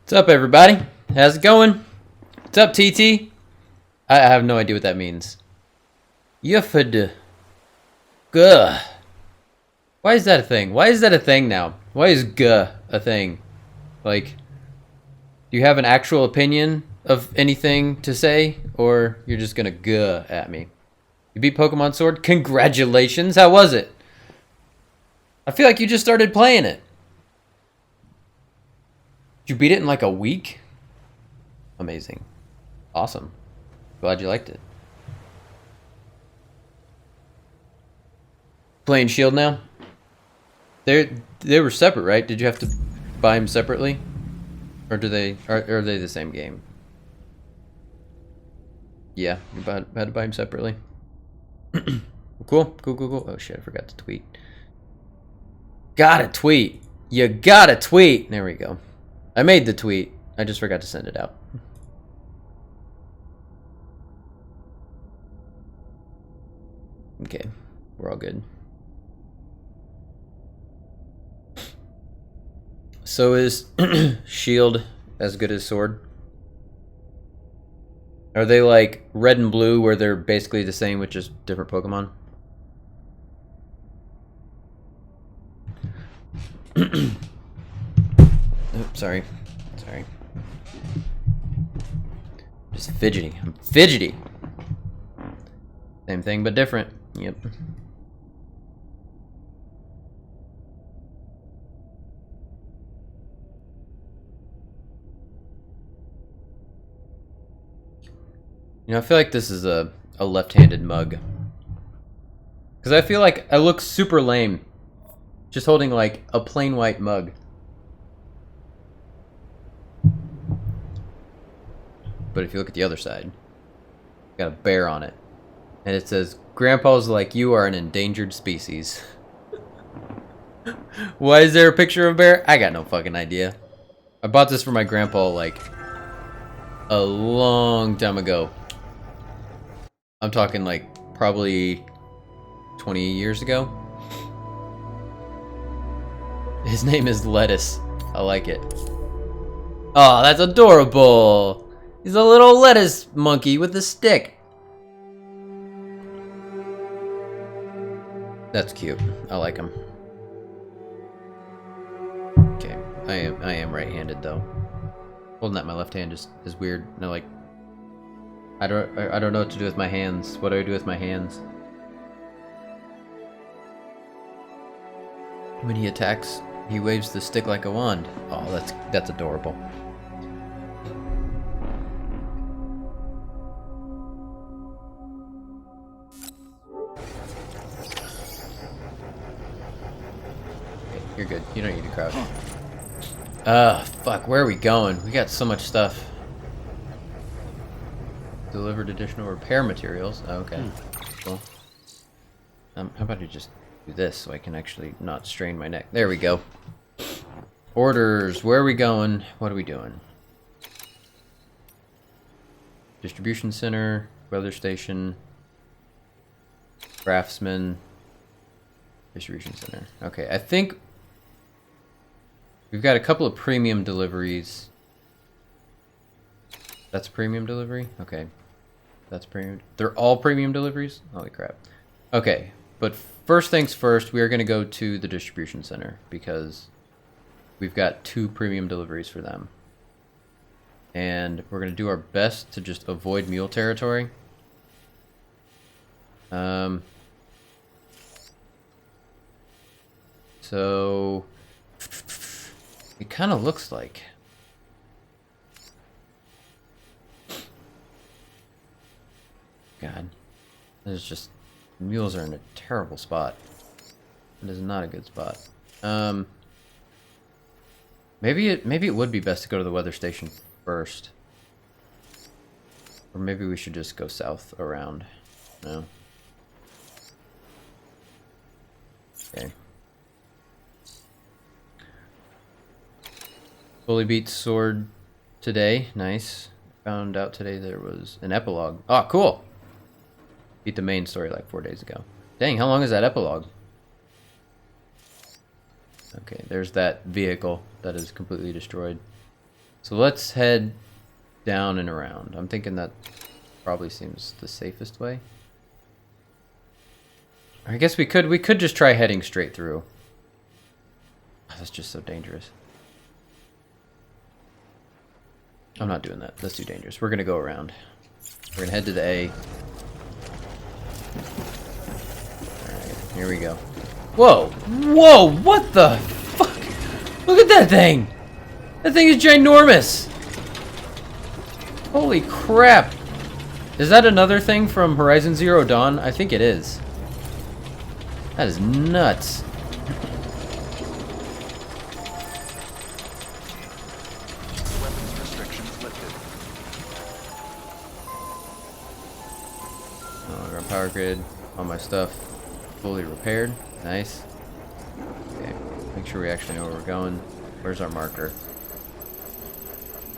What's up, everybody? How's it going? What's up, TT? I have no idea what that means. Yufad. Guh. Why is that a thing? Why is that a thing now? Why is guh a thing? Like, do you have an actual opinion of anything to say? Or you're just gonna guh at me? You beat Pokemon Sword? Congratulations! How was it? I feel like you just started playing it. Did you beat it in like a week? Amazing. Awesome. Glad you liked it. Playing Shield now? They were separate, right? Did you have to buy them separately? Or are they the same game? Yeah, you had to buy them separately. Cool. Oh shit, I forgot to tweet. Gotta tweet. You gotta tweet. There we go. I made the tweet. I just forgot to send it out. Okay, we're all good. So is Shield as good as Sword? Are they like red and blue where they're basically the same with just different Pokemon? Oops, sorry. Just fidgety. I'm fidgety. Same thing but different. Yep. You know, I feel like this is a left-handed mug. Because I feel like I look super lame just holding like a plain white mug. But if you look at the other side, got a bear on it. And it says, "Grandpa's like you are an endangered species." Why is there a picture of a bear? I got no fucking idea. I bought this for my grandpa like a long time ago. I'm talking like probably 20 years ago. His name is Lettuce. I like it. Oh, that's adorable. He's a little lettuce monkey with a stick. That's cute. I like him. Okay, I am right-handed though. Holding that in my left hand is weird. No, like I don't know what to do with my hands. What do I do with my hands? When he attacks, he waves the stick like a wand. Oh, that's adorable. You're good. You don't need to crouch. Fuck. Where are we going? We got so much stuff. Delivered additional repair materials. Oh, okay. Cool. How about you just do this so I can actually not strain my neck? There we go. Orders. Where are we going? What are we doing? Distribution center. Weather station. Craftsman. Distribution center. Okay, I think we've got a couple of premium deliveries. That's a premium delivery? Okay. That's premium. They're all premium deliveries? Holy crap. Okay, but first things first, we are going to go to the distribution center because we've got 2 premium deliveries for them. And we're going to do our best to just avoid mule territory. So it kind of looks like God, there's just mules are in a terrible spot. It is not a good spot. Maybe it would be best to go to the weather station first, or maybe we should just go south around. No. Okay. Fully beat Sword today. Nice. Found out today there was an epilogue. Oh, cool. Beat the main story like 4 days ago. Dang, how long is that epilogue? Okay, there's that vehicle that is completely destroyed. So let's head down and around. I'm thinking that probably seems the safest way. I guess we could just try heading straight through. Oh, that's just so dangerous. I'm not doing that. That's too dangerous. We're gonna go around. We're gonna head to the A. Alright, here we go. Whoa! Whoa! What the fuck? Look at that thing! That thing is ginormous! Holy crap! Is that another thing from Horizon Zero Dawn? I think it is. That is nuts. Weapons restrictions lifted. Oh, our power grid, all my stuff fully repaired. Nice. Okay, make sure we actually know where we're going. Where's our marker?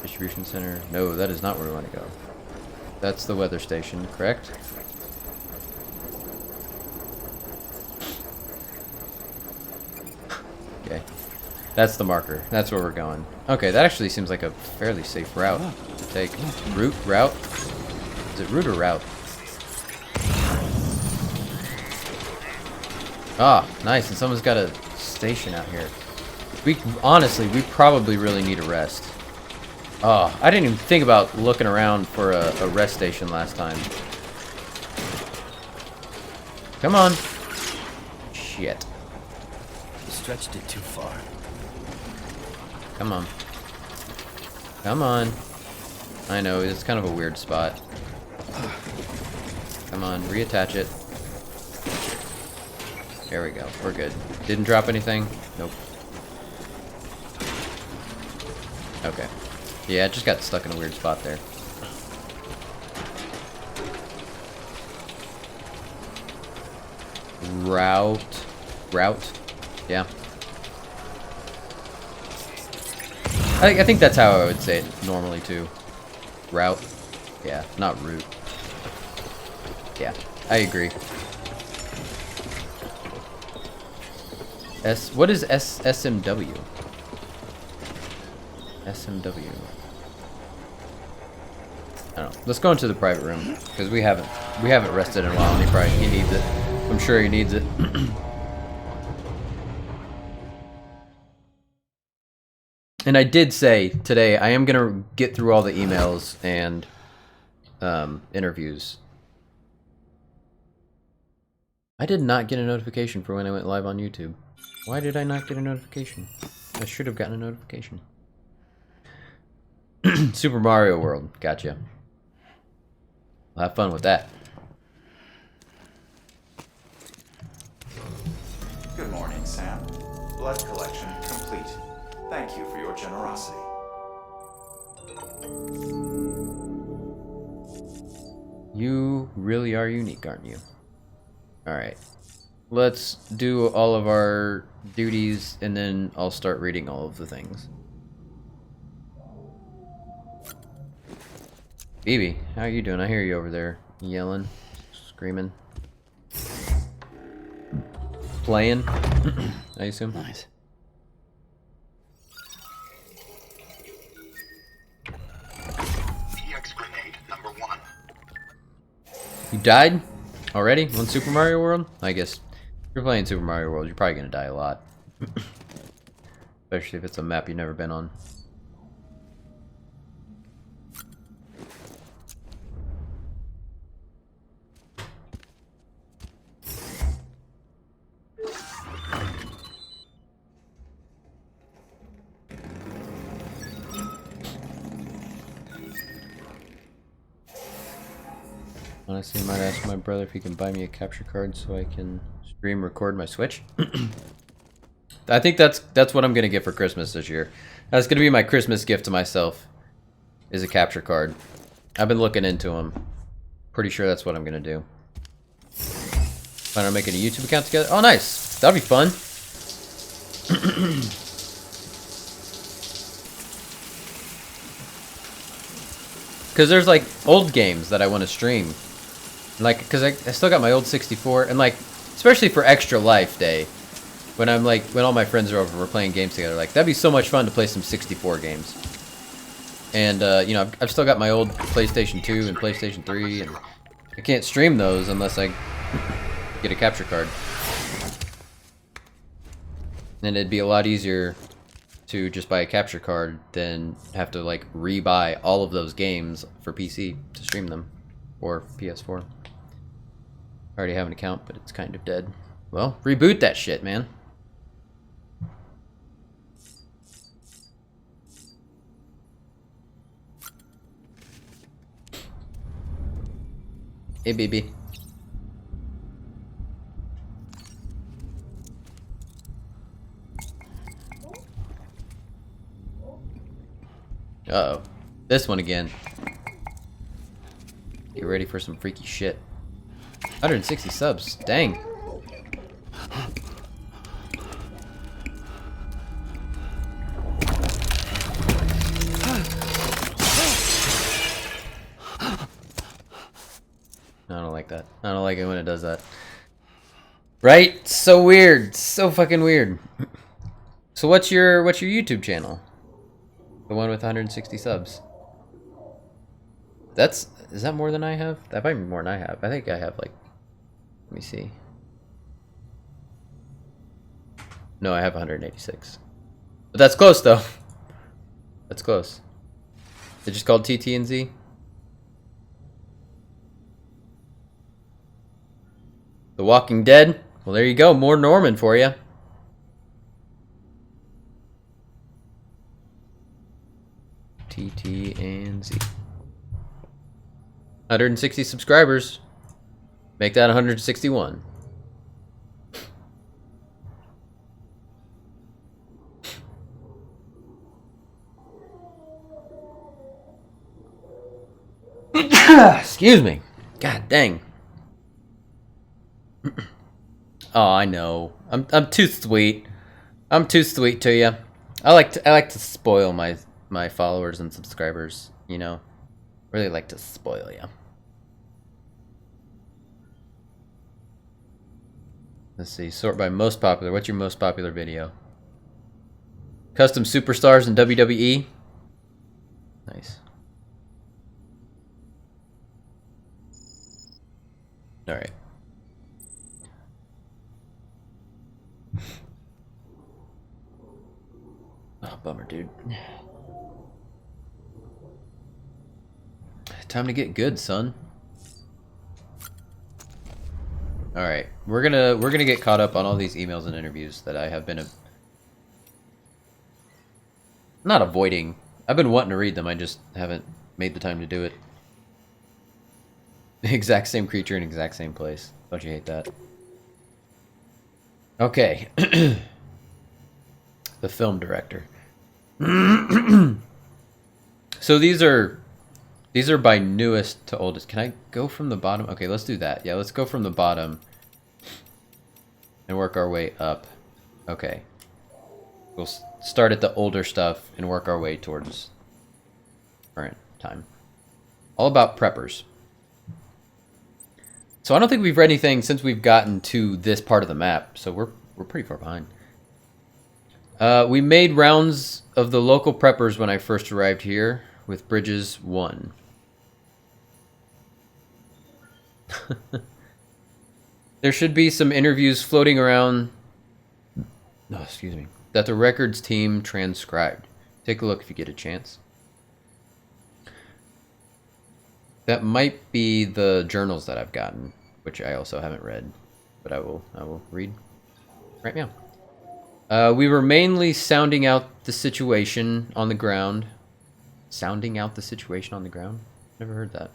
Distribution center. No, that is not where we want to go. That's the weather station, correct? Okay. That's the marker. That's where we're going. Okay, that actually seems like a fairly safe route to take. Route? Is it route or route? Ah, nice. And someone's got a station out here. Honestly, we probably really need a rest. Oh, I didn't even think about looking around for a rest station last time. Come on. Shit. Stretched it too far. Come on. Come on. I know, it's kind of a weird spot. Come on, reattach it. There we go. We're good. Didn't drop anything? Nope. Okay. Yeah, it just got stuck in a weird spot there. Route? Yeah. I think that's how I would say it normally too. Route. Yeah, not route. Yeah, I agree. What is SMW? SMW. I don't know. Let's go into the private room because we haven't rested in a while, and he needs it. I'm sure he needs it. And I did say today I am gonna get through all the emails and interviews. I did not get a notification for when I went live on YouTube. Why did I not get a notification? I should have gotten a notification. Super Mario World. Gotcha. I'll have fun with that. Good morning, Sam. Blood collection complete. Thank you for your generosity. You really are unique, aren't you? Alright. Let's do all of our duties, and then I'll start reading all of the things. Phoebe, how are you doing? I hear you over there yelling, screaming, playing. I assume. Nice. EX grenade number 1. You died already on Super Mario World? I guess if you're playing Super Mario World, you're probably gonna die a lot, especially if it's a map you've never been on. Honestly, I might ask my brother if he can buy me a capture card so I can stream record my Switch. I think that's what I'm gonna get for Christmas this year. That's gonna be my Christmas gift to myself, is a capture card. I've been looking into them. Pretty sure that's what I'm gonna do. Plan on making a YouTube account together. Oh, nice. That'll be fun. Because there's like old games that I want to stream. Like, because I still got my old 64, and like, especially for Extra Life Day, when I'm like, when all my friends are over, we're playing games together. Like, that'd be so much fun to play some 64 games. And, you know, I've still got my old PlayStation 2 and PlayStation 3, and I can't stream those unless I get a capture card. And it'd be a lot easier to just buy a capture card than have to, like, re-buy all of those games for PC to stream them. Or PS4. I already have an account, but it's kind of dead. Well, reboot that shit, man. Hey, baby. Uh-oh. This one again. Get ready for some freaky shit. 160 subs. Dang. I don't like that. I don't like it when it does that. Right? So weird. So fucking weird. So what's your YouTube channel? The one with 160 subs. Is that more than I have? That might be more than I have. I think I have like, let me see. No, I have 186. But that's close though. That's close. It's just called TT and Z. The Walking Dead. Well, there you go. More Norman for you. TT and Z. 160 subscribers. Make that 161. Excuse me. God dang. Oh, I know. I'm too sweet. I'm too sweet to you. I like to spoil my followers and subscribers, you know. Really like to spoil you. Let's see. Sort by most popular. What's your most popular video? Custom superstars in WWE. Nice. All right. Oh, bummer, dude. Time to get good, son. All right, we're gonna get caught up on all these emails and interviews that I have been not avoiding. I've been wanting to read them. I just haven't made the time to do it. Exact same creature in exact same place. Don't you hate that? Okay. The film director. So these are by newest to oldest. Can I go from the bottom? Okay, let's do that. Yeah, let's go from the bottom and work our way up. Okay. We'll start at the older stuff and work our way towards current time. All about preppers. So I don't think we've read anything since we've gotten to this part of the map. So we're pretty far behind. We made rounds of the local preppers when I first arrived here with Bridges 1. There should be some interviews floating around. No, excuse me. That the records team transcribed. Take a look if you get a chance. That might be the journals that I've gotten, which I also haven't read, but I will read right now. We were mainly sounding out the situation on the ground. Sounding out the situation on the ground? Never heard that.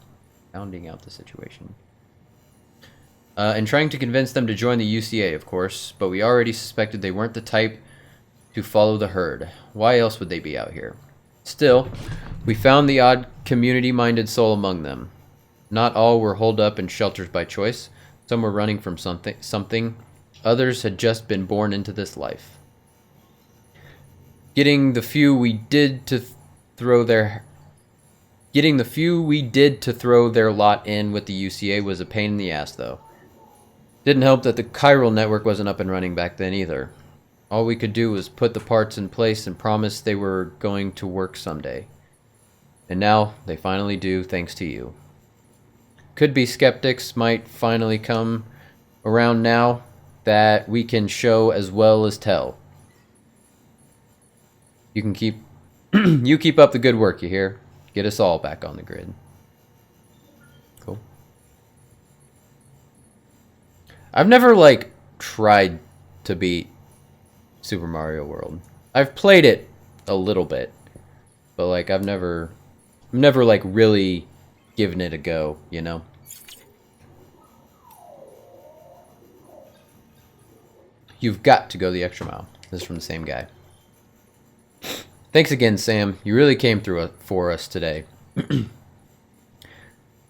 Sounding out the situation. And trying to convince them to join the UCA, of course, but we already suspected they weren't the type to follow the herd. Why else would they be out here? Still, we found the odd community-minded soul among them. Not all were holed up in shelters by choice. Some were running from something. Others had just been born into this life. Getting the few we did to throw their lot in with the UCA was a pain in the ass, though. Didn't help that the chiral network wasn't up and running back then either. All we could do was put the parts in place and promise they were going to work someday. And now they finally do, thanks to you. Could-be skeptics might finally come around now that we can show as well as tell. You can keep you keep up the good work, you hear? Get us all back on the grid. Cool. I've never like tried to beat Super Mario World. I've played it a little bit, but like I've never like really given it a go, you know? You've got to go the extra mile. This is from the same guy. Thanks again, Sam. You really came through for us today.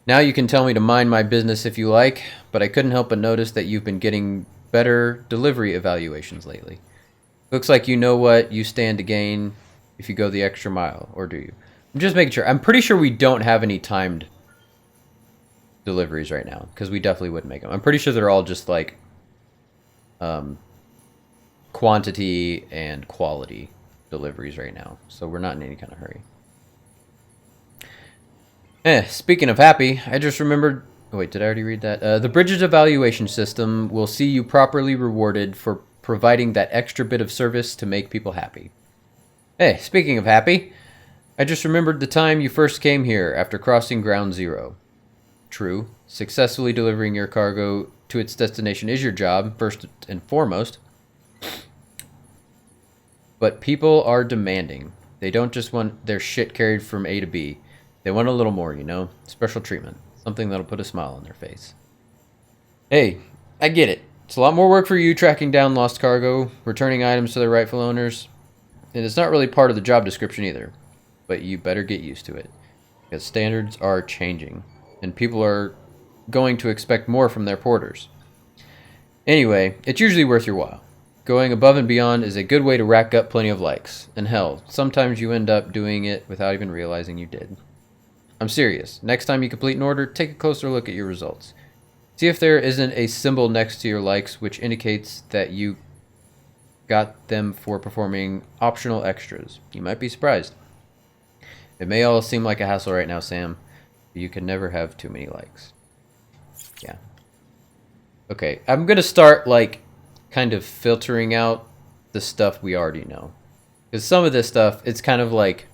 Now you can tell me to mind my business if you like, but I couldn't help but notice that you've been getting better delivery evaluations lately. Looks like you know what you stand to gain if you go the extra mile, or do you? I'm just making sure. I'm pretty sure we don't have any timed deliveries right now, because we definitely wouldn't make them. I'm pretty sure they're all just like quantity and quality deliveries right now, so we're not in any kind of hurry. Speaking of happy, I just remembered... Oh, wait, did I already read that? The Bridges evaluation system will see you properly rewarded for providing that extra bit of service to make people happy. Hey, speaking of happy, I just remembered the time you first came here after crossing Ground Zero. True, successfully delivering your cargo to its destination is your job, first and foremost. But people are demanding. They don't just want their shit carried from A to B. They want a little more, you know? Special treatment. Something that'll put a smile on their face. Hey, I get it. It's a lot more work for you tracking down lost cargo, returning items to their rightful owners. And it's not really part of the job description either. But you better get used to it. Because standards are changing. And people are going to expect more from their porters. Anyway, it's usually worth your while. Going above and beyond is a good way to rack up plenty of likes. And hell, sometimes you end up doing it without even realizing you did. I'm serious. Next time you complete an order, take a closer look at your results. See if there isn't a symbol next to your likes which indicates that you got them for performing optional extras. You might be surprised. It may all seem like a hassle right now, Sam, but you can never have too many likes. Yeah. Okay, I'm gonna start, like, kind of filtering out the stuff we already know. Because some of this stuff, it's kind of like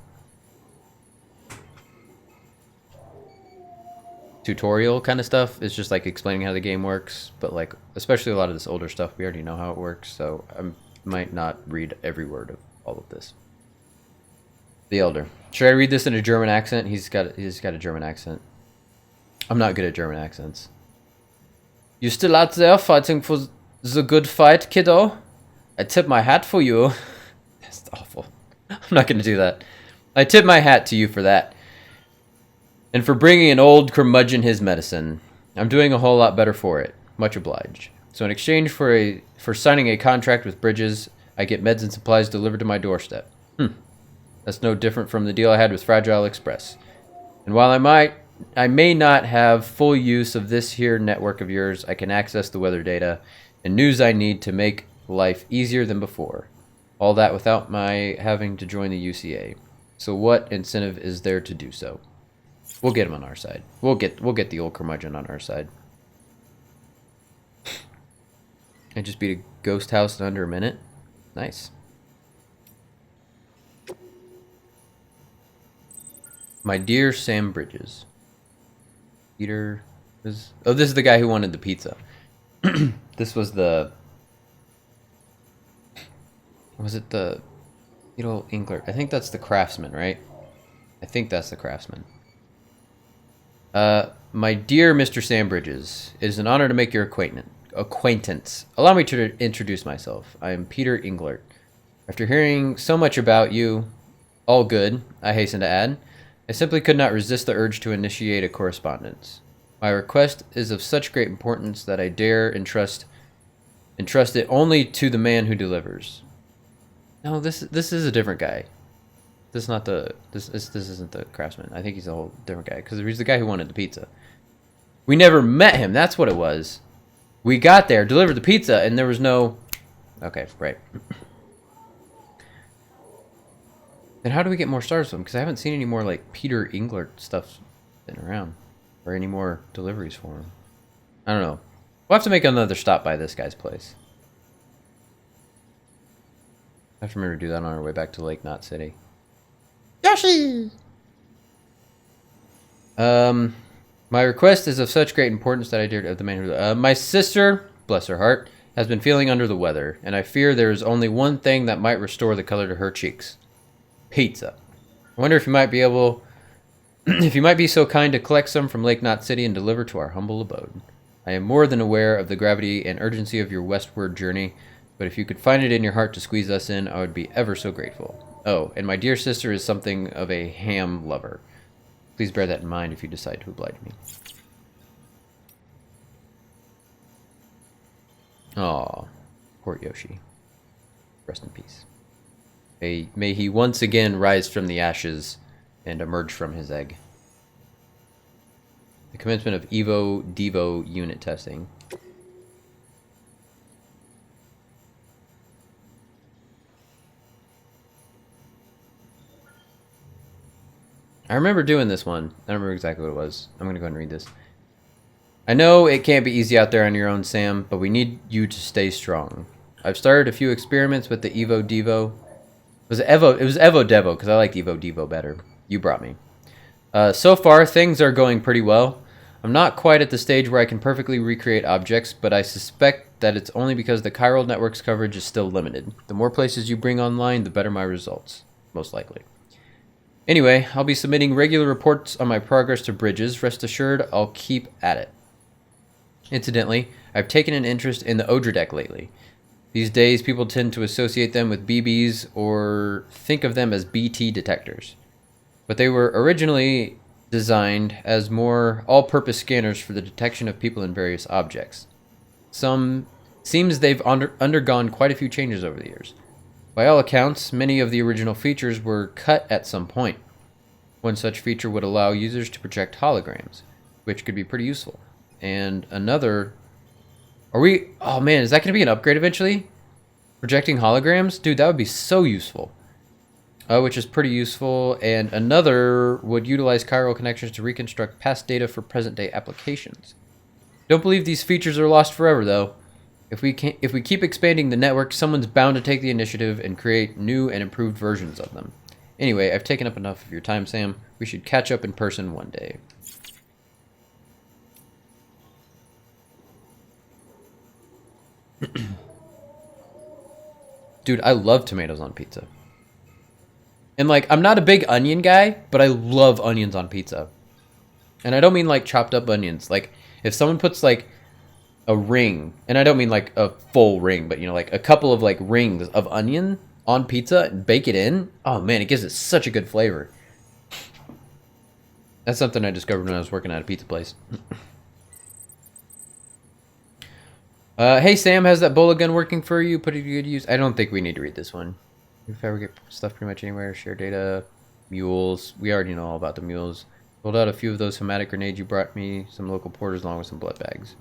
tutorial kind of stuff. It's just like explaining how the game works, but like especially a lot of this older stuff we already know how it works, so I might not read every word of all of this. The Elder. Should I read this in a German accent? He's got a German accent. I'm not good at German accents. You still out there fighting for the good fight, kiddo? I tip my hat for you. That's awful. I'm not gonna do that. I tip my hat to you for that. And for bringing an old curmudgeon his medicine. I'm doing a whole lot better for it. Much obliged. So in exchange for signing a contract with Bridges, I get meds and supplies delivered to my doorstep. That's no different from the deal I had with Fragile Express. And while I may not have full use of this here network of yours, I can access the weather data and news I need to make life easier than before. All that without my having to join the UCA. So what incentive is there to do so? We'll get him on our side. We'll get the old curmudgeon on our side. I just beat a ghost house in under a minute. Nice. My dear Sam Bridges. Peter is... Oh, this is the guy who wanted the pizza. This was the... Was it the... Beetle Inkler? I think that's the craftsman, right? I think that's the craftsman. My dear Mr. Sam Bridges, it is an honor to make your acquaintance. Allow me to introduce myself. I am Peter Englert. After hearing so much about you, all good, I hasten to add, I simply could not resist the urge to initiate a correspondence. My request is of such great importance that I dare entrust it only to the man who delivers. No, this is a different guy. This isn't the craftsman. I think he's a whole different guy because he's the guy who wanted the pizza. We never met him. That's what it was. We got there, delivered the pizza, and there was no... Okay, right. Then how do we get more stars from him? Because I haven't seen any more like Peter Englert stuff sitting around. Or any more deliveries for him. I don't know. We'll have to make another stop by this guy's place. I have to remember to do that on our way back to Lake Knot City. Yoshi! My request is of such great importance that I dared of the man. My sister, bless her heart, has been feeling under the weather, and I fear there is only one thing that might restore the color to her cheeks. Pizza. I wonder if you might be able, if you might be so kind to collect some from Lake Knot City and deliver to our humble abode. I am more than aware of the gravity and urgency of your westward journey, but if you could find it in your heart to squeeze us in, I would be ever so grateful. Oh, and my dear sister is something of a ham lover. Please bear that in mind if you decide to oblige me. Aw, poor Yoshi. Rest in peace. May he once again rise from the ashes and emerge from his egg. The commencement of Evo-Devo unit testing. I remember doing this one. I don't remember exactly what it was. I'm going to go ahead and read this. I know it can't be easy out there on your own, Sam, but we need you to stay strong. I've started a few experiments with the Evo-Devo. It was Evo-Devo, because I liked Evo-Devo better. You brought me. So far, things are going pretty well. I'm not quite at the stage where I can perfectly recreate objects, but I suspect that it's only because the chiral network's coverage is still limited. The more places you bring online, the better my results. Most likely. Anyway, I'll be submitting regular reports on my progress to bridges. Rest assured, I'll keep at it. Incidentally, I've taken an interest in the Odradek lately. These days, people tend to associate them with BBs or think of them as BT detectors. But they were originally designed as more all-purpose scanners for the detection of people and various objects. Seems they've undergone quite a few changes over the years. By all accounts, many of the original features were cut at some point. One such feature would allow users to project holograms, which could be pretty useful. And another... Oh man, is that going to be an upgrade eventually? Projecting holograms? Dude, that would be so useful. Which is pretty useful. And another would utilize chiral connections to reconstruct past data for present-day applications. Don't believe these features are lost forever, though. If we keep expanding the network, someone's bound to take the initiative and create new and improved versions of them. Anyway, I've taken up enough of your time, Sam. We should catch up in person one day. Dude, I love tomatoes on pizza. And like, I'm not a big onion guy, but I love onions on pizza. And I don't mean like chopped up onions. Like, if someone puts like a ring, and I don't mean like a full ring, but you know, like a couple of like rings of onion on pizza and bake it in, oh man, it gives it such a good flavor. That's something I discovered when I was working at a pizza place. Hey Sam, how's that bola gun working for you? Put it to good use. I don't think we need to read this one. We fabricate stuff pretty much anywhere. Share data. Mules. We already know all about the mules. Pulled out a few of those hematic grenades you brought me. Some local porters along with some blood bags.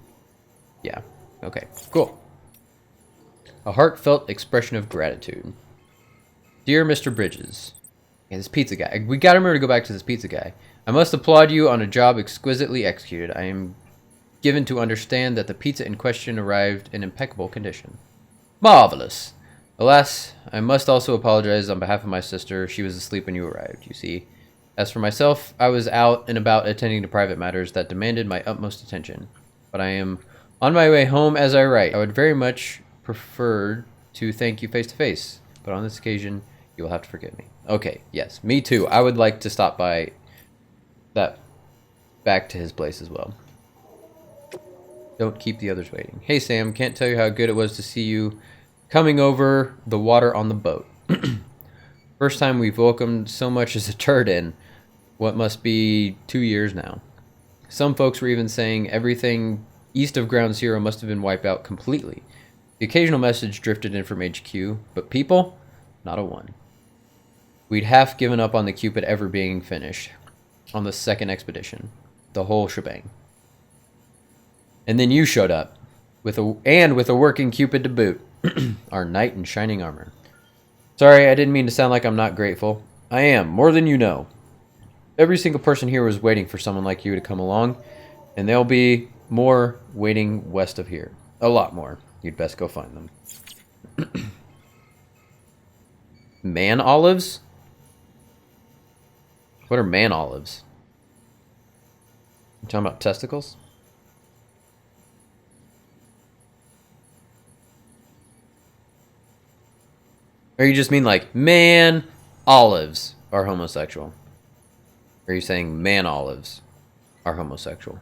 Yeah. Okay. Cool. A heartfelt expression of gratitude. Dear Mr. Bridges. Yeah, this pizza guy. We gotta remember to go back to this pizza guy. I must applaud you on a job exquisitely executed. I am given to understand that the pizza in question arrived in impeccable condition. Marvelous. Alas, I must also apologize on behalf of my sister. She was asleep when you arrived, you see. As for myself, I was out and about attending to private matters that demanded my utmost attention. But I am on my way home as I write. I would very much prefer to thank you face to face, but on this occasion, you will have to forgive me. Okay, yes, me too. I would like to stop by that back to his place as well. Don't keep the others waiting. Hey Sam, can't tell you how good it was to see you coming over the water on the boat. First time we've welcomed so much as a turd in what must be 2 years now. Some folks were even saying everything east of Ground Zero must have been wiped out completely. The occasional message drifted in from HQ, but people, not a one. We'd half given up on the Cupid ever being finished on the second expedition. The whole shebang. And then you showed up, with a working Cupid to boot. Our knight in shining armor. Sorry, I didn't mean to sound like I'm not grateful. I am, more than you know. Every single person here was waiting for someone like you to come along, and there'll be more waiting west of here. A lot more. You'd best go find them. Man olives? What are man olives? You talking about testicles? Or you just mean like man olives are homosexual? Or are you saying man olives are homosexual?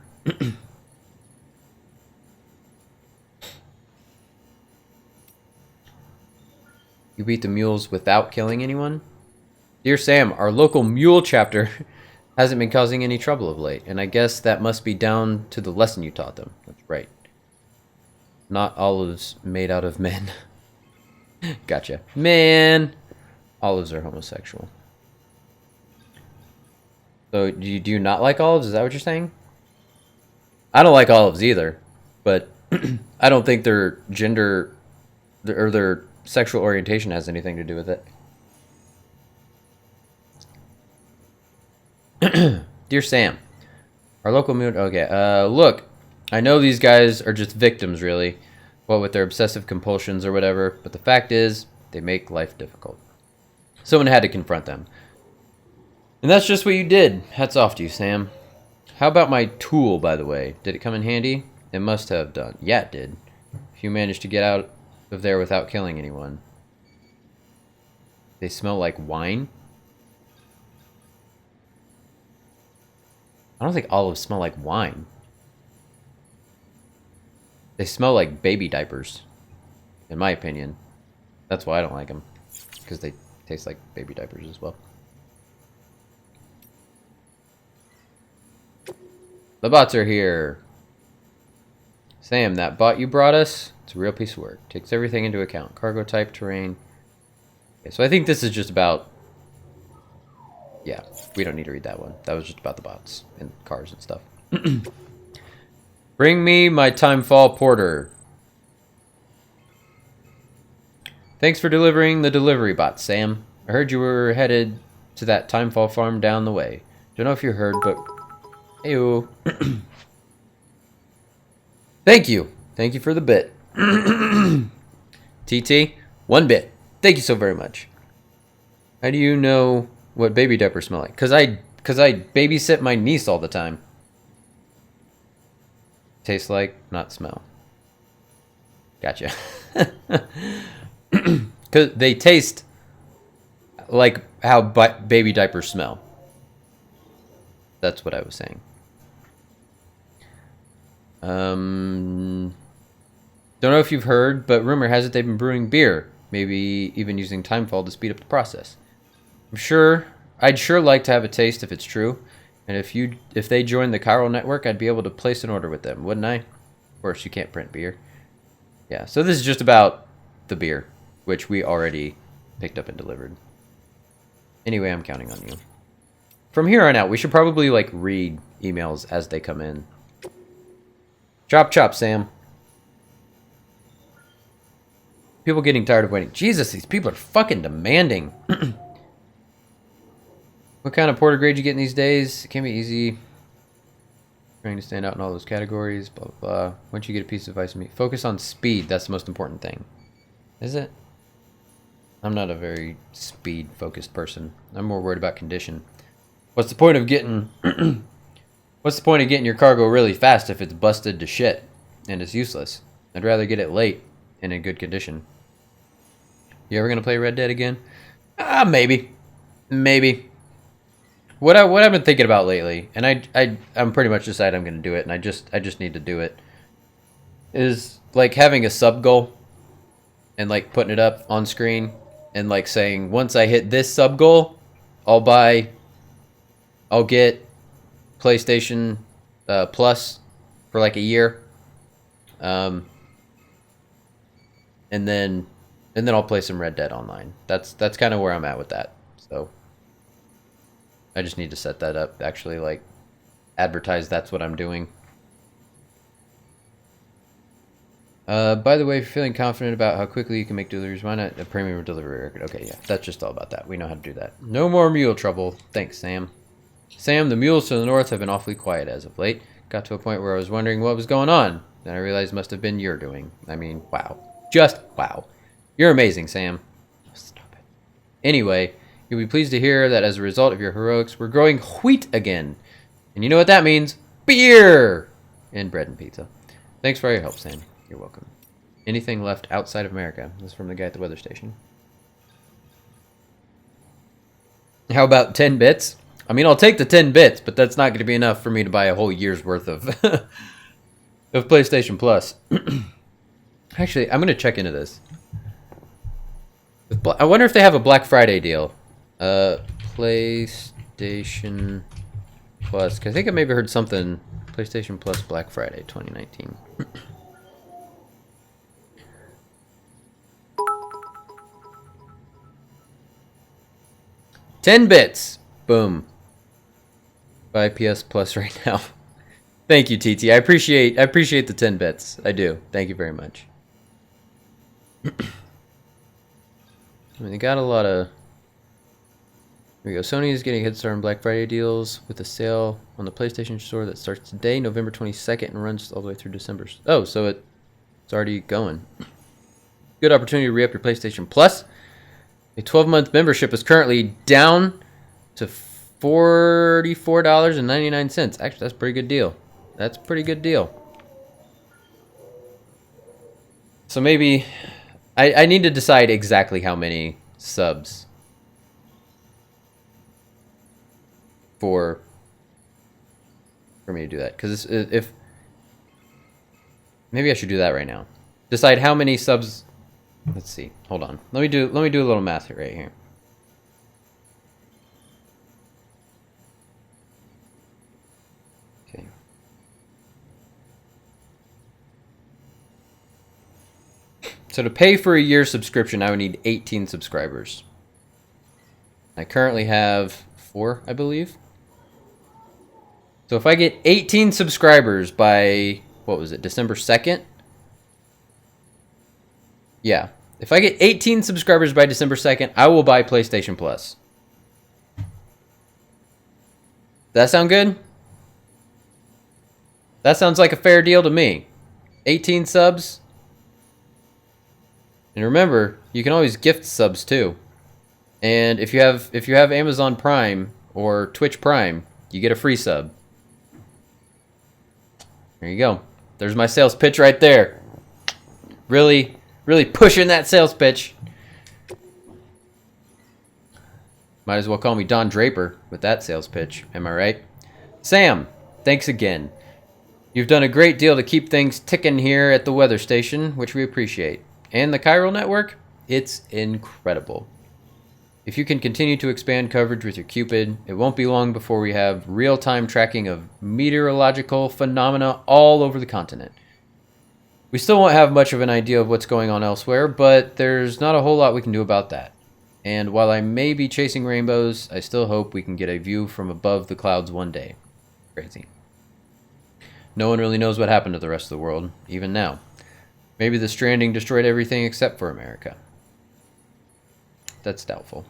You beat the mules without killing anyone? Dear Sam, our local mule chapter hasn't been causing any trouble of late, and I guess that must be down to the lesson you taught them. That's right. Not olives made out of men. Gotcha. Man, olives are homosexual. So, do you not like olives? Is that what you're saying? I don't like olives either, but I don't think their gender or their sexual orientation has anything to do with it. Dear Sam, our local mood. Okay, look, I know these guys are just victims, really, what with their obsessive compulsions or whatever, but the fact is, they make life difficult. Someone had to confront them. And that's just what you did. Hats off to you, Sam. How about my tool, by the way? Did it come in handy? It must have done. Yeah, it did. If you managed to get out of there without killing anyone. They smell like wine? I don't think olives smell like wine. They smell like baby diapers, in my opinion. That's why I don't like them, because they taste like baby diapers as well. The bots are here. Sam, that bot you brought us, it's a real piece of work. Takes everything into account. Cargo type, terrain. Okay, so I think this is just about... Yeah, we don't need to read that one. That was just about the bots and cars and stuff. Bring me my Timefall Porter. Thanks for delivering the delivery bot, Sam. I heard you were headed to that Timefall farm down the way. Don't know if you heard, but... Ew. Thank you. Thank you for the bit. TT, 1 bit. Thank you so very much. How do you know what baby diapers smell like? Cause I babysit my niece all the time. Taste like, not smell. Gotcha. Cause they taste like how baby diapers smell. That's what I was saying. Don't know if you've heard, but rumor has it they've been brewing beer. Maybe even using Timefall to speed up the process. I'd sure like to have a taste if it's true. And if they join the chiral network, I'd be able to place an order with them, wouldn't I? Of course, you can't print beer. Yeah, so this is just about the beer, which we already picked up and delivered. Anyway, I'm counting on you. From here on out, we should probably, like, read emails as they come in. Chop chop, Sam. People getting tired of waiting. Jesus, these people are fucking demanding. What kind of porter grade you getting these days? It can be easy. Trying to stand out in all those categories. Blah, blah, blah. Once you get a piece of advice from me, focus on speed. That's the most important thing. Is it? I'm not a very speed-focused person. I'm more worried about condition. What's the point of getting... What's the point of getting your cargo really fast if it's busted to shit and it's useless? I'd rather get it late and in good condition. You ever gonna play Red Dead again? Maybe. Maybe. What I've been thinking about lately, and I'm pretty much decided I'm gonna do it, and I just need to do it, is like having a sub goal and like putting it up on screen and like saying, once I hit this sub goal, I'll get PlayStation Plus for like a year, and then I'll play some Red Dead Online. That's kind of where I'm at with that. So I just need to set that up. Actually, like advertise that's what I'm doing. By the way, if you're feeling confident about how quickly you can make deliveries, why not a premium delivery record? Okay, yeah, that's just all about that. We know how to do that. No more mule trouble. Thanks, Sam. Sam, the mules to the north have been awfully quiet as of late. Got to a point where I was wondering what was going on. Then I realized it must have been your doing. I mean, wow. Just wow. You're amazing, Sam. Stop it. Anyway, you'll be pleased to hear that as a result of your heroics, we're growing wheat again. And you know what that means? Beer! And bread and pizza. Thanks for all your help, Sam. You're welcome. Anything left outside of America? This is from the guy at the weather station. How about 10 bits? I mean, I'll take the 10 bits, but that's not going to be enough for me to buy a whole year's worth of of PlayStation Plus. Actually, I'm going to check into this. I wonder if they have a Black Friday deal. PlayStation Plus. 'Cause I think I maybe heard something. PlayStation Plus Black Friday 2019. 10 bits. Boom. Buy PS Plus right now. Thank you, TT. I appreciate the 10 bits. I do. Thank you very much. I mean, they got a lot of... Here we go. Sony is getting a head start on Black Friday deals with a sale on the PlayStation Store that starts today, November 22nd, and runs all the way through December. Oh, so it's already going. Good opportunity to re-up your PlayStation Plus. A 12-month membership is currently down to $44.99. Actually, that's a pretty good deal. That's a pretty good deal. So maybe... I need to decide exactly how many subs for me to do that, because if maybe I should do that right now. Decide how many subs. Let's see. Hold on. Let me do a little math right here. Okay. So to pay for a year's subscription, I would need 18 subscribers. I currently have 4, I believe. So if I get 18 subscribers by, what was it, December 2nd? Yeah. If I get 18 subscribers by December 2nd, I will buy PlayStation Plus. That sound good? That sounds like a fair deal to me. 18 subs. And remember, you can always gift subs too. And if you have Amazon Prime or Twitch Prime, you get a free sub. There you go. There's my sales pitch right there. Really pushing that sales pitch. Might as well call me Don Draper with that sales pitch. Am I right? Sam, thanks again. You've done a great deal to keep things ticking here at the weather station, which we appreciate. And the chiral network, it's incredible. If you can continue to expand coverage with your Cupid, it won't be long before we have real-time tracking of meteorological phenomena all over the continent. We still won't have much of an idea of what's going on elsewhere, but there's not a whole lot we can do about that. And while I may be chasing rainbows, I still hope we can get a view from above the clouds one day. Crazy. No one really knows what happened to the rest of the world, even now. Maybe the Stranding destroyed everything except for America. That's doubtful.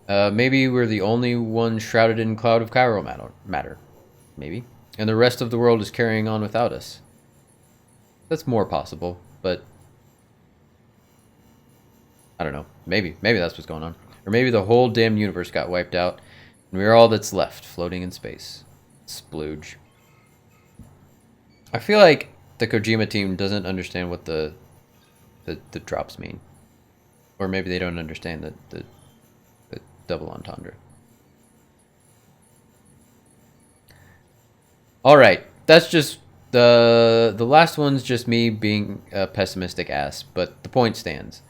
Maybe we're the only one shrouded in cloud of chiral matter. Maybe. And the rest of the world is carrying on without us. That's more possible, but I don't know. Maybe that's what's going on. Or maybe the whole damn universe got wiped out, and we're all that's left, floating in space. Splooge. I feel like the Kojima team doesn't understand what the drops mean. Or maybe they don't understand the double entendre. Alright, that's just... The last one's just me being a pessimistic ass, but the point stands.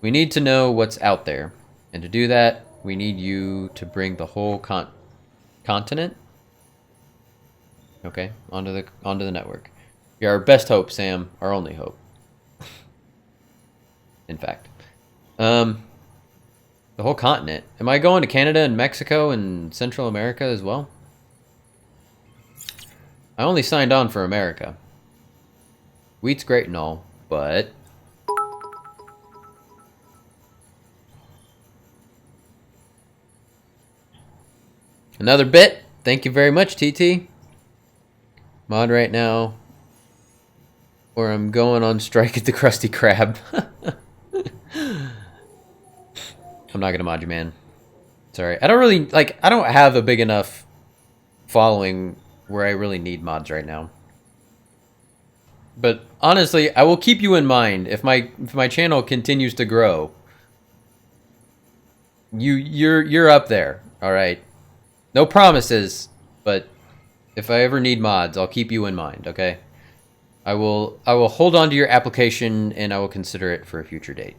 We need to know what's out there, and to do that, we need you to bring the whole continent, okay, onto the network. You're our best hope, Sam. Our only hope. In fact, the whole continent. Am I going to Canada and Mexico and Central America as well? I only signed on for America. Wheat's great and all, but... Another bit. Thank you very much, TT. Mod right now. Or I'm going on strike at the Krusty Krab. I'm not gonna mod you, man. Sorry. I don't really, like, I don't have a big enough following where I really need mods right now. But honestly, I will keep you in mind if my channel continues to grow. You're up there, all right? No promises, but if I ever need mods, I'll keep you in mind, okay? I will hold on to your application and I will consider it for a future date.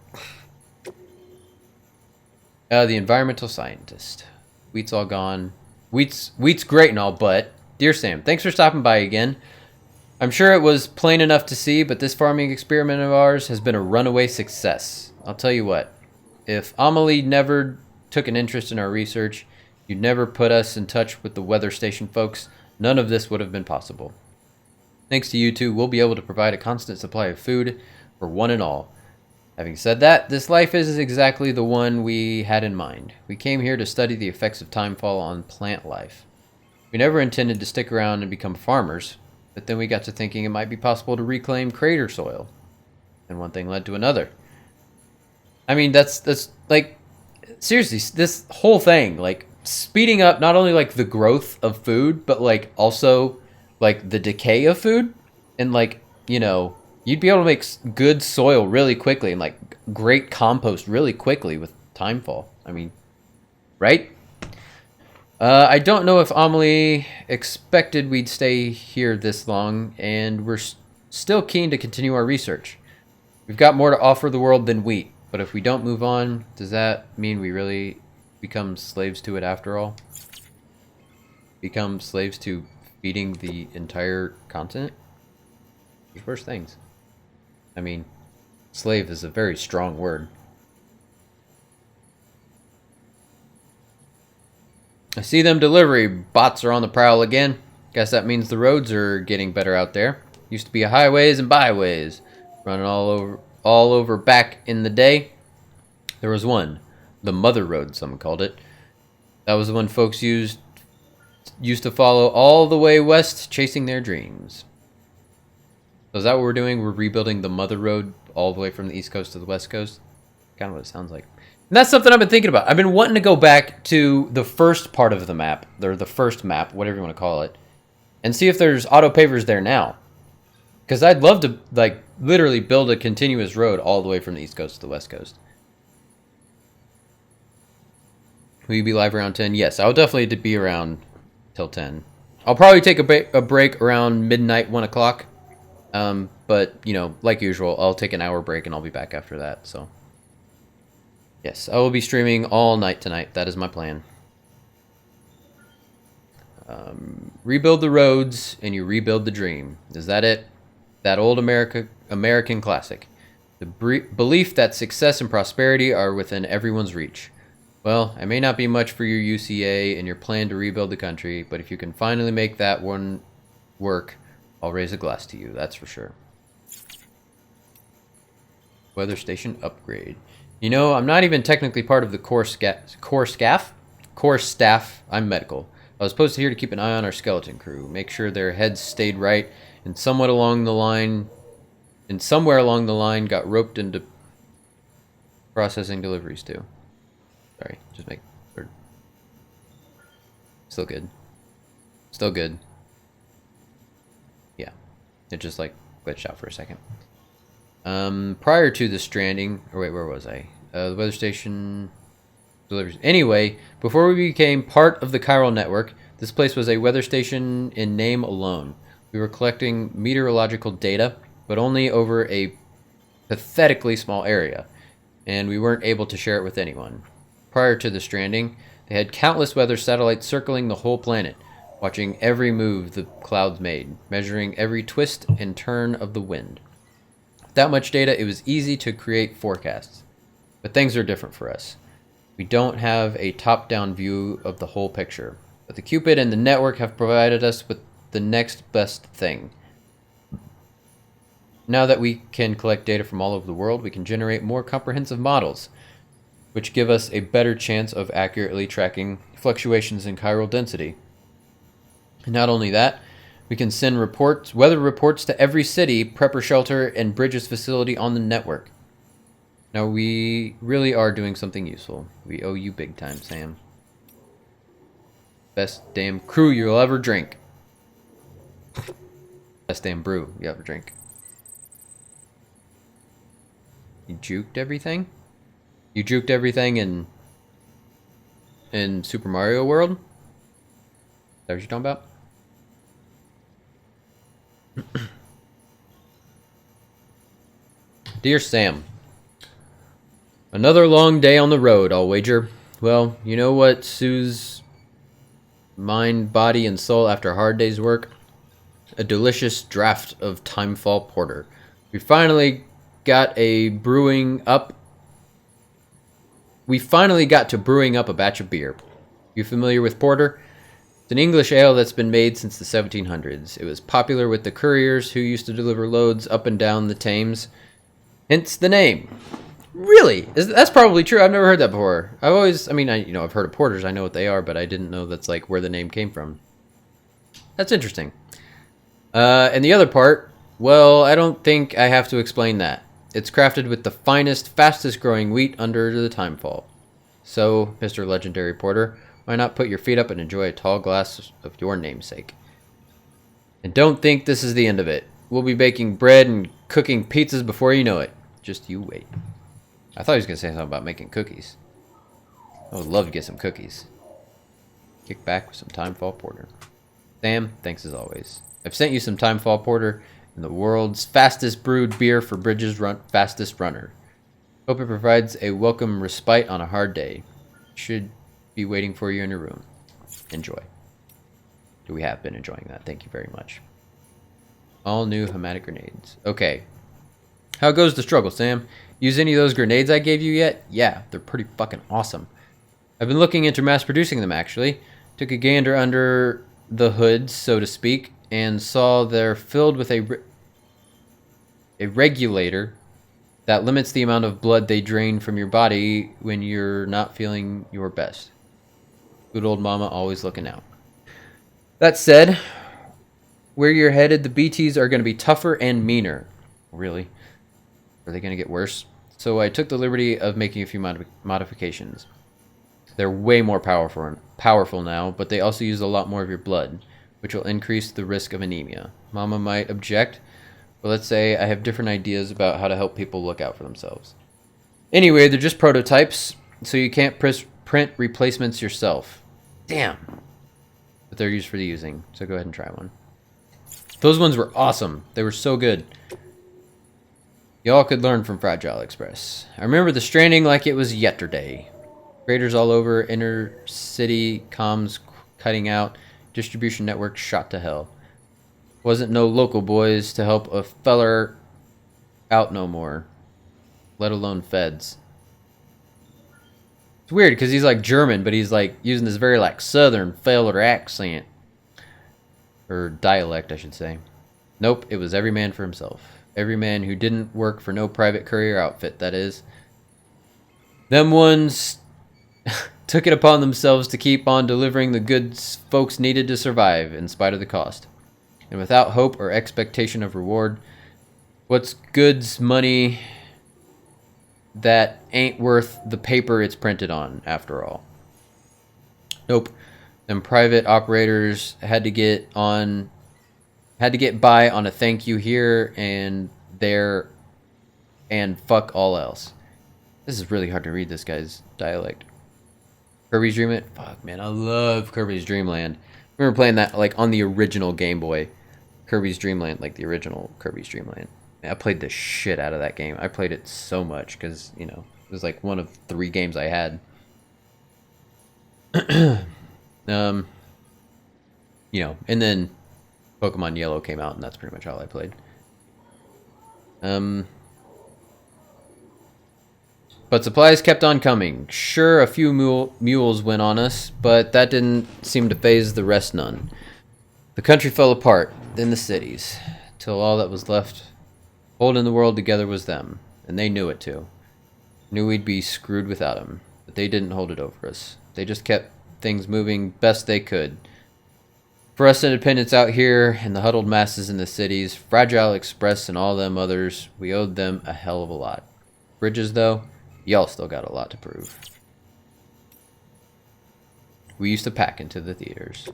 The environmental scientist. Wheat's all gone. Wheat's great and all, but dear Sam, thanks for stopping by again. I'm sure it was plain enough to see, but this farming experiment of ours has been a runaway success. I'll tell you what, if Amelie never took an interest in our research, you'd never put us in touch with the weather station folks, none of this would have been possible. Thanks to you two, we'll be able to provide a constant supply of food for one and all. Having said that, this life is exactly the one we had in mind. We came here to study the effects of timefall on plant life. We never intended to stick around and become farmers, but then we got to thinking it might be possible to reclaim crater soil. And one thing led to another. I mean, that's like, seriously, this whole thing, like, speeding up not only, like, the growth of food, but, like, also, like, the decay of food. And, like, you know, you'd be able to make good soil really quickly and, like, great compost really quickly with timefall. I mean, right? I don't know if Amelie expected we'd stay here this long, and we're still keen to continue our research. We've got more to offer the world than wheat, but if we don't move on, does that mean we really become slaves to it after all? Become slaves to feeding the entire continent? There's worse things. I mean, slave is a very strong word. I see them delivery bots are on the prowl again. Guess that means the roads are getting better out there. Used to be highways and byways, running all over back in the day. There was one, the Mother Road, some called it. That was the one folks used to follow all the way west, chasing their dreams. So is that what we're doing? We're rebuilding the Mother Road all the way from the East Coast to the West Coast? Kind of what it sounds like. And that's something I've been thinking about. I've been wanting to go back to the first part of the map, or the first map, whatever you want to call it, and see if there's auto pavers there now. Because I'd love to, like, literally build a continuous road all the way from the East Coast to the West Coast. Will you be live around 10? Yes, I'll definitely be around till 10. I'll probably take a break around midnight, 1 o'clock. But, you know, like usual, I'll take an hour break and I'll be back after that, so. Yes, I will be streaming all night tonight. That is my plan. Rebuild the roads and you rebuild the dream. Is that it? That old American classic. The belief that success and prosperity are within everyone's reach. Well, it may not be much for your UCA and your plan to rebuild the country, but if you can finally make that one work, I'll raise a glass to you, that's for sure. Weather station upgrade. You know, I'm not even technically part of the core staff. I'm medical. I was posted here to keep an eye on our skeleton crew, make sure their heads stayed right, and somewhere along the line got roped into processing deliveries too. Sorry, just make sure. Still good. Still good. Yeah, it just like glitched out for a second. Prior to the Stranding, or wait, where was I? The weather station deliveries. Anyway, before we became part of the chiral network, this place was a weather station in name alone. We were collecting meteorological data, but only over a pathetically small area, and we weren't able to share it with anyone. Prior to the Stranding, they had countless weather satellites circling the whole planet, watching every move the clouds made, measuring every twist and turn of the wind. With that much data, it was easy to create forecasts. But things are different for us. We don't have a top-down view of the whole picture, but the Cupid and the network have provided us with the next best thing. Now that we can collect data from all over the world, we can generate more comprehensive models, which give us a better chance of accurately tracking fluctuations in chiral density. And not only that, we can send weather reports to every city, prepper shelter, and bridges facility on the network. Now we really are doing something useful. We owe you big time, Sam. Best damn crew you'll ever drink. Best damn brew you ever drink. You juked everything? You juked everything in Super Mario World? Is that what you're talking about? Dear Sam, another long day on the road, I'll wager. Well, you know what soothes mind, body, and soul after a hard day's work? A delicious draught of Timefall Porter. We finally got to brewing up a batch of beer. You familiar with porter? It's an English ale that's been made since the 1700s. It was popular with the couriers who used to deliver loads up and down the Thames. Hence the name. Really? That's probably true. I've never heard that before. I've heard of porters. I know what they are, but I didn't know that's like where the name came from. That's interesting. And the other part, well, I don't think I have to explain that. It's crafted with the finest, fastest growing wheat under the timefall. So, Mr. Legendary Porter, why not put your feet up and enjoy a tall glass of your namesake? And don't think this is the end of it. We'll be baking bread and cooking pizzas before you know it. Just you wait. I thought he was going to say something about making cookies. I would love to get some cookies. Kick back with some Timefall Porter. Sam, thanks as always. I've sent you some Timefall Porter and the world's fastest brewed beer for Bridges' fastest runner. Hope it provides a welcome respite on a hard day. Should be waiting for you in your room. Enjoy. We have been enjoying that. Thank you very much. All new hematic grenades. Okay. How goes the struggle, Sam? Use any of those grenades I gave you yet? Yeah, they're pretty fucking awesome. I've been looking into mass producing them, actually. Took a gander under the hood, so to speak, and saw they're filled with a regulator that limits the amount of blood they drain from your body when you're not feeling your best. Good old mama always looking out. That said, where you're headed, the BTs are going to be tougher and meaner. Really? Are they going to get worse? So I took the liberty of making a few modifications. They're way more powerful now, but they also use a lot more of your blood, which will increase the risk of anemia. Mama might object, but let's say I have different ideas about how to help people look out for themselves. Anyway, they're just prototypes, so you can't print replacements yourself. Damn. But they're used for the using, so go ahead and try one. Those ones were awesome. They were so good. Y'all could learn from Fragile Express. I remember the Stranding like it was yesterday. Graders all over, inner city comms cutting out, distribution network shot to hell. Wasn't no local boys to help a feller out no more, let alone feds. It's weird because he's like German, but he's like using this very like southern feller accent. Or dialect, I should say. Nope, it was every man for himself. Every man who didn't work for no private courier outfit, that is. Them ones took it upon themselves to keep on delivering the goods folks needed to survive, in spite of the cost. And without hope or expectation of reward, what's goods money that ain't worth the paper it's printed on, after all? Nope. Them private operators had to get by on a thank you here and there and fuck all else. This is really hard to read, this guy's dialect. Kirby's Dreamland? Fuck, man, I love Kirby's Dreamland. I remember playing that like on the original Game Boy. Kirby's Dreamland, like the original Kirby's Dreamland. Man, I played the shit out of that game. I played it so much because, you know, it was like one of 3 games I had. You know, and then Pokemon Yellow came out, and that's pretty much all I played. But supplies kept on coming. Sure, a few mules went on us, but that didn't seem to faze the rest none. The country fell apart, then the cities, till all that was left Holding the world together was them, and they knew it too. Knew we'd be screwed without them, but they didn't hold it over us. They just kept things moving best they could. For us independents out here and the huddled masses in the cities, Fragile Express and all them others, we owed them a hell of a lot. Bridges, though, y'all still got a lot to prove. We used to pack into the theaters.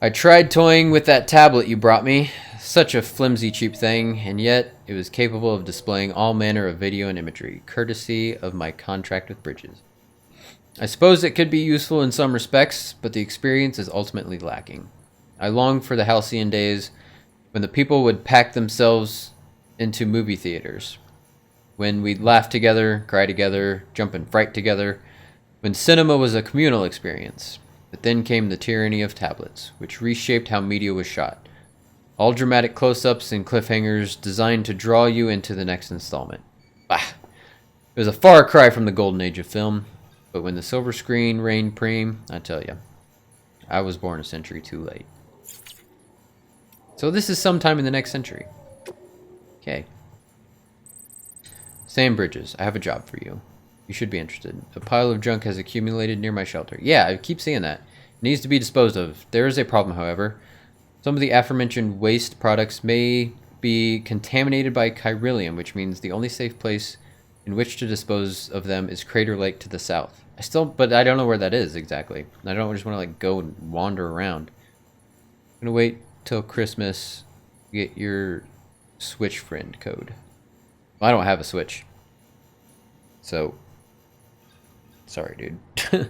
I tried toying with that tablet you brought me. Such a flimsy, cheap thing, and yet it was capable of displaying all manner of video and imagery, courtesy of my contract with Bridges. I suppose it could be useful in some respects, but the experience is ultimately lacking. I long for the halcyon days when the people would pack themselves into movie theaters, when we'd laugh together, cry together, jump in fright together, when cinema was a communal experience. But then came the tyranny of tablets, which reshaped how media was shot. All dramatic close-ups and cliffhangers designed to draw you into the next installment. Bah! It was a far cry from the golden age of film. But when the silver screen reigned supreme, I tell you, I was born a century too late. So this is sometime in the next century. Okay. Sam Bridges, I have a job for you. You should be interested. A pile of junk has accumulated near my shelter. Yeah, I keep seeing that. It needs to be disposed of. There is a problem, however. Some of the aforementioned waste products may be contaminated by chiralium, which means the only safe place in which to dispose of them is Crater Lake to the south. But I don't know where that is exactly. I don't just want to like go and wander around. I'm gonna wait till Christmas to get your Switch friend code. Well, I don't have a Switch, so sorry, dude.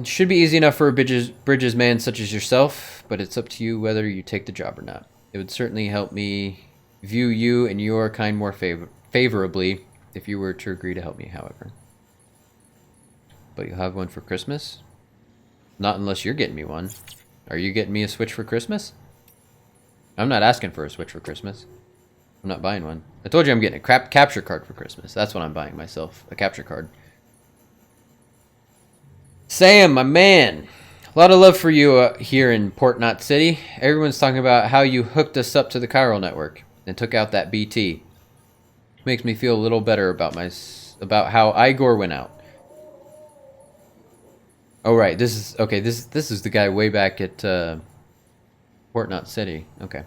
Should be easy enough for a Bridges man such as yourself, but it's up to you whether you take the job or not. It would certainly help me view you and your kind more favorably if you were to agree to help me, however. But you'll have one for Christmas? Not unless you're getting me one. Are you getting me a Switch for Christmas? I'm not asking for a Switch for Christmas. I'm not buying one. I told you I'm getting a capture card for Christmas. That's what I'm buying myself. A capture card. Sam, my man. A lot of love for you here in Port Knot City. Everyone's talking about how you hooked us up to the chiral network and took out that BT. Makes me feel a little better about how Igor went out. Oh right, this is the guy way back at Port Knot City. Okay.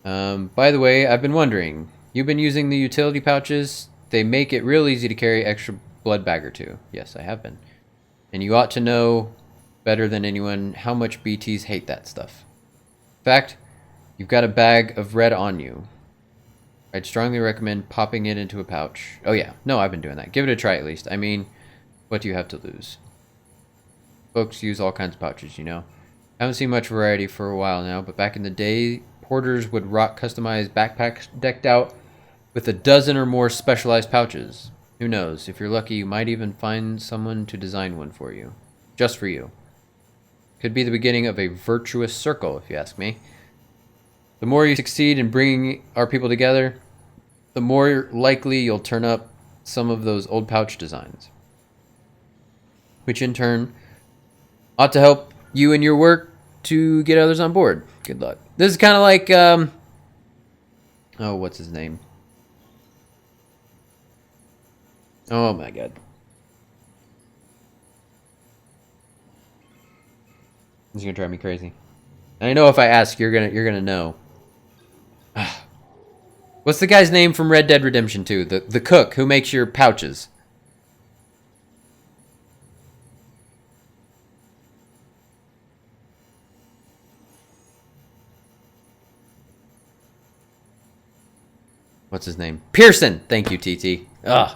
By the way, I've been wondering. You've been using the utility pouches. They make it real easy to carry extra blood bag or two. Yes, I have been. And you ought to know better than anyone how much BTs hate that stuff. In fact, you've got a bag of red on you. I'd strongly recommend popping it into a pouch. Oh yeah, no, I've been doing that. Give it a try at least. I mean, what do you have to lose? Folks use all kinds of pouches, you know. I haven't seen much variety for a while now, but back in the day, porters would rock customized backpacks decked out with a dozen or more specialized pouches. Who knows? If you're lucky, you might even find someone to design one for you. Just for you. Could be the beginning of a virtuous circle, if you ask me. The more you succeed in bringing our people together, the more likely you'll turn up some of those old pouch designs. Which in turn ought to help you in your work to get others on board. Good luck. This is kind of like, oh, what's his name? Oh my god. He's gonna drive me crazy. And I know if I ask, you're gonna know. What's the guy's name from Red Dead Redemption 2? The cook who makes your pouches. What's his name? Pearson! Thank you, TT. Ugh.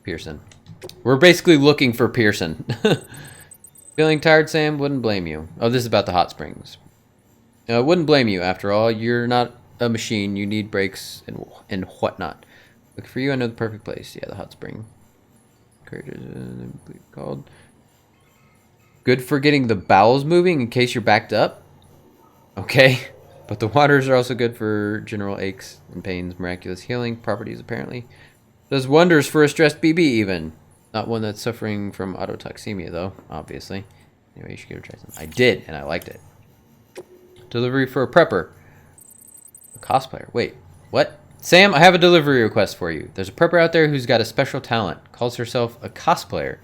Pearson. We're basically looking for Pearson. Feeling tired, Sam? Wouldn't blame you. Oh, this is about the hot springs. Wouldn't blame you. After all, you're not a machine. You need breaks and whatnot. Look for you. I know the perfect place. Yeah, the hot spring. Called. Good for getting the bowels moving in case you're backed up. Okay. But the waters are also good for general aches and pains. Miraculous healing properties, apparently. Does wonders for a stressed BB, even. Not one that's suffering from autotoxemia, though, obviously. Anyway, you should give it a try. I did, and I liked it. Delivery for a prepper. A cosplayer. Wait, what? Sam, I have a delivery request for you. There's a prepper out there who's got a special talent. Calls herself a cosplayer.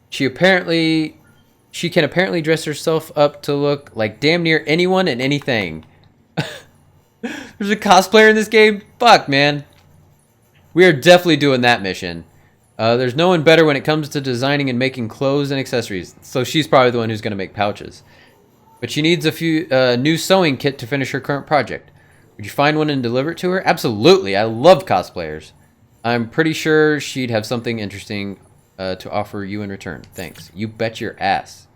She can apparently dress herself up to look like damn near anyone and anything. There's a cosplayer in this game? Fuck, man. We are definitely doing that mission. There's no one better when it comes to designing and making clothes and accessories. So she's probably the one who's going to make pouches. But she needs a few new sewing kit to finish her current project. Would you find one and deliver it to her? Absolutely. I love cosplayers. I'm pretty sure she'd have something interesting to offer you in return. Thanks. You bet your ass.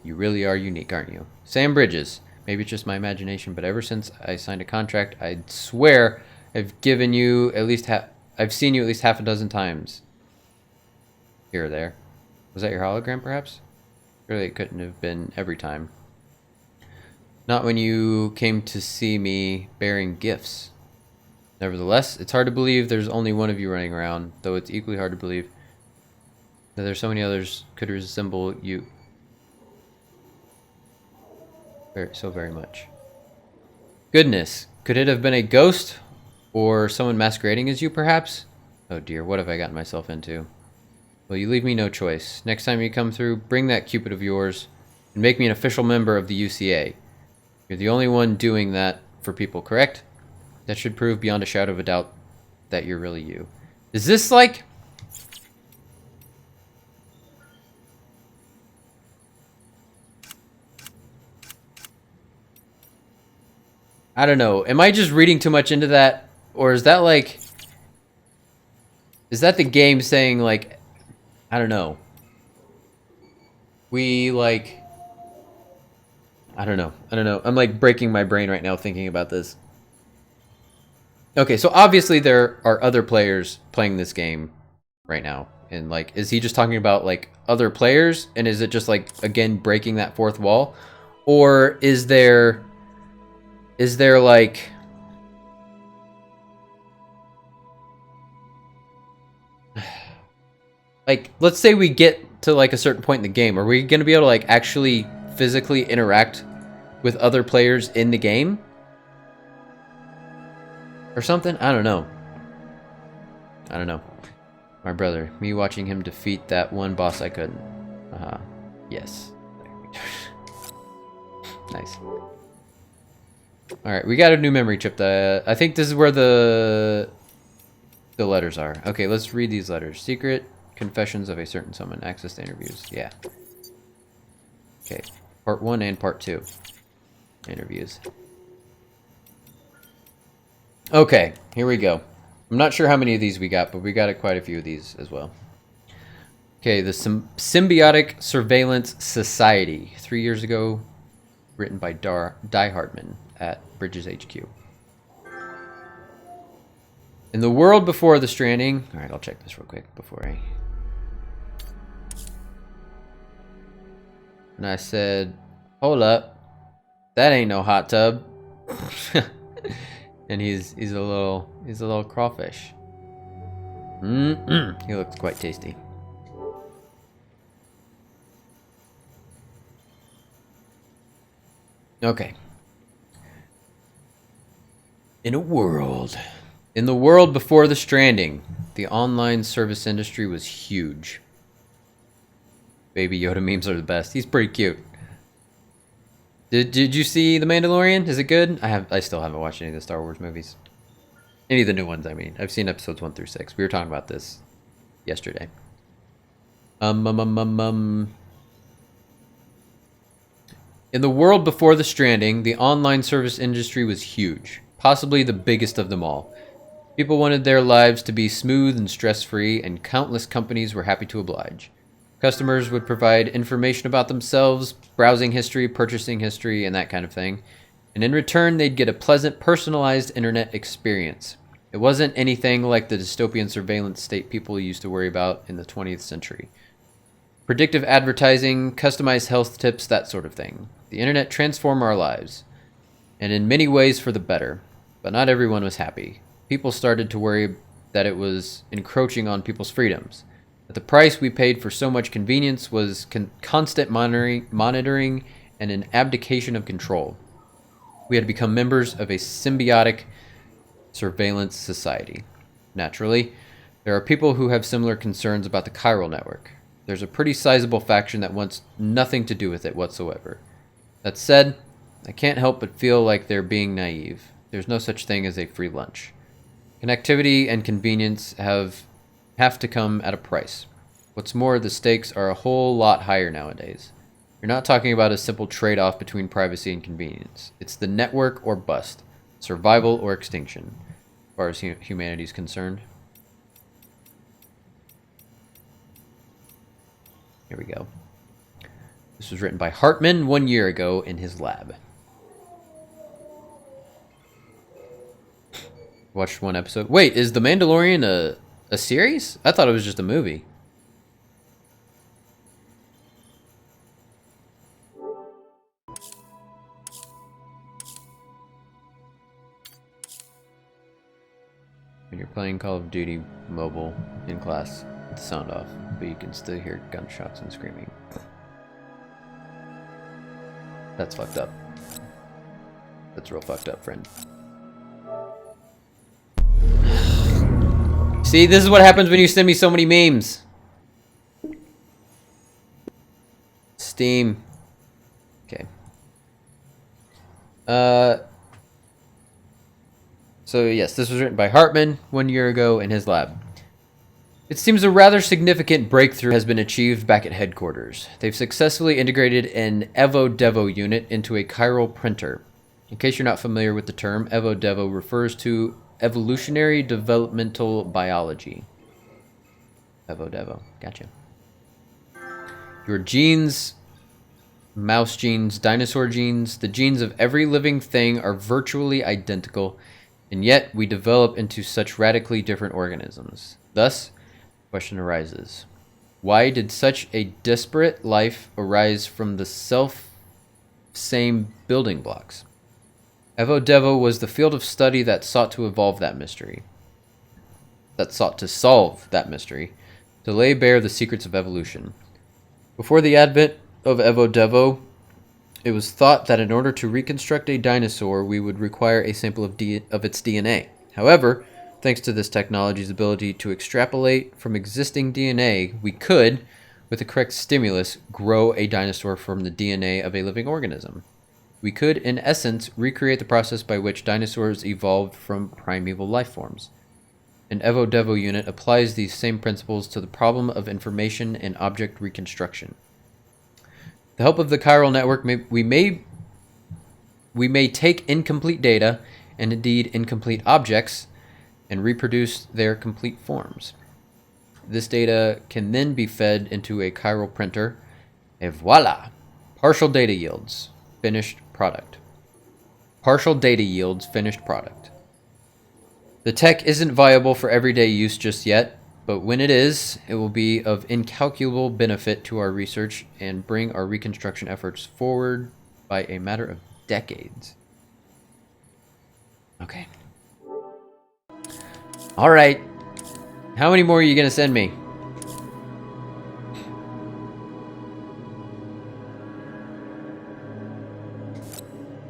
You really are unique, aren't you? Sam Bridges. Maybe it's just my imagination, but ever since I signed a contract, I swear I've seen you at least half a dozen times. Here or there. Was that your hologram, perhaps? Really, it couldn't have been every time. Not when you came to see me bearing gifts. Nevertheless, it's hard to believe there's only one of you running around, though it's equally hard to believe that there's so many others could resemble you so very much. Goodness, could it have been a ghost? Or someone masquerading as you, perhaps? Oh dear, what have I gotten myself into? Well, you leave me no choice. Next time you come through, bring that Cupid of yours and make me an official member of the UCA. You're the only one doing that for people, correct? That should prove beyond a shadow of a doubt that you're really you. Is this like... I don't know. Am I just reading too much into that? Or is that like... Is that the game saying like... I don't know. We like... I don't know. I'm like breaking my brain right now thinking about this. Okay, so obviously there are other players playing this game right now. And like, is he just talking about like other players? And is it just like, again, breaking that fourth wall? Or is there like... Like, let's say we get to like a certain point in the game. Are we going to be able to like actually physically interact with other players in the game? Or something? I don't know. My brother. Me watching him defeat that one boss I couldn't. Yes. Nice. Alright, we got a new memory chip. I think this is where the letters are. Okay, let's read these letters. Secret confessions of a certain someone. Access to interviews. Yeah. Okay. Part 1 and Part 2. Interviews. Okay, here we go. I'm not sure how many of these we got, but we got quite a few of these as well. Okay, the Symbiotic Surveillance Society. 3 years ago, written by die-hardman at Bridges HQ. In the world before the Stranding... Alright, I'll check this real quick before I... And I said, hold up. That ain't no hot tub. And he's a little crawfish. He looks quite tasty. Okay. In the world before the Stranding, the online service industry was huge. Baby Yoda memes are the best. He's pretty cute. Did you see The Mandalorian? Is it good? I still haven't watched any of the Star Wars movies. Any of the new ones, I mean. I've seen episodes 1 through 6. We were talking about this yesterday. In the world before the Stranding, the online service industry was huge. Possibly the biggest of them all. People wanted their lives to be smooth and stress-free, and countless companies were happy to oblige. Customers would provide information about themselves, browsing history, purchasing history, and that kind of thing. And in return, they'd get a pleasant, personalized internet experience. It wasn't anything like the dystopian surveillance state people used to worry about in the 20th century. Predictive advertising, customized health tips, that sort of thing. The internet transformed our lives, and in many ways for the better. But not everyone was happy. People started to worry that it was encroaching on people's freedoms. That the price we paid for so much convenience was constant monitoring and an abdication of control. We had become members of a symbiotic surveillance society. Naturally, there are people who have similar concerns about the chiral network. There's a pretty sizable faction that wants nothing to do with it whatsoever. That said, I can't help but feel like they're being naive. There's no such thing as a free lunch. Connectivity and convenience have to come at a price. What's more, the stakes are a whole lot higher nowadays. You're not talking about a simple trade-off between privacy and convenience. It's the network or bust, survival or extinction, as far as humanity is concerned. Here we go. This was written by Hartman 1 year ago in his lab. Watched one episode. Wait, is The Mandalorian a series? I thought it was just a movie. When you're playing Call of Duty mobile in class, with the sound off, but you can still hear gunshots and screaming. That's fucked up. That's real fucked up, friend. See, this is what happens when you send me so many memes. Steam. Okay. So yes, this was written by Hartman 1 year ago in his lab. It seems a rather significant breakthrough has been achieved back at headquarters. They've successfully integrated an Evo-Devo unit into a chiral printer. In case you're not familiar with the term, Evo-Devo refers to evolutionary developmental biology. Evo-Devo, gotcha. Your genes, mouse genes, dinosaur genes, the genes of every living thing are virtually identical, and yet we develop into such radically different organisms. Thus, the question arises, why did such a disparate life arise from the same building blocks? Evo-Devo was the field of study that sought to solve that mystery, to lay bare the secrets of evolution. Before the advent of Evo-Devo, it was thought that in order to reconstruct a dinosaur, we would require a sample of its DNA. However, thanks to this technology's ability to extrapolate from existing DNA, we could, with the correct stimulus, grow a dinosaur from the DNA of a living organism. We could, in essence, recreate the process by which dinosaurs evolved from primeval life forms. An Evo-Devo unit applies these same principles to the problem of information and object reconstruction. With the help of the chiral network, we may take incomplete data, and indeed incomplete objects, and reproduce their complete forms. This data can then be fed into a chiral printer, et voila! Partial data yields, finished product. Partial data yields, finished product. The tech isn't viable for everyday use just yet, but when it is, it will be of incalculable benefit to our research and bring our reconstruction efforts forward by a matter of decades. Okay. All right. How many more are you going to send me?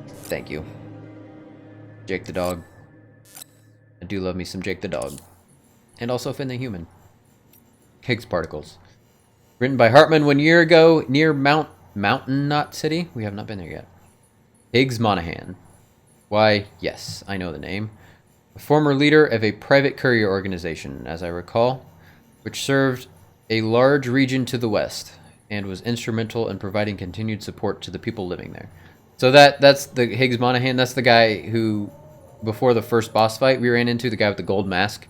Thank you. Jake the dog. I do love me some Jake the dog. And also Finn the human. Higgs particles. Written by Hartman 1 year ago near Mountain Knot City. We have not been there yet. Higgs Monahan. Why, yes, I know the name. A former leader of a private courier organization, as I recall, which served a large region to the west and was instrumental in providing continued support to the people living there. So that's the Higgs Monahan. That's the guy who, before the first boss fight we ran into, the guy with the gold mask,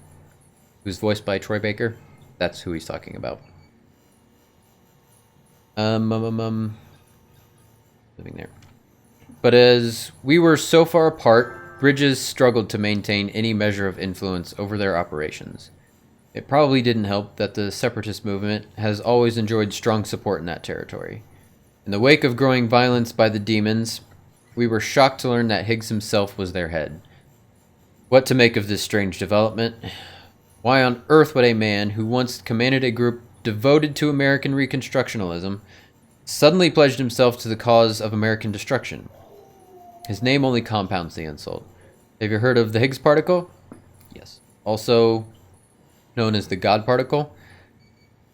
who's voiced by Troy Baker. That's who he's talking about. Living there. But as we were so far apart, Bridges struggled to maintain any measure of influence over their operations. It probably didn't help that the separatist movement has always enjoyed strong support in that territory. In the wake of growing violence by the demons, we were shocked to learn that Higgs himself was their head. What to make of this strange development? Why on earth would a man who once commanded a group devoted to American Reconstructionalism, suddenly pledged himself to the cause of American destruction. His name only compounds the insult. Have you heard of the Higgs particle? Yes. Also known as the God particle.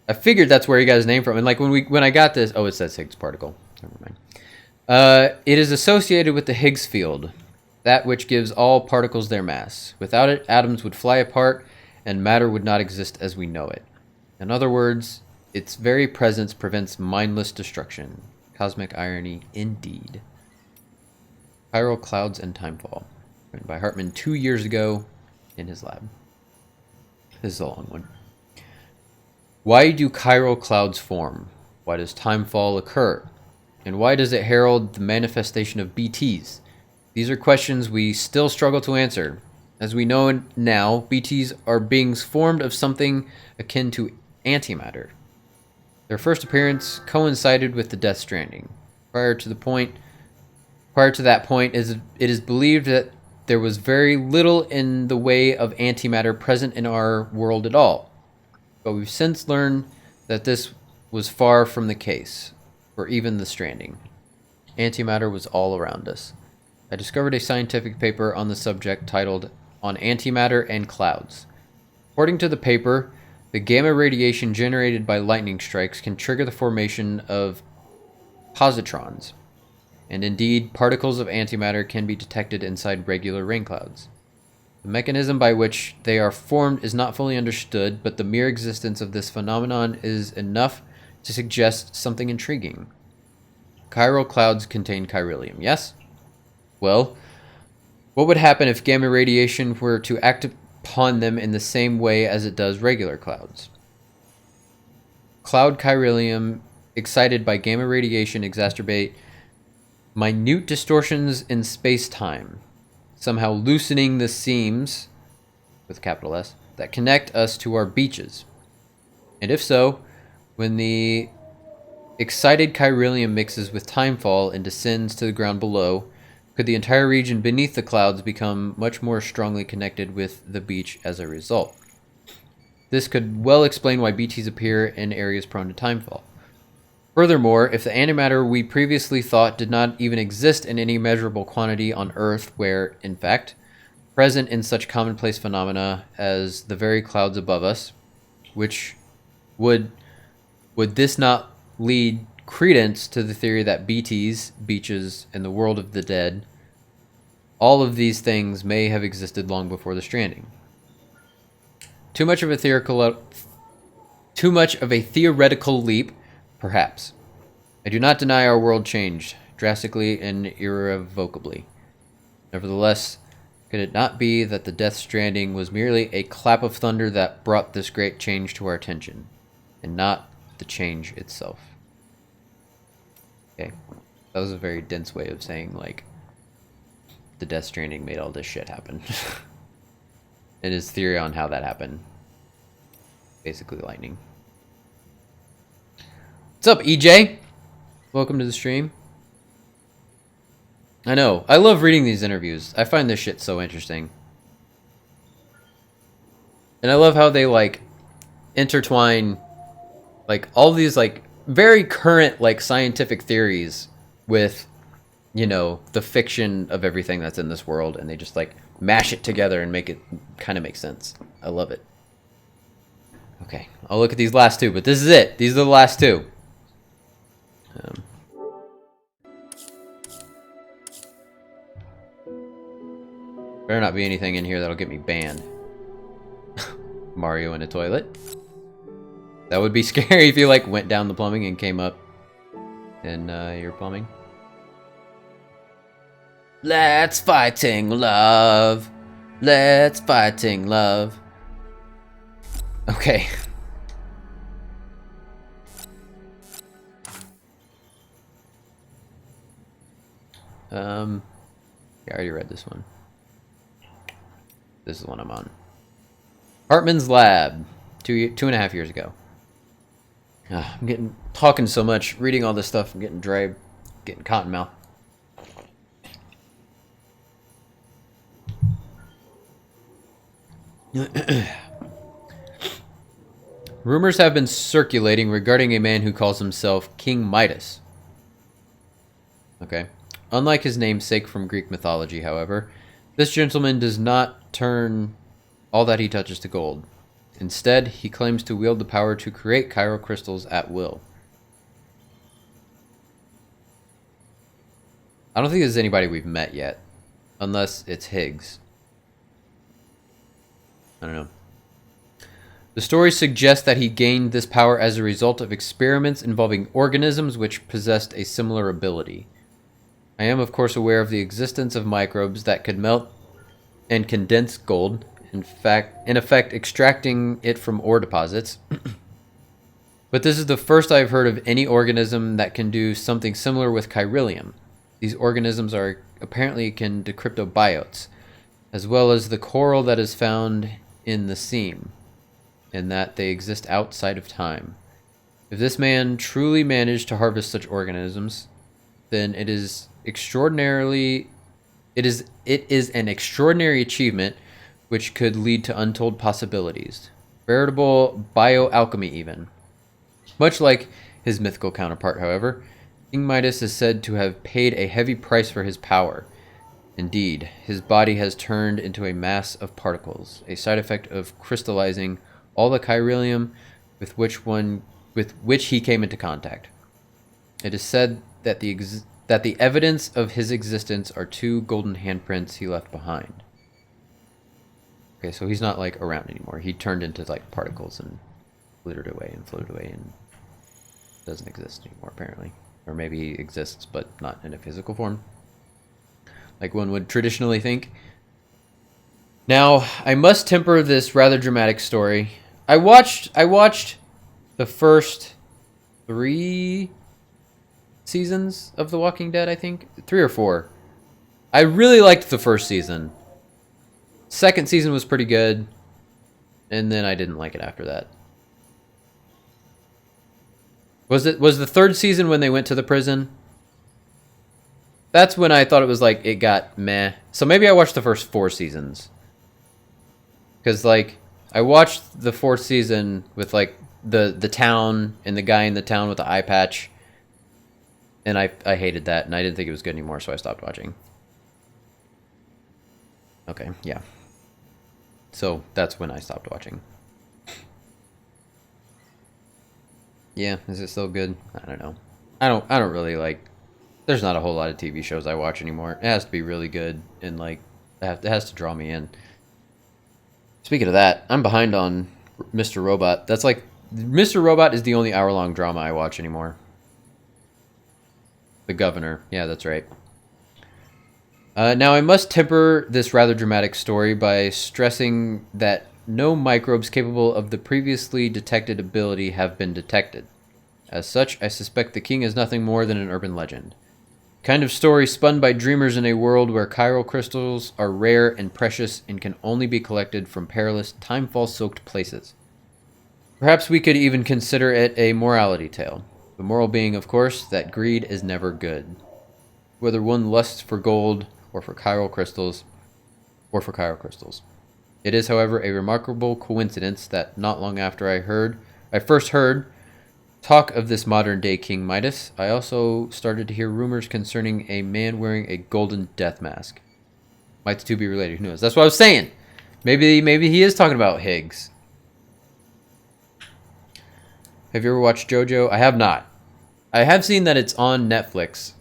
I figured that's where he got his name from. And like when I got this, oh, it says Higgs particle. Never mind. It is associated with the Higgs field, that which gives all particles their mass. Without it, atoms would fly apart, and matter would not exist as we know it. In other words, its very presence prevents mindless destruction. Cosmic irony, indeed. Chiral Clouds and Timefall. Written by Hartman 2 years ago in his lab. This is a long one. Why do chiral clouds form? Why does timefall occur? And why does it herald the manifestation of BTs? These are questions we still struggle to answer. As we know now, BTs are beings formed of something akin to antimatter. Their first appearance coincided with the Death Stranding. Prior to that point, it is believed that there was very little in the way of antimatter present in our world at all. But we've since learned that this was far from the case, for even the Stranding. Antimatter was all around us. I discovered a scientific paper on the subject titled On Antimatter and Clouds. According to the paper, the gamma radiation generated by lightning strikes can trigger the formation of positrons, and indeed, particles of antimatter can be detected inside regular rain clouds. The mechanism by which they are formed is not fully understood, but the mere existence of this phenomenon is enough to suggest something intriguing. Chiral clouds contain chiralium, yes? Well, what would happen if gamma radiation were to act upon them in the same way as it does regular clouds? Cloud chiralium excited by gamma radiation exacerbate minute distortions in space-time, somehow loosening the seams, with capital S, that connect us to our beaches. And if so, when the excited chiralium mixes with timefall and descends to the ground below, could the entire region beneath the clouds become much more strongly connected with the beach as a result? This could well explain why BTs appear in areas prone to timefall. Furthermore, if the antimatter we previously thought did not even exist in any measurable quantity on Earth, where, in fact, present in such commonplace phenomena as the very clouds above us, which would this not lead credence to the theory that BTs, beaches, and the world of the dead, all of these things may have existed long before the Stranding? Too much of a theoretical leap, perhaps. I do not deny our world changed, drastically and irrevocably. Nevertheless, could it not be that the Death Stranding was merely a clap of thunder that brought this great change to our attention, and not the change itself? Okay, that was a very dense way of saying, like, the Death Stranding made all this shit happen. And his theory on how that happened. Basically lightning. What's up, EJ? Welcome to the stream. I know. I love reading these interviews. I find this shit so interesting. And I love how they, like, intertwine, like, all these, like, very current, like, scientific theories with, you know, the fiction of everything that's in this world. And they just, like, mash it together and make it kind of make sense. I love it. Okay. I'll look at these last two, but this is it. These are the last two. Better not be anything in here that'll get me banned. Mario in a toilet. That would be scary if you, like, went down the plumbing and came up in your plumbing. Let's fighting love. Let's fighting love. Okay. Yeah, I already read this one. This is the one I'm on. Hartman's Lab, 2.5 years ago. I'm talking so much, reading all this stuff. I'm getting dry, getting cotton mouth. Rumors have been circulating regarding a man who calls himself King Midas. Okay. Unlike his namesake from Greek mythology, however, this gentleman does not turn all that he touches to gold. Instead, he claims to wield the power to create chiral crystals at will. I don't think there's anybody we've met yet. Unless it's Higgs. I don't know. The story suggests that he gained this power as a result of experiments involving organisms which possessed a similar ability. I am, of course, aware of the existence of microbes that could melt and condense gold, in effect extracting it from ore deposits. But this is the first I've heard of any organism that can do something similar with chiralium. These organisms are apparently akin to cryptobiotes, as well as the coral that is found in the seam, and that they exist outside of time. If this man truly managed to harvest such organisms, then it is an extraordinary achievement which could lead to untold possibilities. Veritable bioalchemy even. Much like his mythical counterpart, however, King Midas is said to have paid a heavy price for his power. Indeed, his body has turned into a mass of particles, a side effect of crystallizing all the chiralium with which he came into contact. It is said that the evidence of his existence are 2 golden handprints he left behind. Okay, so he's not like around anymore. He turned into like particles and glittered away and floated away and doesn't exist anymore apparently. Or maybe he exists but not in a physical form, like one would traditionally think. Now, I must temper this rather dramatic story. I watched the first 3 seasons of The Walking Dead, I think. 3 or 4. I really liked the first season. Second season was pretty good. And then I didn't like it after that. Was the 3rd season when they went to the prison? That's when I thought it was like, it got meh. So maybe I watched the first 4 seasons. Because like, I watched the 4th season with like the town and the guy in the town with the eye patch. And I hated that, and I didn't think it was good anymore, so I stopped watching. Okay, yeah. So that's when I stopped watching. Yeah, is it still good? I don't know. I don't really like. There's not a whole lot of TV shows I watch anymore. It has to be really good, and like it has to draw me in. Speaking of that, I'm behind on Mr. Robot. That's like Mr. Robot is the only hour-long drama I watch anymore. The Governor. Yeah, that's right. Now, I must temper this rather dramatic story by stressing that no microbes capable of the previously detected ability have been detected. As such, I suspect the king is nothing more than an urban legend. Kind of story spun by dreamers in a world where chiral crystals are rare and precious and can only be collected from perilous, timefall-soaked places. Perhaps we could even consider it a morality tale. The moral being, of course, that greed is never good. Whether one lusts for gold or for chiral crystals, It is, however, a remarkable coincidence that not long after I first heard talk of this modern-day King Midas, I also started to hear rumors concerning a man wearing a golden death mask. Might the two be related? Who knows? That's what I was saying. Maybe he is talking about Higgs. Have you ever watched JoJo? I have not. I have seen that it's on Netflix,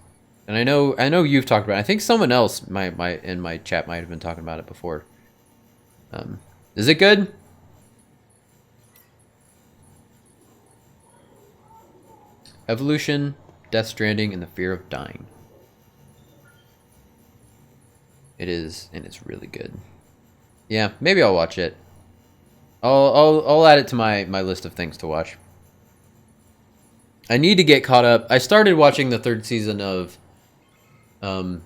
and I know you've talked about it. I think someone else in my chat might have been talking about it before. Is it good? Evolution, Death Stranding, and the Fear of Dying. It is, and it's really good. Yeah, maybe I'll watch it. I'll add it to my list of things to watch. I need to get caught up. I started watching the 3rd season of oh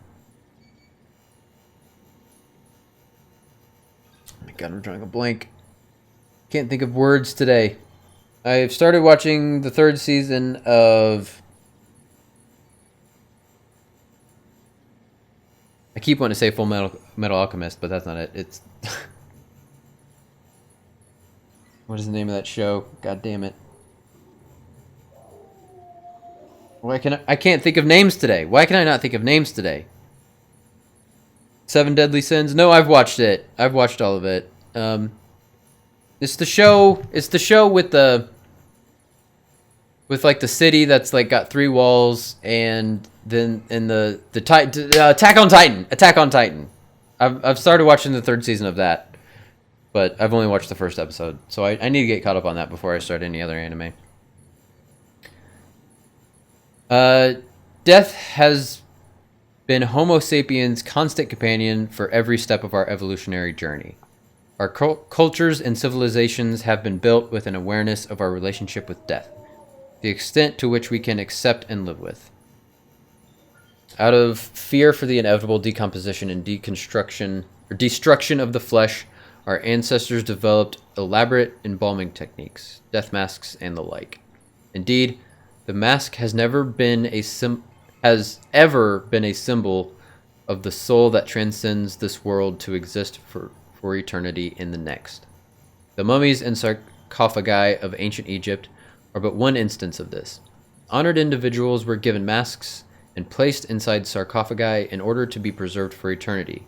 my god, I'm drawing a blank. Can't think of words today. I've started watching the 3rd season of... I keep wanting to say Full Metal Alchemist, but that's not it. It's... What is the name of that show? God damn it. I can't think of names today. Why can I not think of names today? Seven Deadly Sins? No, I've watched it. I've watched all of it. It's the show with like the city that's like got 3 walls, and then in the Attack on Titan. Attack on Titan. I've started watching the 3rd season of that, but I've only watched the 1st episode, so I need to get caught up on that before I start any other anime. Death has been Homo sapiens' constant companion for every step of our evolutionary journey. Our cultures and civilizations have been built with an awareness of our relationship with death, the extent to which we can accept and live with. Out of fear for the inevitable decomposition and destruction of the flesh, our ancestors developed elaborate embalming techniques, death masks, and the like. Indeed, the mask has ever been a symbol of the soul that transcends this world to exist for eternity in the next. The mummies and sarcophagi of ancient Egypt are but one instance of this. Honored individuals were given masks and placed inside sarcophagi in order to be preserved for eternity,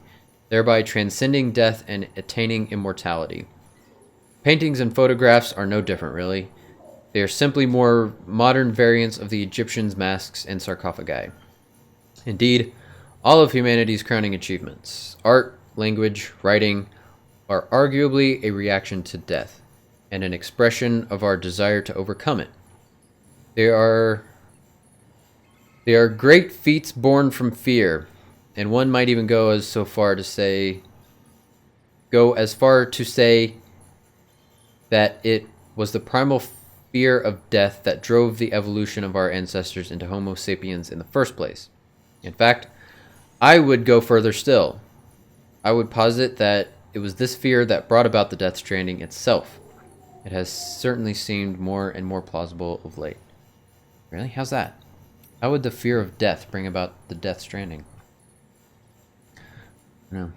thereby transcending death and attaining immortality. Paintings and photographs are no different, really. They are simply more modern variants of the Egyptians' masks and sarcophagi. Indeed, all of humanity's crowning achievements, art, language, writing, are arguably a reaction to death, and an expression of our desire to overcome it. They are great feats born from fear, and one might even go as far to say that it was the primal fear of death that drove the evolution of our ancestors into Homo sapiens in the first place. In fact, I would go further still. I would posit that it was this fear that brought about the Death Stranding itself. It has certainly seemed more and more plausible of late. Really? How's that? How would the fear of death bring about the Death Stranding? No.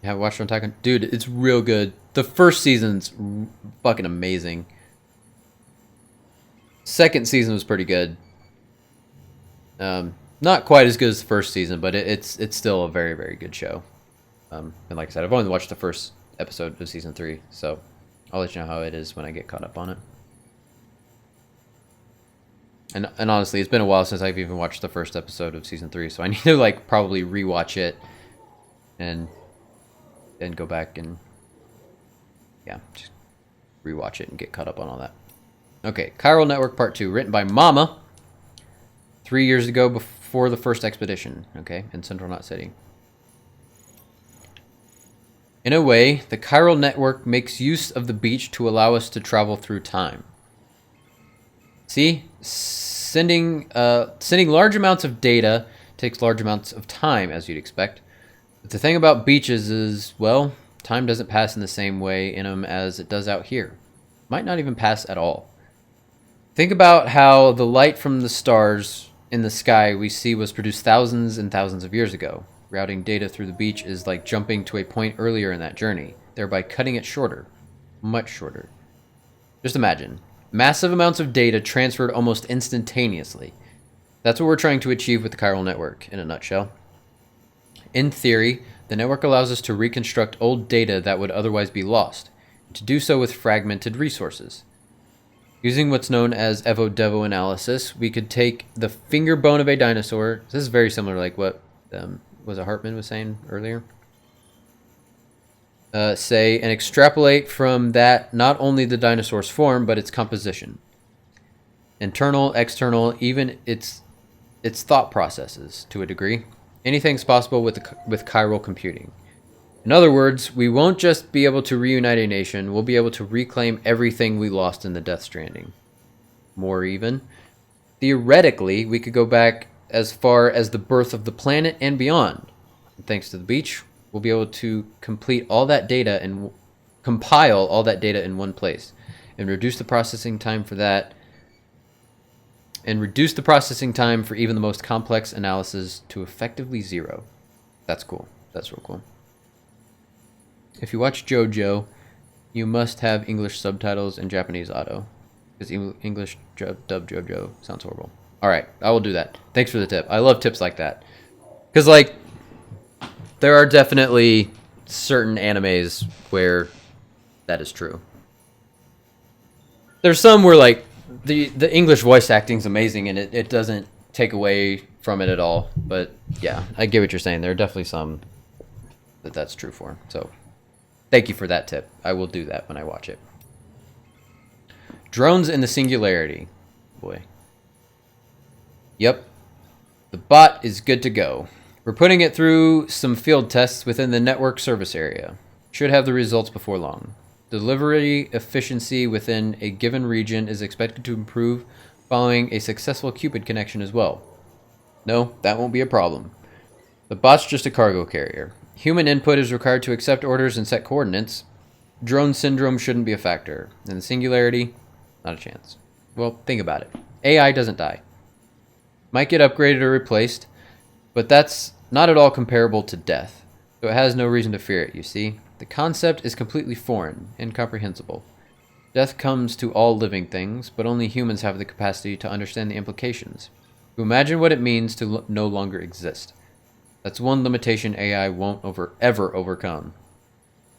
You haven't watched Attack on... Dude, it's real good. The first season's fucking amazing. Second season was pretty good. Not quite as good as the first season, but it's still a very, very good show. And like I said, I've only watched the first episode of season 3, so I'll let you know how it is when I get caught up on it. And honestly, it's been a while since I've even watched the first episode of season 3, so I need to like probably rewatch it and then go back and just rewatch it and get caught up on all that. Okay, Chiral Network Part 2, written by Mama 3 years ago before the first expedition, okay, in Central Knot City. In a way, the Chiral Network makes use of the beach to allow us to travel through time. See? Sending large amounts of data takes large amounts of time, as you'd expect. But the thing about beaches is, well, time doesn't pass in the same way in them as it does out here. Might not even pass at all. Think about how the light from the stars in the sky we see was produced thousands and thousands of years ago. Routing data through the beach is like jumping to a point earlier in that journey, thereby cutting it shorter. Much shorter. Just imagine. Massive amounts of data transferred almost instantaneously. That's what we're trying to achieve with the Chiral Network, in a nutshell. In theory, the network allows us to reconstruct old data that would otherwise be lost, and to do so with fragmented resources. Using what's known as Evo-Devo analysis, we could take the finger bone of a dinosaur. This is very similar to like what was it Hartman was saying earlier? And extrapolate from that not only the dinosaur's form, but its composition. Internal, external, even its thought processes, to a degree. Anything's possible with chiral computing. In other words, we won't just be able to reunite a nation, we'll be able to reclaim everything we lost in the Death Stranding. More even, theoretically, we could go back as far as the birth of the planet and beyond. And thanks to the beach, we'll be able to compile all that data in one place, and reduce the processing time for that, and reduce the processing time for even the most complex analysis to effectively zero. That's cool. That's real cool. If you watch JoJo, you must have English subtitles and Japanese auto. Because English dub JoJo sounds horrible. Alright, I will do that. Thanks for the tip. I love tips like that. Because, like, there are definitely certain animes where that is true. There's some where, like, the English voice acting is amazing and it doesn't take away from it at all. But, yeah, I get what you're saying. There are definitely some that's true for. So, thank you for that tip. I will do that when I watch it. Drones in the Singularity. Boy. Yep. The bot is good to go. We're putting it through some field tests within the network service area. Should have the results before long. Delivery efficiency within a given region is expected to improve following a successful Cupid connection as well. No, that won't be a problem. The bot's just a cargo carrier. Human input is required to accept orders and set coordinates. Drone syndrome shouldn't be a factor. And the Singularity, not a chance. Well, think about it. AI doesn't die. Might get upgraded or replaced, but that's not at all comparable to death. So it has no reason to fear it, you see. The concept is completely foreign, incomprehensible. Death comes to all living things, but only humans have the capacity to understand the implications. To imagine what it means to no longer exist. That's one limitation AI won't ever overcome.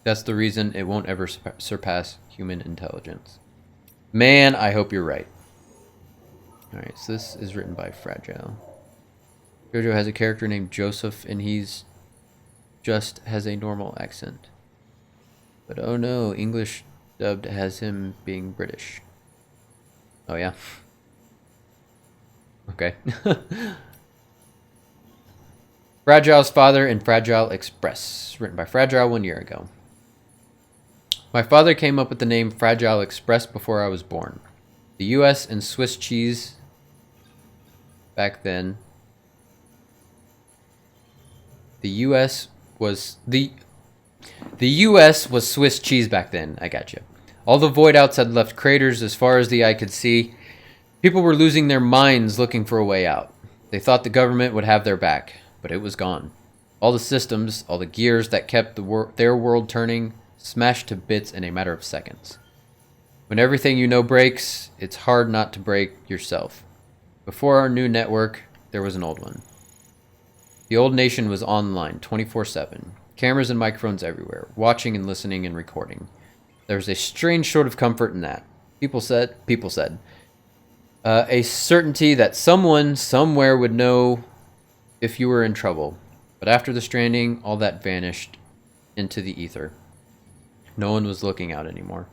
That's the reason it won't ever surpass human intelligence. Man, I hope you're right. Alright, so this is written by Fragile. JoJo has a character named Joseph, and he's just has a normal accent. But oh no, English dubbed has him being British. Oh yeah? Okay. Fragile's Father and Fragile Express. Written by Fragile 1 year ago. My father came up with the name Fragile Express before I was born. The US and Swiss cheese back then. The US was Swiss cheese back then. I got you. All the void outs had left craters as far as the eye could see. People were losing their minds looking for a way out. They thought the government would have their back, but it was gone. All the systems, all the gears that kept their world turning, smashed to bits in a matter of seconds. When everything you know breaks, it's hard not to break yourself. Before our new network, there was an old one. The old nation was online 24/7. Cameras and microphones everywhere, watching and listening and recording. There was a strange sort of comfort in that. People said, a certainty that someone, somewhere would know if you were in trouble. But after the Stranding, all that vanished into the ether. No one was looking out anymore.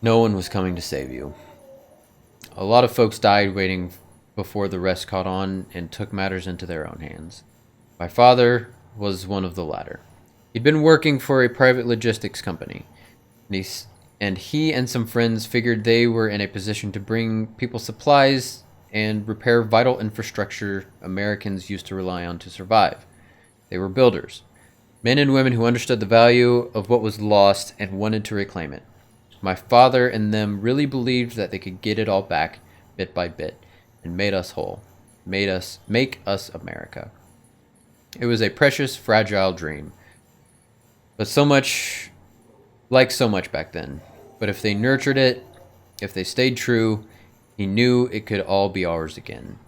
No one was coming to save you. A lot of folks died waiting before the rest caught on and took matters into their own hands. My father was one of the latter. He'd been working for a private logistics company, and he and some friends figured they were in a position to bring people supplies and repair vital infrastructure Americans used to rely on to survive. They were builders, men and women who understood the value of what was lost and wanted to reclaim it. My father and them really believed that they could get it all back, bit by bit, and made us whole, make us America. It was a precious, fragile dream, but so much back then. But if they nurtured it, if they stayed true, he knew it could all be ours again.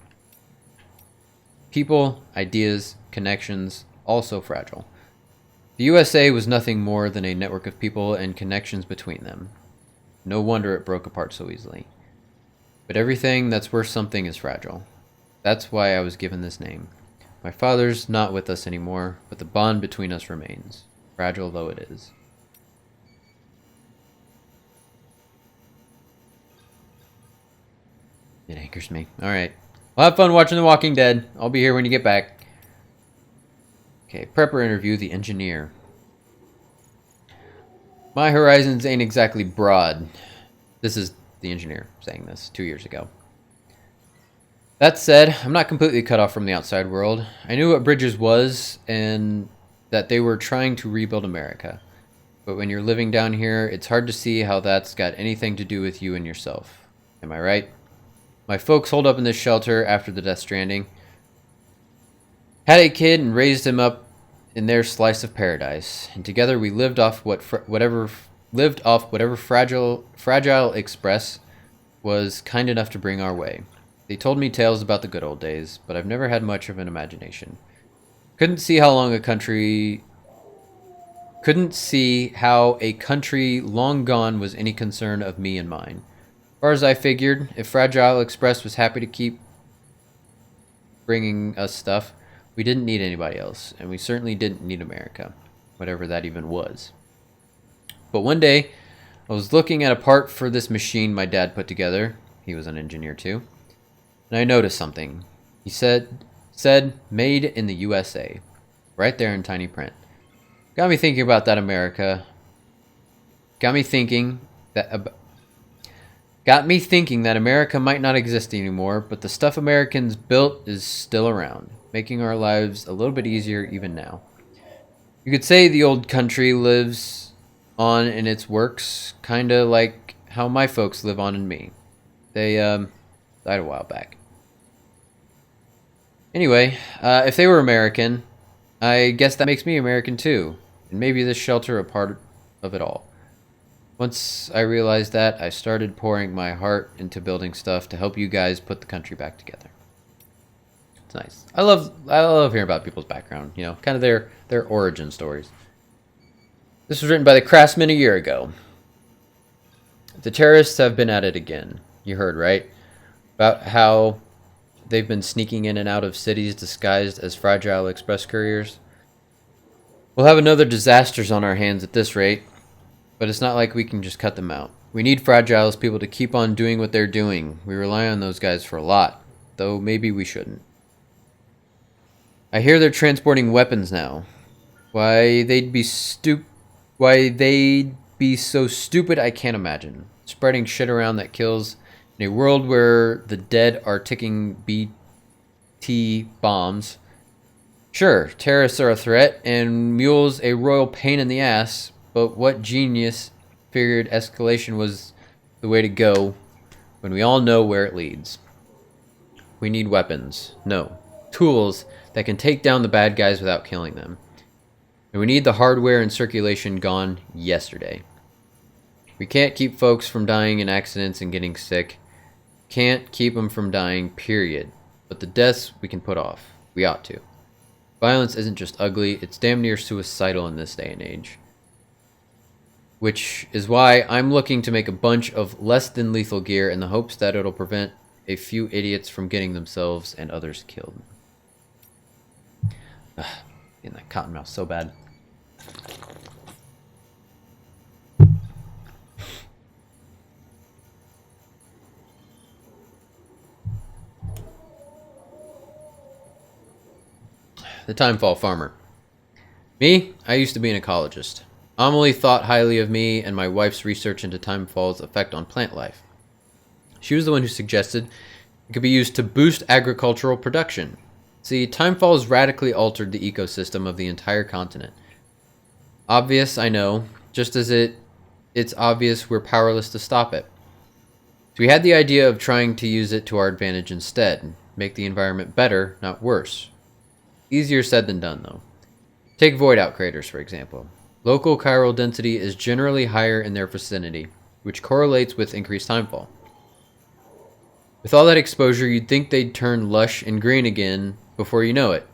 People, ideas, connections, all so fragile. The USA was nothing more than a network of people and connections between them. No wonder it broke apart so easily. But everything that's worth something is fragile. That's why I was given this name. My father's not with us anymore, but the bond between us remains, fragile though it is. It anchors me. Alright. Well, have fun watching The Walking Dead. I'll be here when you get back. Okay, prepper interview, the engineer. My horizons ain't exactly broad. This is the engineer saying this 2 years ago. That said, I'm not completely cut off from the outside world. I knew what Bridges was and that they were trying to rebuild America. But when you're living down here, it's hard to see how that's got anything to do with you and yourself. Am I right? My folks holed up in this shelter after the Death Stranding. Had a kid and raised him up in their slice of paradise, and together we lived off whatever fragile express was kind enough to bring our way. They told me tales about the good old days, but I've never had much of an imagination. Couldn't see how a country long gone was any concern of me and mine. As far as I figured, if Fragile Express was happy to keep bringing us stuff, we didn't need anybody else, and we certainly didn't need America, whatever that even was. But one day, I was looking at a part for this machine my dad put together. He was an engineer too. And I noticed something. He said made in the USA, right there in tiny print. Got me thinking about that America. Got me thinking that America might not exist anymore, but the stuff Americans built is still around, making our lives a little bit easier even now. You could say the old country lives on in its works, kinda like how my folks live on in me. They died a while back. Anyway, if they were American, I guess that makes me American too, and maybe this shelter a part of it all. Once I realized that, I started pouring my heart into building stuff to help you guys put the country back together. It's nice. I love hearing about people's background, you know, kind of their origin stories. This was written by the Craftsman a year ago. The terrorists have been at it again. You heard, right? About how they've been sneaking in and out of cities disguised as fragile express couriers. We'll have another disasters on our hands at this rate, but it's not like we can just cut them out. We need Fragile's people to keep on doing what they're doing. We rely on those guys for a lot, though maybe we shouldn't. I hear they're transporting weapons now. Why they'd be so stupid I can't imagine. Spreading shit around that kills in a world where the dead are ticking BT bombs. Sure, terrorists are a threat and mules a royal pain in the ass, but what genius figured escalation was the way to go when we all know where it leads? We need weapons. No, tools that can take down the bad guys without killing them. And we need the hardware in circulation gone yesterday. We can't keep folks from dying in accidents and getting sick. Can't keep them from dying, period. But the deaths we can put off. We ought to. Violence isn't just ugly, it's damn near suicidal in this day and age. Which is why I'm looking to make a bunch of less than lethal gear in the hopes that it'll prevent a few idiots from getting themselves and others killed. Getting that cotton mouth so bad. The Timefall Farmer. Me? I used to be an ecologist. Amelie thought highly of me and my wife's research into Timefall's effect on plant life. She was the one who suggested it could be used to boost agricultural production. See, Timefall has radically altered the ecosystem of the entire continent. Obvious, I know, just as it's obvious we're powerless to stop it. So we had the idea of trying to use it to our advantage instead, make the environment better, not worse. Easier said than done, though. Take void-out craters, for example. Local chiral density is generally higher in their vicinity, which correlates with increased timefall. With all that exposure, you'd think they'd turn lush and green again before you know it.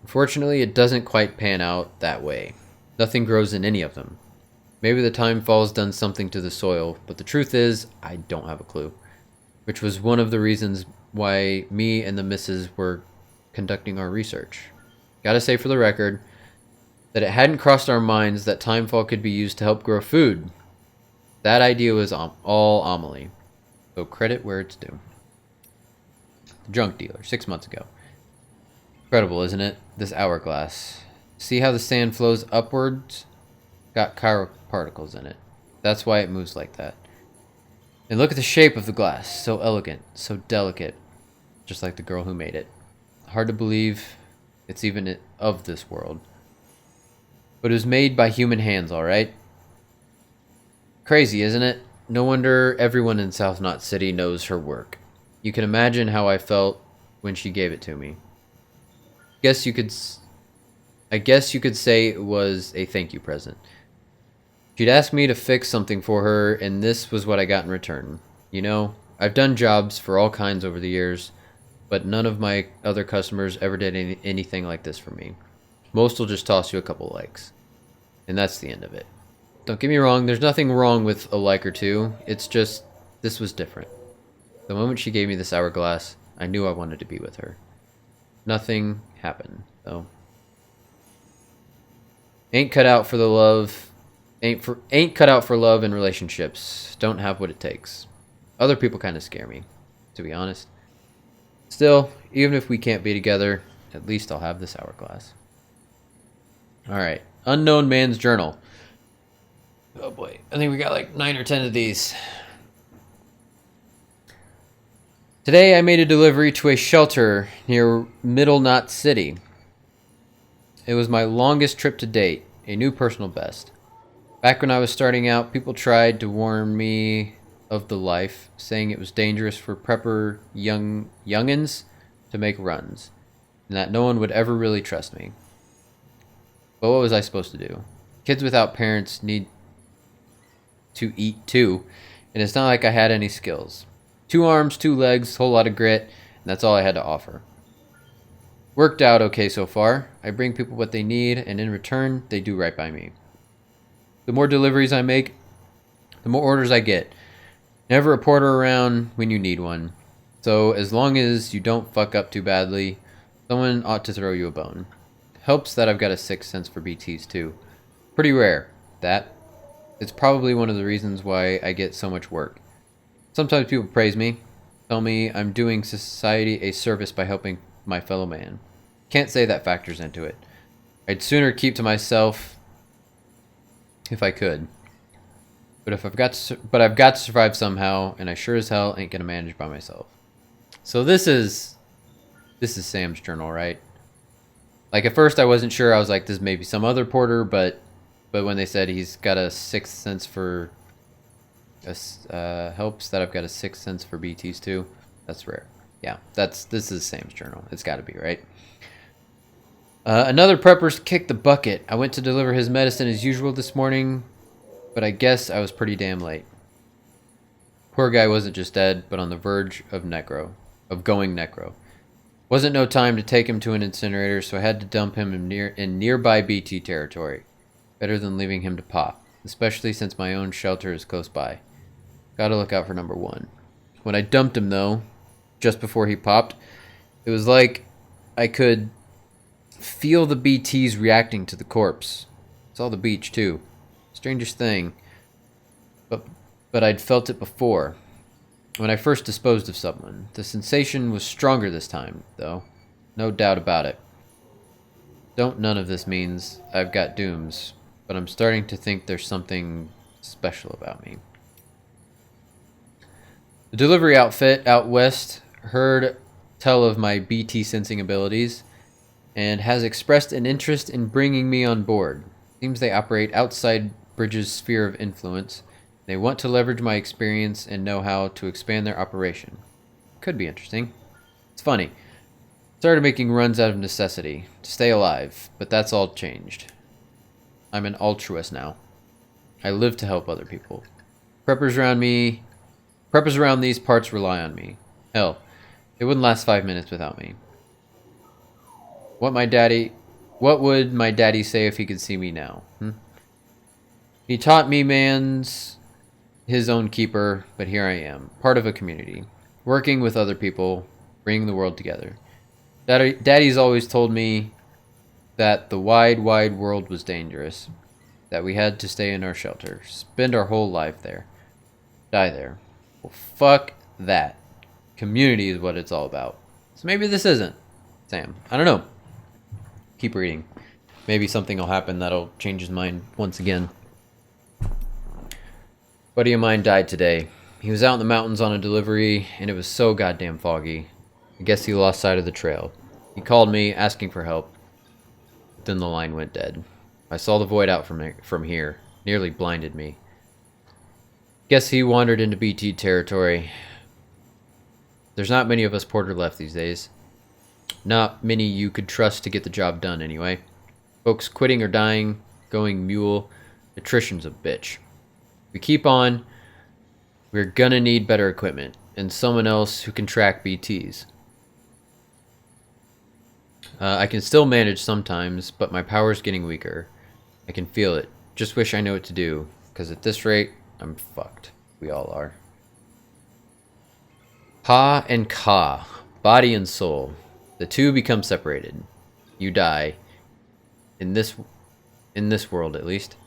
Unfortunately, it doesn't quite pan out that way. Nothing grows in any of them. Maybe the timefall's done something to the soil, but the truth is, I don't have a clue. Which was one of the reasons why me and the missus were conducting our research. Gotta say for the record that it hadn't crossed our minds that timefall could be used to help grow food. That idea was all Amelie. So credit where it's due. The junk dealer, 6 months ago. Incredible, isn't it? This hourglass. See how the sand flows upwards? Got chiral particles in it. That's why it moves like that. And look at the shape of the glass. So elegant, so delicate. Just like the girl who made it. Hard to believe it's even of this world. But it was made by human hands, alright? Crazy, isn't it? No wonder everyone in South Knot City knows her work. You can imagine how I felt when she gave it to me. I I guess you could say it was a thank you present. She'd asked me to fix something for her, and this was what I got in return. You know, I've done jobs for all kinds over the years, but none of my other customers ever did anything like this for me. Most will just toss you a couple likes. And that's the end of it. Don't get me wrong, there's nothing wrong with a like or two. It's just, this was different. The moment she gave me this hourglass, I knew I wanted to be with her. Nothing happened, though. Ain't cut out for the love. Ain't cut out for love and relationships. Don't have what it takes. Other people kind of scare me, to be honest. Still, even if we can't be together, at least I'll have this hourglass. Alright. Unknown Man's Journal. Oh boy. I think we got like 9 or 10 of these. Today I made a delivery to a shelter near Middle Knot City. It was my longest trip to date, a new personal best. Back when I was starting out, people tried to warn me of the life, saying it was dangerous for prepper youngins to make runs, and that no one would ever really trust me. But what was I supposed to do? Kids without parents need to eat too, and it's not like I had any skills. 2 arms, 2 legs, whole lot of grit, and that's all I had to offer. Worked out okay so far. I bring people what they need, and in return, they do right by me. The more deliveries I make, the more orders I get. Never a porter around when you need one. So as long as you don't fuck up too badly, someone ought to throw you a bone. Helps that I've got a 6th sense for BTs too. Pretty rare, that. It's probably one of the reasons why I get so much work. Sometimes people praise me, tell me I'm doing society a service by helping my fellow man. Can't say that factors into it. I'd sooner keep to myself if I could. But I've got to survive somehow, and I sure as hell ain't gonna manage by myself. So this is Sam's journal, right? Like at first I wasn't sure. I was like, this may be some other porter, but when they said he's got a 6th sense for helps that I've got a 6th sense for BTs too. That's rare. Yeah, this is Sam's journal. It's got to be, right? Another prepper's kicked the bucket. I went to deliver his medicine as usual this morning, but I guess I was pretty damn late. Poor guy wasn't just dead, but on the verge of going necro. Wasn't no time to take him to an incinerator, so I had to dump him in nearby BT territory. Better than leaving him to pop, especially since my own shelter is close by. Gotta look out for number 1. When I dumped him, though, just before he popped, it was like I could feel the BTs reacting to the corpse. Saw the beach, too. Strangest thing. But I'd felt it before. When I first disposed of someone. The sensation was stronger this time, though. No doubt about it. None of this means I've got dooms, but I'm starting to think there's something special about me. The delivery outfit out west heard tell of my BT sensing abilities and has expressed an interest in bringing me on board. Seems they operate outside Bridge's sphere of influence. They want to leverage my experience and know-how to expand their operation. Could be interesting. It's funny. Started making runs out of necessity, to stay alive, but that's all changed. I'm an altruist now. I live to help other people. Preppers around these parts rely on me. Hell, it wouldn't last 5 minutes without me. What would my daddy say if he could see me now? He taught me man's his own keeper, but here I am, part of a community, working with other people, bringing the world together. Daddy's always told me that the wide, wide world was dangerous, that we had to stay in our shelter, spend our whole life there, die there. Well, fuck that. Community is what it's all about. So maybe this isn't Sam. I don't know. Keep reading. Maybe something will happen that'll change his mind once again. Buddy of mine died today. He was out in the mountains on a delivery, and it was so goddamn foggy. I guess he lost sight of the trail. He called me, asking for help. Then the line went dead. I saw the void out from here. Nearly blinded me. Guess he wandered into BT territory. There's not many of us Porter left these days. Not many you could trust to get the job done, anyway. Folks quitting or dying, going mule. Attrition's a bitch. We keep on, we're gonna need better equipment and someone else who can track BTs. I can still manage sometimes, but my power's getting weaker. I can feel it. Just wish I knew what to do, because at this rate, I'm fucked. We all are. Ha and Ka, body and soul. The two become separated. You die. In this world, at least.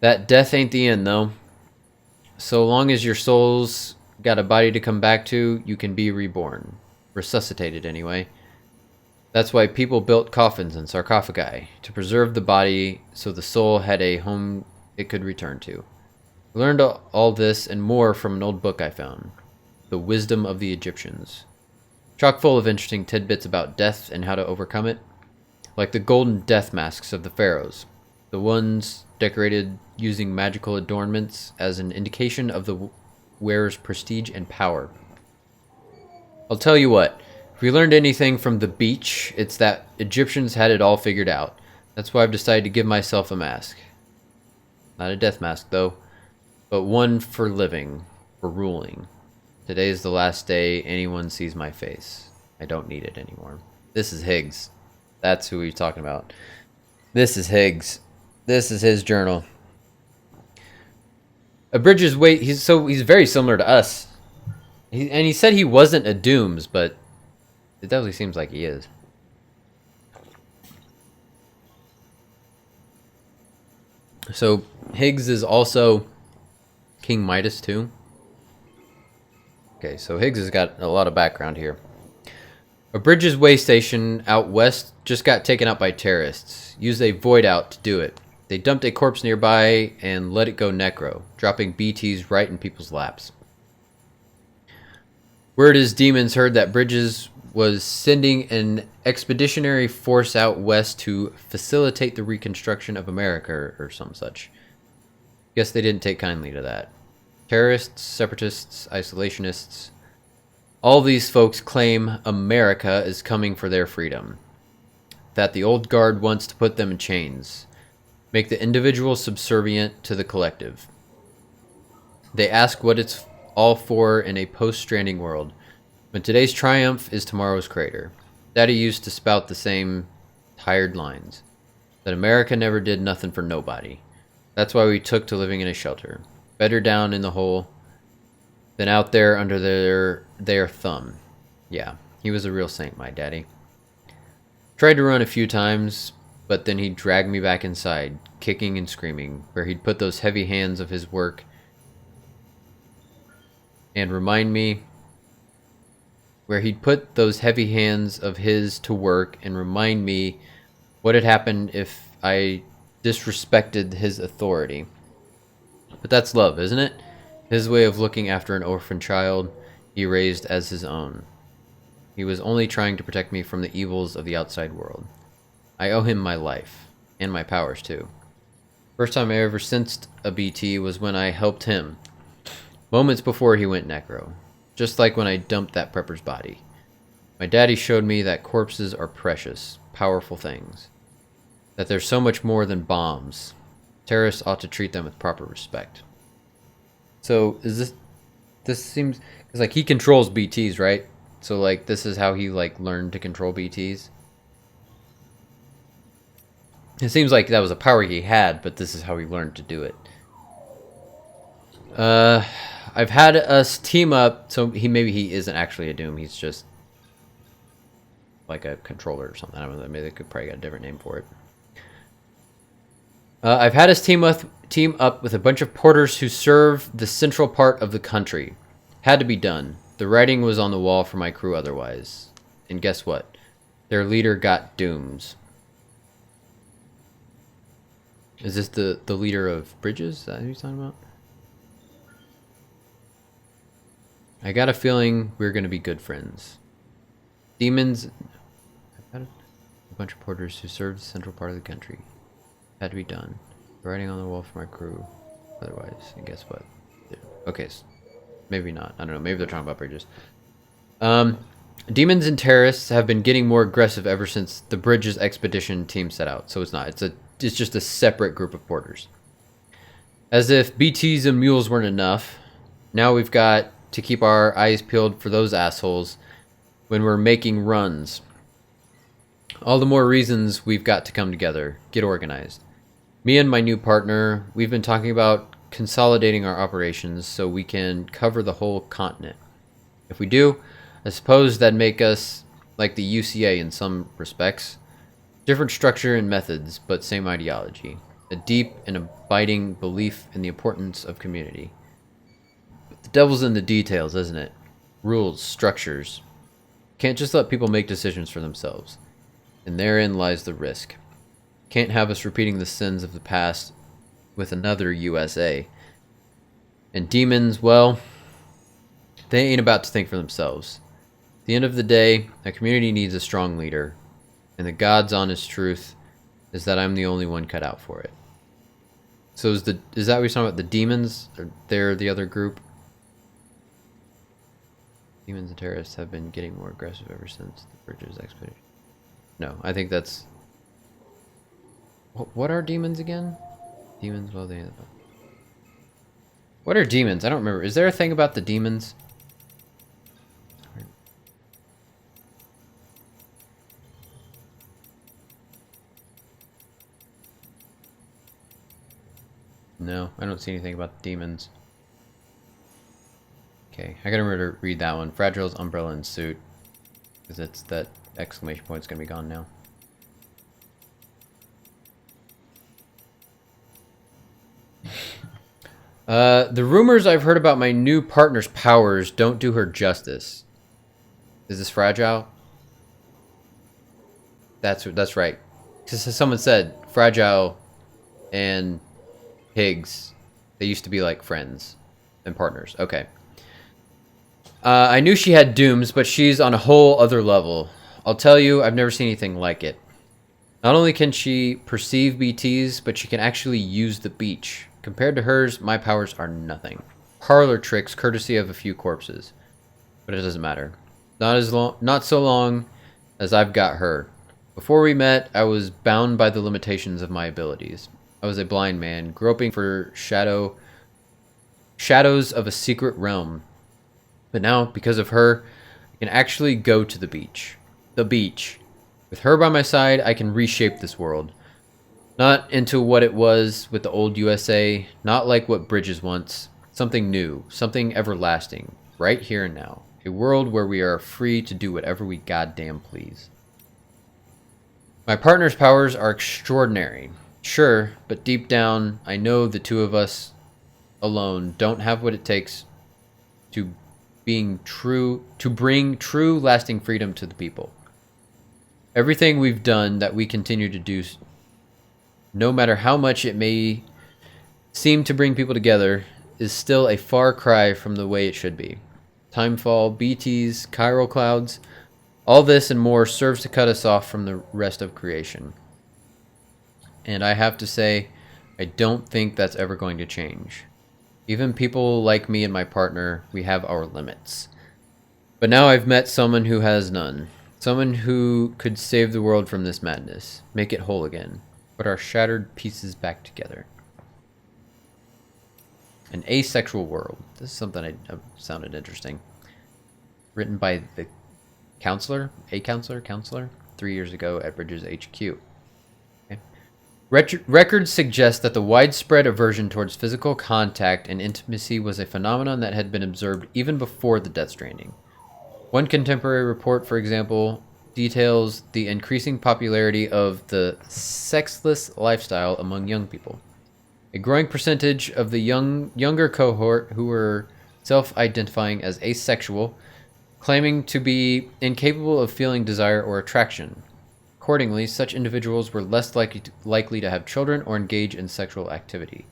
That death ain't the end, though. So long as your soul's got a body to come back to, you can be reborn. Resuscitated, anyway. That's why people built coffins and sarcophagi, to preserve the body so the soul had a home it could return to. I learned all this and more from an old book I found. The Wisdom of the Egyptians. Chock full of interesting tidbits about death and how to overcome it. Like the golden death masks of the pharaohs. The ones decorated using magical adornments as an indication of the wearer's prestige and power. I'll tell you what. If we learned anything from the beach, it's that Egyptians had it all figured out. That's why I've decided to give myself a mask. Not a death mask, though, but one for living, for ruling. Today is the last day anyone sees my face. I don't need it anymore. This is Higgs. That's who he's talking about. This is Higgs. This is his journal. Abridges weight. He's very similar to us. He said he wasn't a Dooms, but it definitely seems like he is. So Higgs is also King Midas too. Okay, so Higgs has got a lot of background here. A Bridges way station out west just got taken out by terrorists. Used a void out to do it. They dumped a corpse nearby and let it go necro, dropping BTs right in people's laps. Word is demons heard that Bridges was sending an expeditionary force out west to facilitate the reconstruction of America or some such. Guess they didn't take kindly to that. Terrorists, separatists, isolationists. All these folks claim America is coming for their freedom. That the old guard wants to put them in chains. Make the individual subservient to the collective. They ask what it's all for in a post-Stranding world. When today's triumph is tomorrow's crater. Daddy used to spout the same tired lines. That America never did nothing for nobody. That's why we took to living in a shelter. Better down in the hole than out there under their thumb. Yeah, he was a real saint, my daddy. Tried to run a few times, but then he'd drag me back inside, kicking and screaming, where he'd put those heavy hands of his work and remind me where he'd put those heavy hands of his to work and remind me what had happened if I disrespected his authority. But that's love, isn't it? His way of looking after an orphan child he raised as his own. He was only trying to protect me from the evils of the outside world. I owe him my life, and my powers too. First time I ever sensed a BT was when I helped him, moments before he went necro. Just like when I dumped that prepper's body. My daddy showed me that corpses are precious, powerful things. That they're so much more than bombs. Terrorists ought to treat them with proper respect. So, is this seems, because like he controls BTs, right? So like this is how he like learned to control BTs. It seems like that was a power he had, but this is how he learned to do it. I've had us team up, so maybe he isn't actually a Doom. He's just like a controller or something. I don't know. Maybe they could probably get a different name for it. I've had us team up with a bunch of porters who serve the central part of the country. Had to be done. The writing was on the wall for my crew otherwise. And guess what? Their leader got Dooms. Is this the leader of Bridges? Is that who he's talking about? I got a feeling we're going to be good friends. Demons... I've got a bunch of porters who serve the central part of the country. Had to be done. Writing on the wall for my crew. Otherwise, and guess what? Okay, so maybe not. I don't know. Maybe they're talking about Bridges. Demons and terrorists have been getting more aggressive ever since the Bridges expedition team set out. So it's not. It's just a separate group of porters. As if BTs and mules weren't enough, now we've got to keep our eyes peeled for those assholes when we're making runs. All the more reasons we've got to come together, get organized. Me and my new partner, we've been talking about consolidating our operations so we can cover the whole continent. If we do, I suppose that'd make us like the UCA in some respects. Different structure and methods, but same ideology. A deep and abiding belief in the importance of community. But the devil's in the details, isn't it? Rules, structures. Can't just let people make decisions for themselves. And therein lies the risk. Can't have us repeating the sins of the past with another USA. And demons, well, they ain't about to think for themselves. At the end of the day, a community needs a strong leader. And the God's honest truth is that I'm the only one cut out for it. So is that what you're talking about? The demons? Or they're the other group? Demons and terrorists have been getting more aggressive ever since the Bridges expedition. No, I think that's... What are demons again? Demons, well, they... What are demons? I don't remember. Is there a thing about the demons? No, I don't see anything about the demons. Okay, I gotta remember to read that one. Fragile's umbrella and suit. Because it's that exclamation point's gonna be gone now. The rumors I've heard about my new partner's powers don't do her justice. Is this Fragile? That's right. Because someone said Fragile and Higgs, they used to be like friends and partners. Okay. I knew she had dooms, but she's on a whole other level. I'll tell you, I've never seen anything like it. Not only can she perceive BTs, but she can actually use the beach. Compared to hers, my powers are nothing. Parlor tricks courtesy of a few corpses. But it doesn't matter. Not so long as I've got her. Before we met, I was bound by the limitations of my abilities. I was a blind man, groping for shadows of a secret realm. But now, because of her, I can actually go to the beach. The beach. With her by my side, I can reshape this world. Not into what it was with the old USA, not like what Bridges once. Something new, something everlasting, right here and now. A world where we are free to do whatever we goddamn please. My partner's powers are extraordinary. Sure, but deep down, I know the two of us alone don't have what it takes to bring true lasting freedom to the people. Everything we've done that we continue to do, no matter how much it may seem to bring people together, is still a far cry from the way it should be. Timefall, BTs, chiral clouds, all this and more serves to cut us off from the rest of creation. And I have to say, I don't think that's ever going to change. Even people like me and my partner, we have our limits. But now I've met someone who has none. Someone who could save the world from this madness. Make it whole again. Put our shattered pieces back together. An asexual world. This is something that sounded interesting. Written by the counselor, 3 years ago at Bridges HQ. Records suggest that the widespread aversion towards physical contact and intimacy was a phenomenon that had been observed even before the Death Stranding. One contemporary report, for example, details the increasing popularity of the sexless lifestyle among young people. A growing percentage of the younger cohort who were self-identifying as asexual, claiming to be incapable of feeling desire or attraction. Accordingly, such individuals were less likely to have children or engage in sexual activity.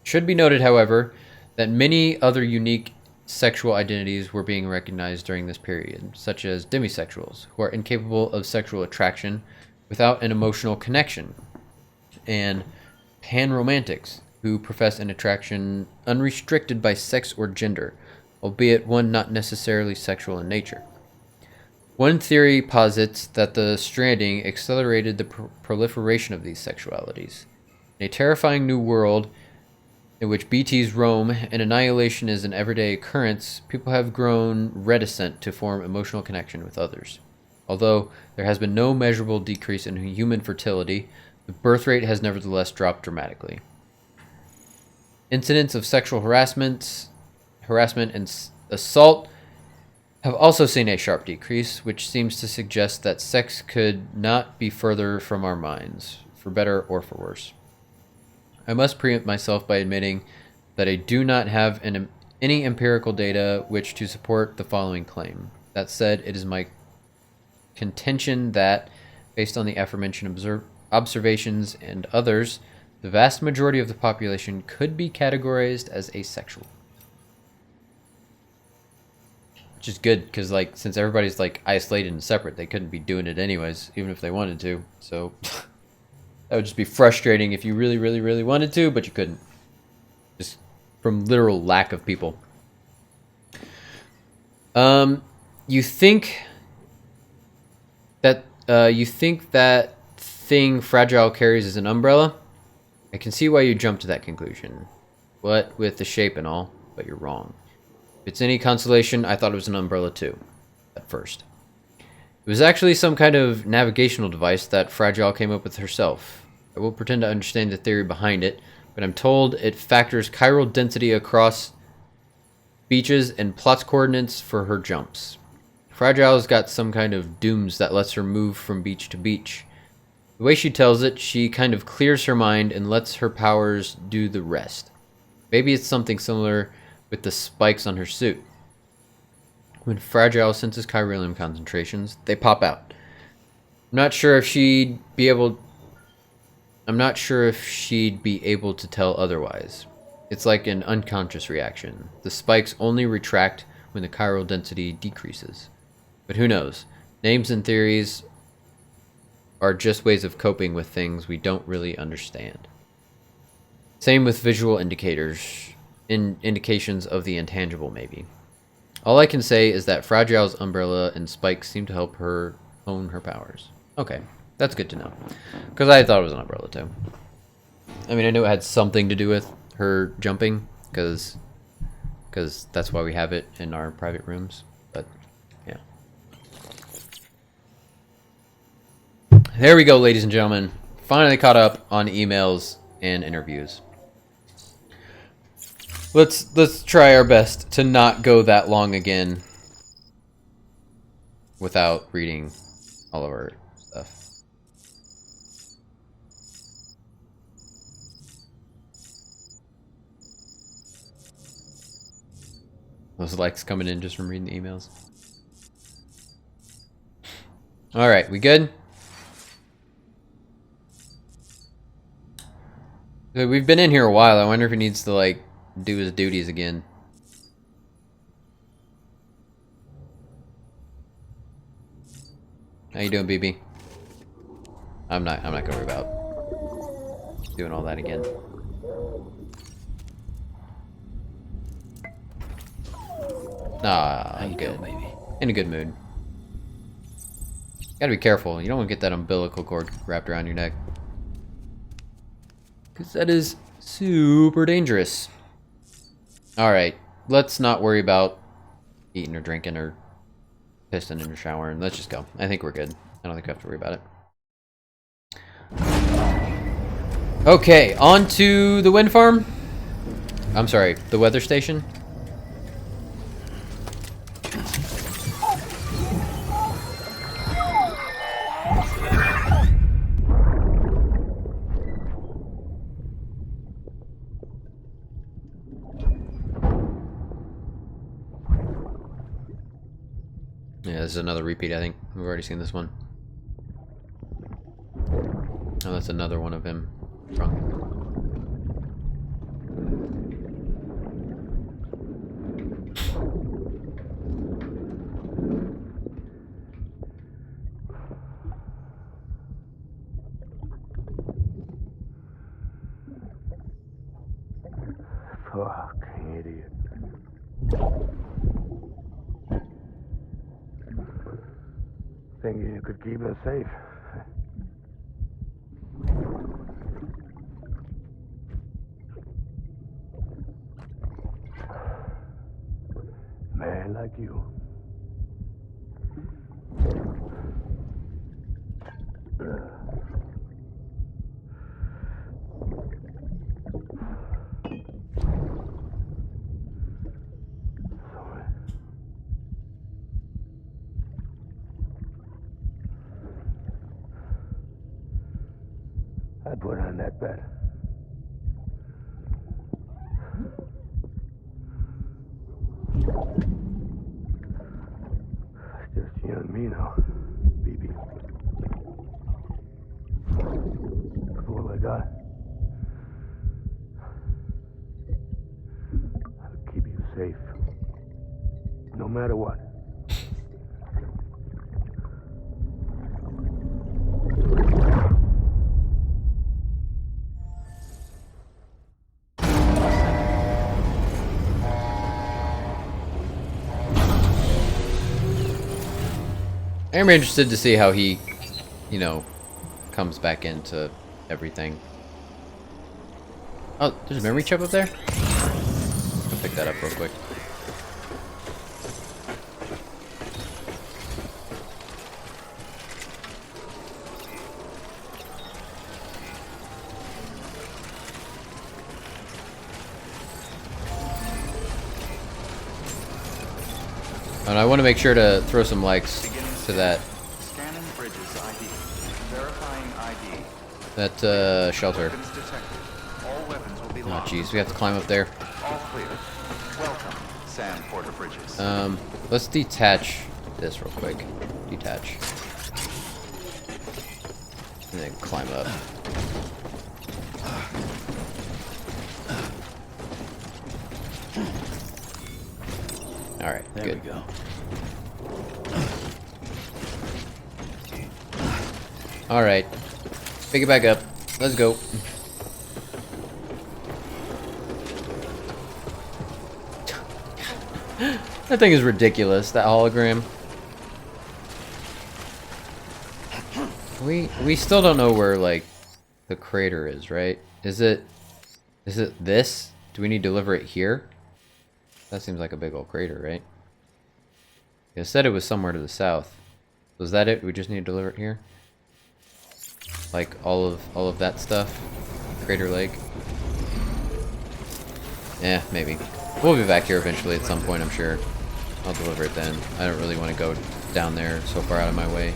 It should be noted, however, that many other unique sexual identities were being recognized during this period, such as demisexuals, who are incapable of sexual attraction without an emotional connection, and panromantics, who profess an attraction unrestricted by sex or gender, albeit one not necessarily sexual in nature. One theory posits that the Stranding accelerated the proliferation of these sexualities. In a terrifying new world in which BTs roam and annihilation is an everyday occurrence, people have grown reticent to form emotional connection with others. Although there has been no measurable decrease in human fertility, the birth rate has nevertheless dropped dramatically. Incidents of sexual harassment and assault have also seen a sharp decrease, which seems to suggest that sex could not be further from our minds, for better or for worse. I must preempt myself by admitting that I do not have any empirical data which to support the following claim. That said, it is my contention that, based on the aforementioned observations and others, the vast majority of the population could be categorized as asexual. Which is good, because like since everybody's like isolated and separate, they couldn't be doing it anyways, even if they wanted to. So that would just be frustrating if you really, really, really wanted to, but you couldn't. Just from literal lack of people. You think that thing Fragile carries is an umbrella? I can see why you jumped to that conclusion. What with the shape and all, but you're wrong. If it's any consolation, I thought it was an umbrella too, at first. It was actually some kind of navigational device that Fragile came up with herself. I will pretend to understand the theory behind it, but I'm told it factors chiral density across beaches and plots coordinates for her jumps. Fragile's got some kind of dooms that lets her move from beach to beach. The way she tells it, she kind of clears her mind and lets her powers do the rest. Maybe it's something similar with the spikes on her suit. When Fragile senses chiralium concentrations, they pop out. I'm not sure if she'd be able to tell otherwise. It's like an unconscious reaction. The spikes only retract when the chiral density decreases. But who knows? Names and theories are just ways of coping with things we don't really understand. Same with visual indicators, indications of the intangible maybe. All I can say is that Fragile's umbrella and spikes seem to help her hone her powers. Okay, that's good to know. Because I thought it was an umbrella too. I mean, I knew it had something to do with her jumping, because that's why we have it in our private rooms, but yeah. There we go, ladies and gentlemen. Finally caught up on emails and interviews. Let's try our best to not go that long again without reading all of our stuff. Those likes coming in just from reading the emails. All right, we good? We've been in here a while. I wonder if he needs to like do his duties again. How you doing, BB? I'm not gonna worry about doing all that again. Ah, I'm good. Baby? In a good mood. Gotta be careful. You don't want to get that umbilical cord wrapped around your neck, because that is super dangerous. Alright, let's not worry about eating or drinking or pissing in your shower, and let's just go. I think we're good. I don't think we have to worry about it. Okay, on to the wind farm. I'm sorry, the weather station. Yeah, this is another repeat, I think. We've already seen this one. Oh, that's another one of him drunk. Fuck, idiot. thinking you could keep us safe. Man like you. I put on that bet. It's just you and me now, baby. That's all I got. I'll keep you safe. No matter what. I'm interested to see how he, you know, comes back into everything. Oh, there's a memory chip up there? I'll pick that up real quick. And I want to make sure to throw some likes to that. Scanning bridges ID. Verifying ID. That shelter. Weapons detected. All weapons will be Oh locked. jeez, we have to climb up there. All clear. Welcome, Sam Porter Bridges. Let's detach this real quick. Detach. And then climb up. Alright, There good. we go. Alright. Pick it back up. Let's go. That thing is ridiculous, that hologram. We still don't know where, like, the crater is, right? Is it this? Do we need to deliver it here? That seems like a big old crater, right? It said it was somewhere to the south. Was that it? We just need to deliver it here? Like all of that stuff? Crater Lake? Yeah, maybe. We'll be back here eventually at some point, I'm sure. I'll deliver it then. I don't really want to go down there so far out of my way.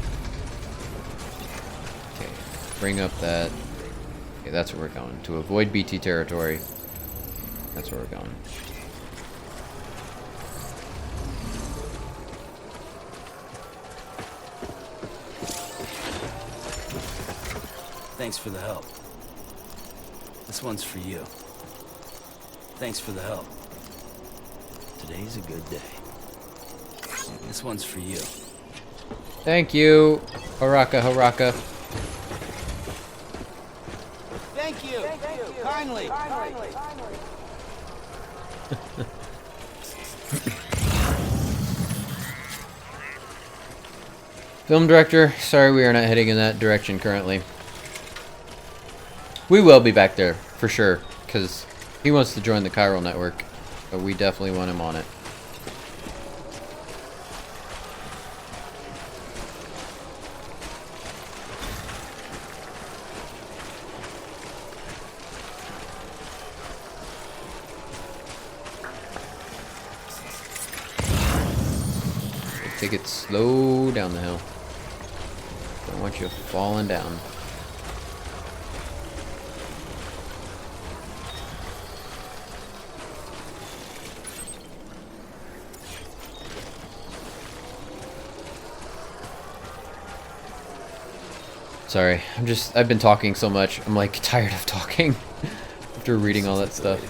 Okay, bring up that. Okay, that's where we're going. To avoid BT territory. That's where we're going. Thanks for the help. This one's for you. Thanks for the help. Today's a good day. This one's for you. Thank you. Haraka, haraka. Thank you. Kindly. Film director, sorry we are not heading in that direction currently. We will be back there, for sure, because he wants to join the chiral network, but we definitely want him on it. Take it slow down the hill. Don't want you falling down. Sorry, I've been talking so much. I'm like tired of talking after reading all that stuff.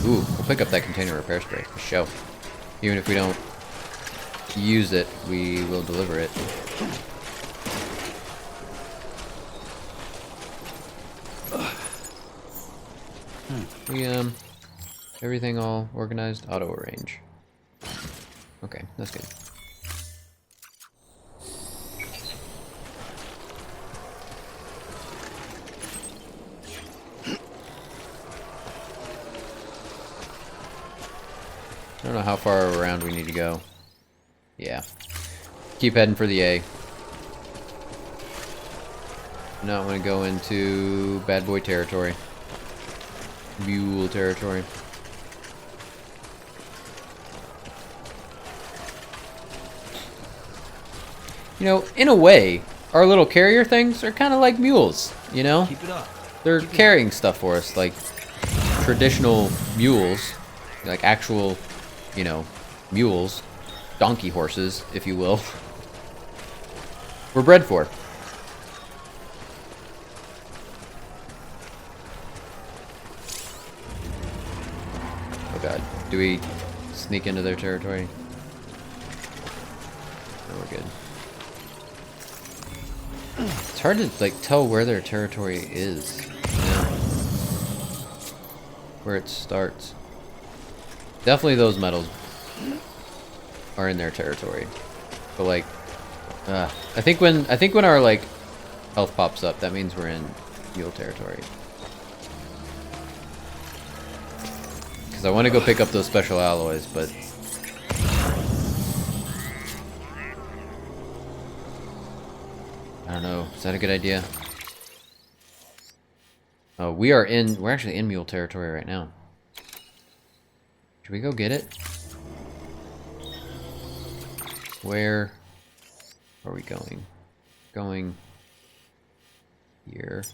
Ooh, we'll pick up that container repair spray for show. Even if we don't use it, we will deliver it. We everything all organized. Auto arrange. That's good. I don't know how far around we need to go. Yeah. Keep heading for the A. Not want to go into bad boy territory. Mule territory. You know, in a way, our little carrier things are kind of like mules, you know? Keep it up. They're carrying stuff for us, like traditional mules, like actual, you know, mules, donkey horses, if you will. We're bred for. Oh god, do we sneak into their territory? No, we're good. It's hard to like tell where their territory is, you know? Where it starts. Definitely those metals are in their territory. But like I think when our like health pops up, that means we're in mule territory. Cuz I want to go pick up those special alloys, but I don't know. Is that a good idea? Oh, we're actually in mule territory right now. Should we go get it? Where are we going? Going here.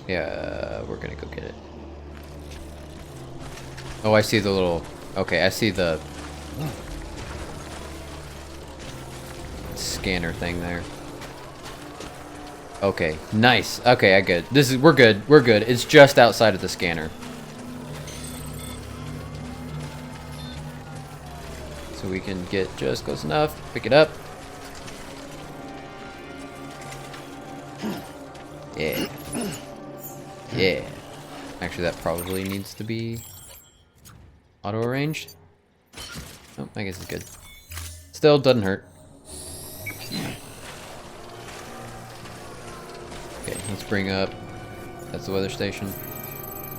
Yeah, we're gonna go get it. Oh, I see the little... Okay, I see the... scanner thing there. Okay, nice. Okay, I good. We're good. We're good. It's just outside of the scanner. So we can get just close enough. Pick it up. Yeah. Yeah. Actually, that probably needs to be auto-arranged. Oh, I guess it's good. Still doesn't hurt. Okay, let's bring up... That's the weather station.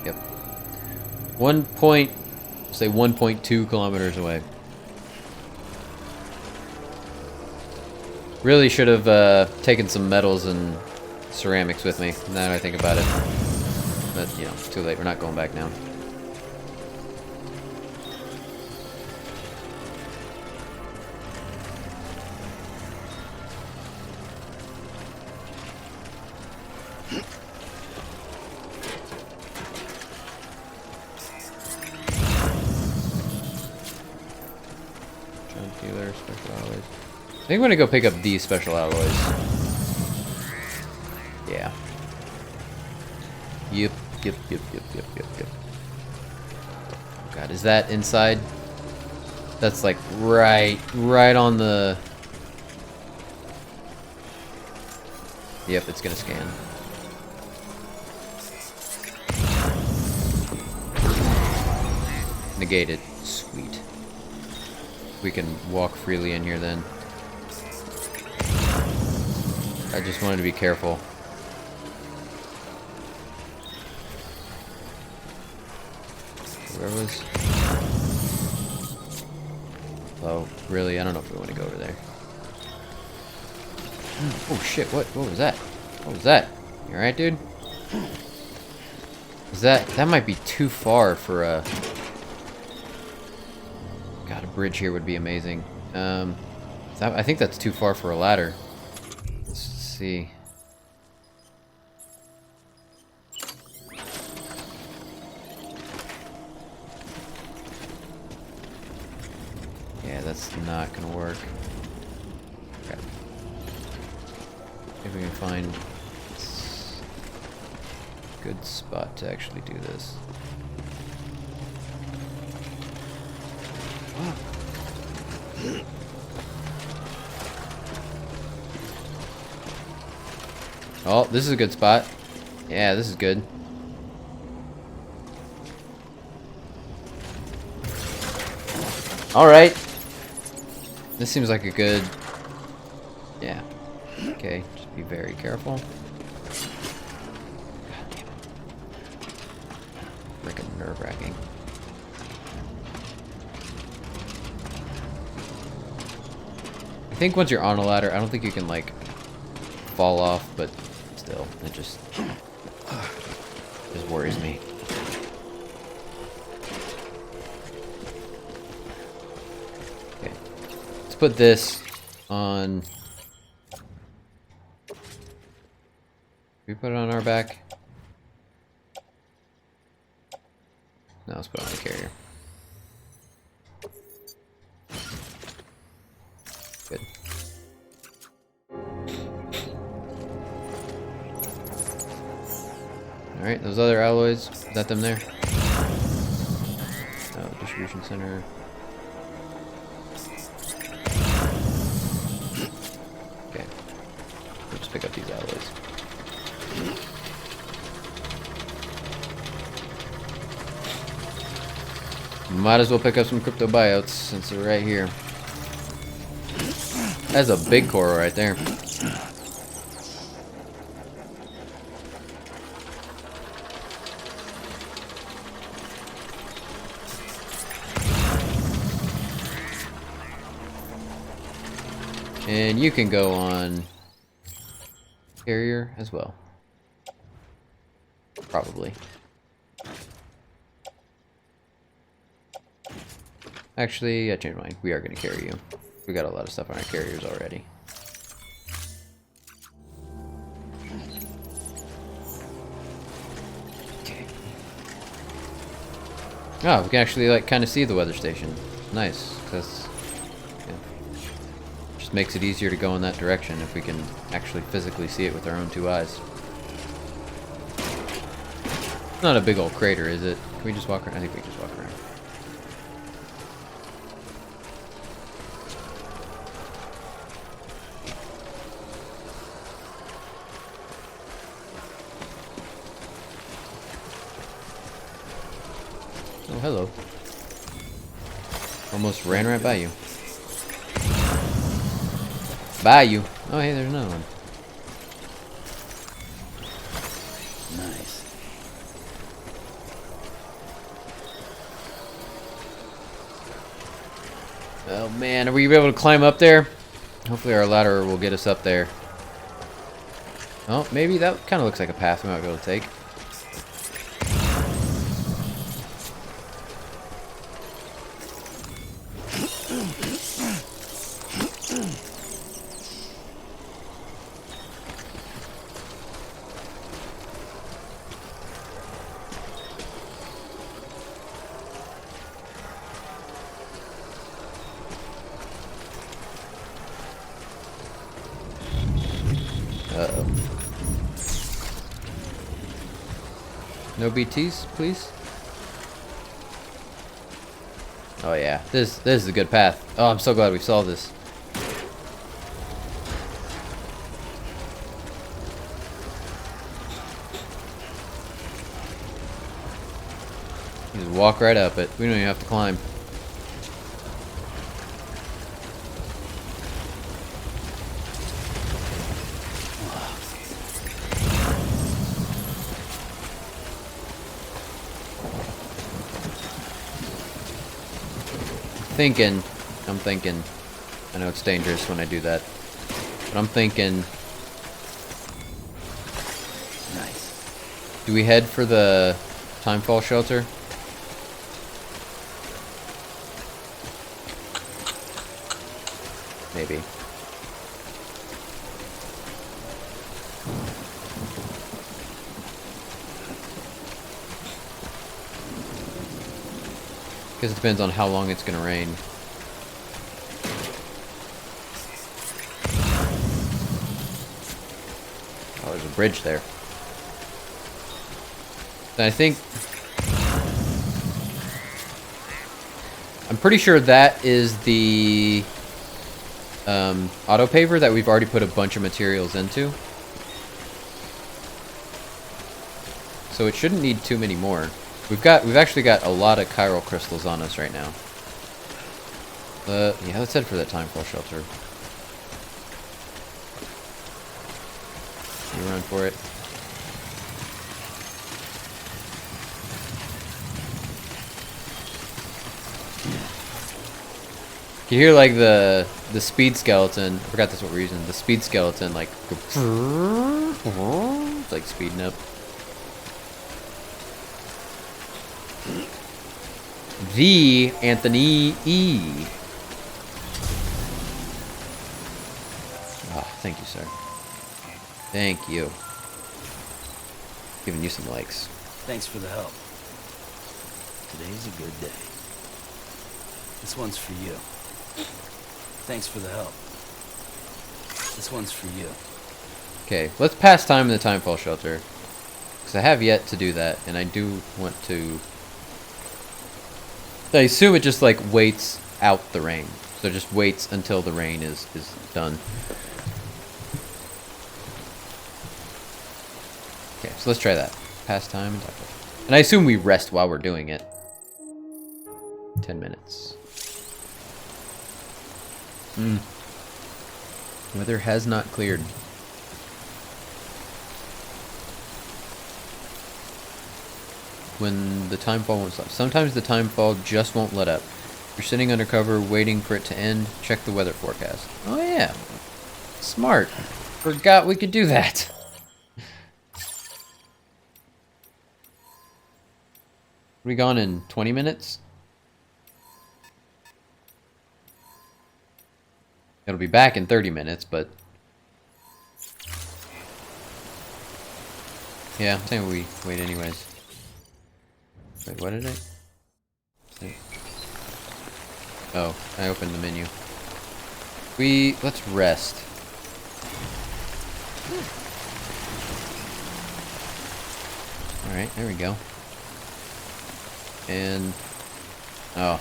Yep. 1.2 kilometers away. Really should have taken some metals and ceramics with me, now that I think about it. But, you know, it's too late. We're not going back now. Jump dealer, special alloys. I think I'm gonna go pick up these special alloys. Yeah. Yep. Oh god, is that inside? That's like right on the... Yep, it's gonna scan. Negated. Sweet. We can walk freely in here then. I just wanted to be careful. Where was... Oh, really? I don't know if we want to go over there. Oh shit, what was that? What was that? You alright, dude? Is that might be too far for a... God, a bridge here would be amazing. I think that's too far for a ladder. Let's see. Yeah, that's not gonna work. Okay. If we can find a good spot to actually do this. Oh, this is a good spot. Yeah, this is good. Alright. This seems like a good... Yeah. Okay, just be very careful. God damn it. Freaking nerve-wracking. I think once you're on a ladder, I don't think you can, like, fall off, but still, it just worries me. Okay. Let's put this on... we put it on our back? No, let's put it on the carrier. Good. Alright, those other alloys, is that them there? Oh, distribution center. Okay. We'll just pick up these alloys. Might as well pick up some crypto buyouts since they're right here. That's a big core right there. And you can go on carrier as well. Probably. Actually, I changed mine. We are going to carry you. We got a lot of stuff on our carriers already. Okay. Oh, we can actually like kind of see the weather station. Nice, because just makes it easier to go in that direction if we can actually physically see it with our own two eyes. It's not a big old crater, is it? Can we just walk around? I think we can just walk around. Oh, hello. Almost ran right by you. By you. Oh, hey, there's another one. Nice. Oh man, are we able to climb up there? Hopefully our ladder will get us up there. Oh, maybe that kind of looks like a path we might be able to take. Uh-oh. No BTs, please? Oh yeah, this is a good path. Oh, I'm so glad we saw this. You just walk right up it. We don't even have to climb. I'm thinking, I know it's dangerous when I do that, but I'm thinking, nice. Do we head for the timefall shelter? Maybe. Because it depends on how long it's going to rain. Oh, there's a bridge there. And I think... I'm pretty sure that is the auto paver that we've already put a bunch of materials into. so it shouldn't need too many more. We've actually got a lot of chiral crystals on us right now. Yeah, let's head for that timefall shelter. You run for it. You hear like the speed skeleton. I forgot that's what we're using. The speed skeleton like it's like speeding up. The Anthony E. Oh, thank you, sir. Thank you. Giving you some likes. Thanks for the help. Today's a good day. This one's for you. Thanks for the help. This one's for you. Okay, let's pass time in the timefall shelter. Because I have yet to do that, and I do want to... I assume it just, like, waits out the rain. So it just waits until the rain is done. Okay, so let's try that. Pass time and timefall shelter. And I assume we rest while we're doing it. 10 minutes. Weather has not cleared. When the timefall won't stop. Sometimes the timefall just won't let up. If you're sitting under cover waiting for it to end, check the weather forecast. Oh yeah. Smart. Forgot we could do that. We gone in 20 minutes? It'll be back in 30 minutes, but... yeah, I think we wait anyways. Wait, what did I... oh, I opened the menu. Let's rest. Alright, there we go. And... oh.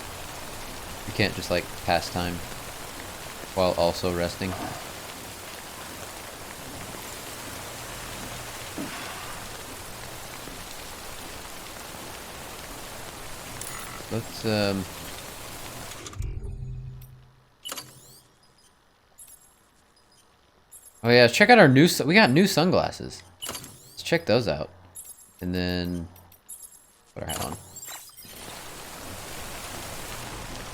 You can't just, like, pass time while also resting. Let's, oh yeah, check out our new... we got new sunglasses. Let's check those out. And then... put our hat on.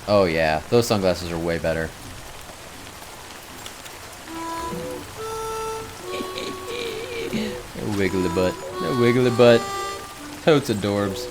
Oh yeah, those sunglasses are way better. No wiggly butt. No wiggly butt. Totes adorbs.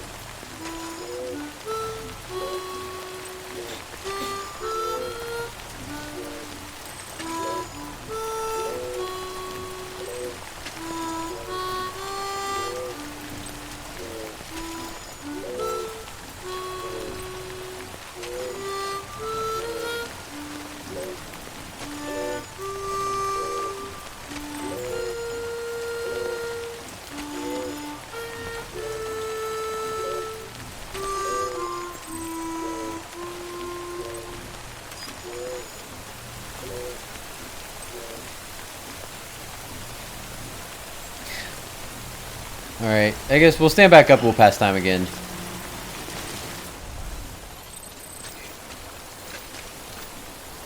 Alright, I guess we'll stand back up, we'll pass time again.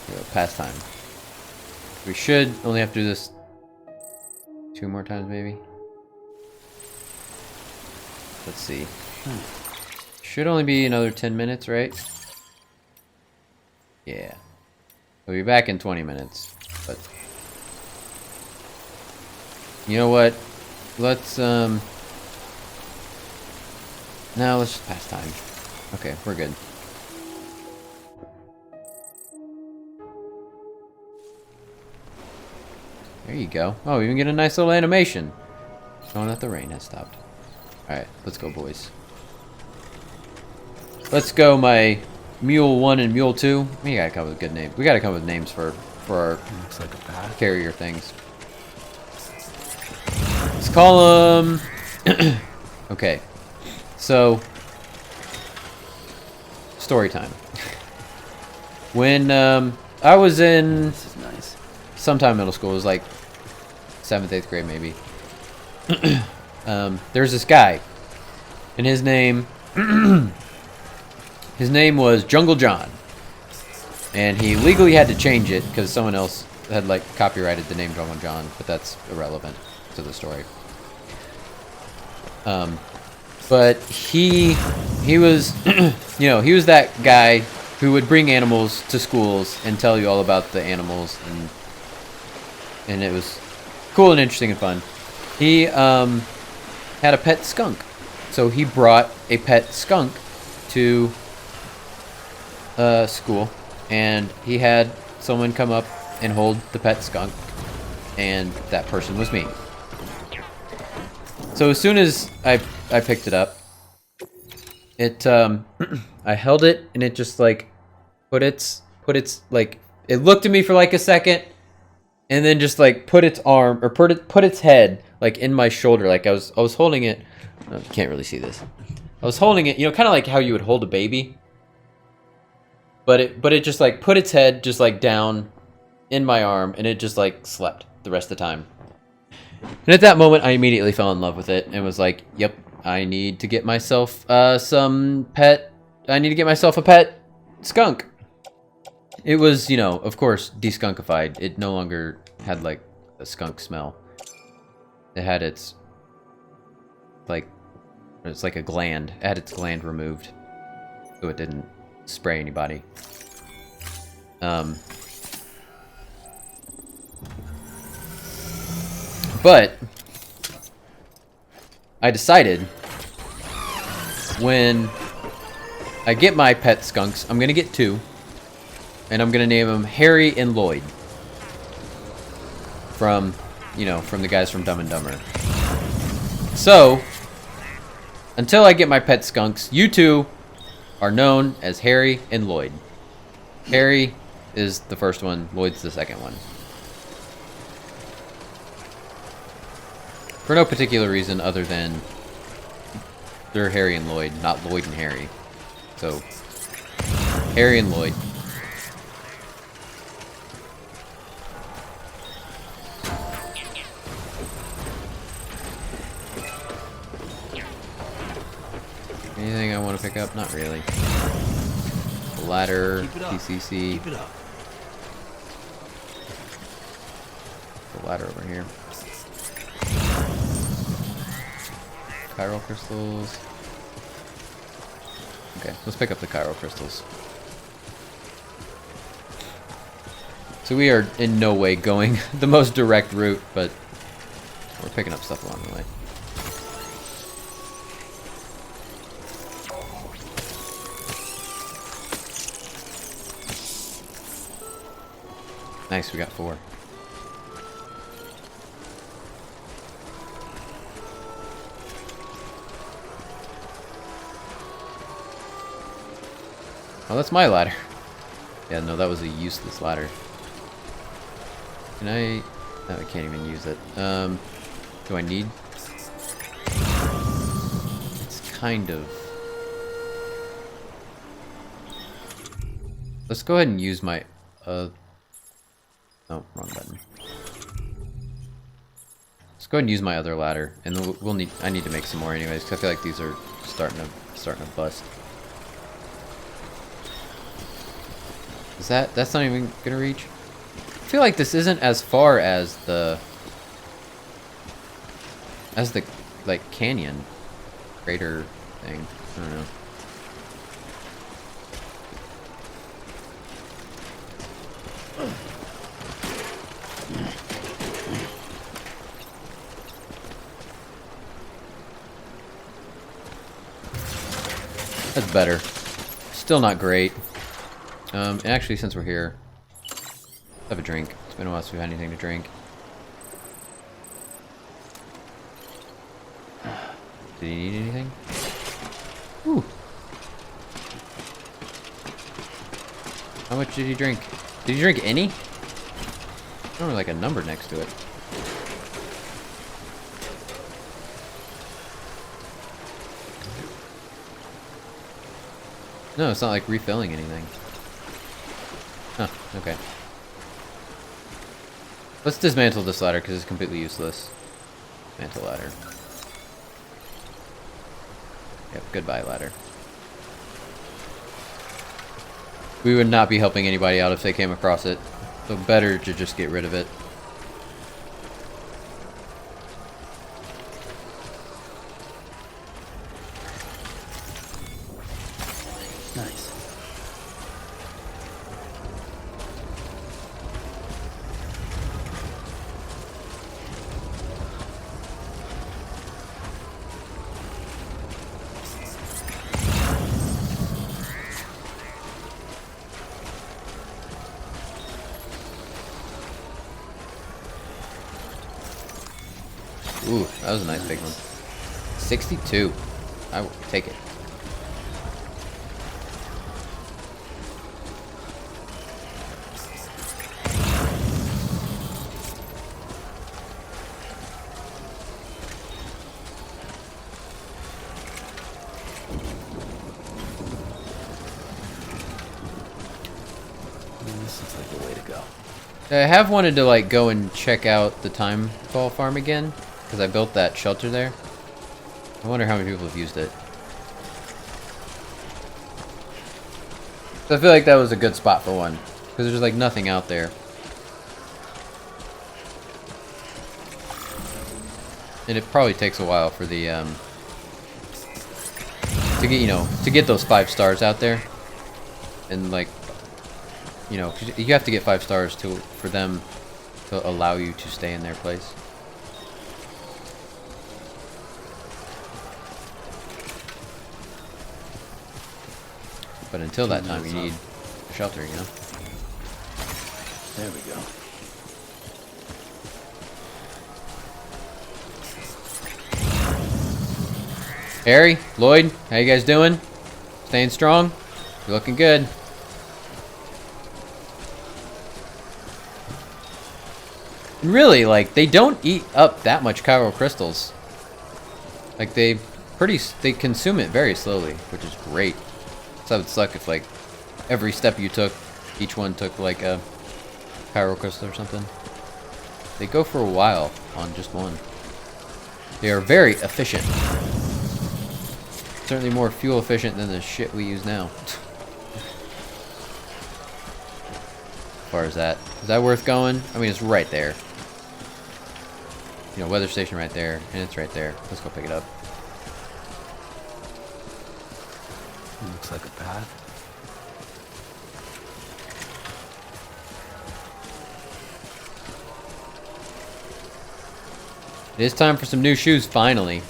Go, pass time. We should only have to do this 2 more times, maybe. Let's see. Should only be another 10 minutes, right? Yeah. We'll be back in 20 minutes. But you know what? Let's no, let's just pass time. Okay, we're good. There you go. Oh, we even get a nice little animation showing that the rain has stopped. Alright, let's go, boys. Let's go, my Mule 1 and Mule 2. We gotta come up with good names. We gotta come up with names for our Looks like a path. carrier things. Let's call them... okay. So... story time. When I was in... This is nice. sometime middle school, it was like 7th, 8th grade maybe. There's this guy And his name was Jungle John. And he legally had to change it because someone else had like copyrighted the name Jungle John, but that's irrelevant to the story. But he was, you know, he was that guy who would bring animals to schools and tell you all about the animals, and it was cool and interesting and fun. He had a pet skunk, so he brought a pet skunk to school, and he had someone come up and hold the pet skunk, and that person was me. So as soon as I picked it up, it I held it, and it just like put its like, it looked at me for like a second, and then just like put its arm, or put its head like in my shoulder. Like I was holding it. Oh, you can't really see this. I was holding it, you know, kind of like how you would hold a baby. But it just like put its head just like down in my arm, and it just like slept the rest of the time. And at that moment, I immediately fell in love with it and was like, "Yep, I need to get myself I need to get myself a pet skunk." It was, you know, of course, deskunkified. It no longer had like a skunk smell. It had its like, it's like a gland. It had its gland removed, so it didn't spray anybody. But I decided when I get my pet skunks, I'm gonna get 2, and I'm gonna name them Harry and Lloyd. From, you know, from the guys from Dumb and Dumber. So, until I get my pet skunks, you two are known as Harry and Lloyd. Harry is the first one, Lloyd's the second one. For no particular reason other than they're Harry and Lloyd, not Lloyd and Harry. So, Harry and Lloyd. Anything I want to pick up? Not really. The ladder, PCC. Keep it up. The ladder over here. Chiral crystals. Okay, let's pick up the chiral crystals. So we are in no way going the most direct route, but we're picking up stuff along the way. Nice, we got 4. Oh, that's my ladder. Yeah, no, that was a useless ladder. Can I... No, I can't even use it. Do I need... It's kind of... Let's go ahead and use my... Oh, wrong button. Let's go ahead and use my other ladder, and we'll need... I need to make some more anyways, because I feel like these are starting to bust. Is that's not even gonna reach? I feel like this isn't as far as the like canyon crater thing. I don't know. That's better. Still not great. And actually, since we're here, let's have a drink. It's been a while since we've had anything to drink. Did he need anything? Ooh. How much did he drink? Did he drink any? I don't know, like a number next to it. No, it's not like refilling anything. Huh, okay. Let's dismantle this ladder because it's completely useless. Dismantle ladder. Yep, goodbye, ladder. We would not be helping anybody out if they came across it. So better to just get rid of it. Nice. Ooh, that was a nice big one. 62. I will take it. This looks like the way to go. I have wanted to like go and check out the time ball farm again because I built that shelter there. I wonder how many people have used it. So I feel like that was a good spot for one because there's like nothing out there. And it probably takes a while for the to get, you know, to get those 5 stars out there. And like, you know, you have to get 5 stars for them to allow you to stay in their place. But until that time, you need a shelter, you know? There we go. Harry, Lloyd, how you guys doing? Staying strong? You're looking good. And really, like, they don't eat up that much chiral crystals. Like, they consume it very slowly, which is great. So it would suck if, like, every step you took, each one took, like, a chiral crystal or something. They go for a while on just one. They are very efficient. Certainly more fuel efficient than the shit we use now. As far as that. Is that worth going? I mean, it's right there. You know, weather station right there, and it's right there. Let's go pick it up. Looks like a path. It is time for some new shoes, finally.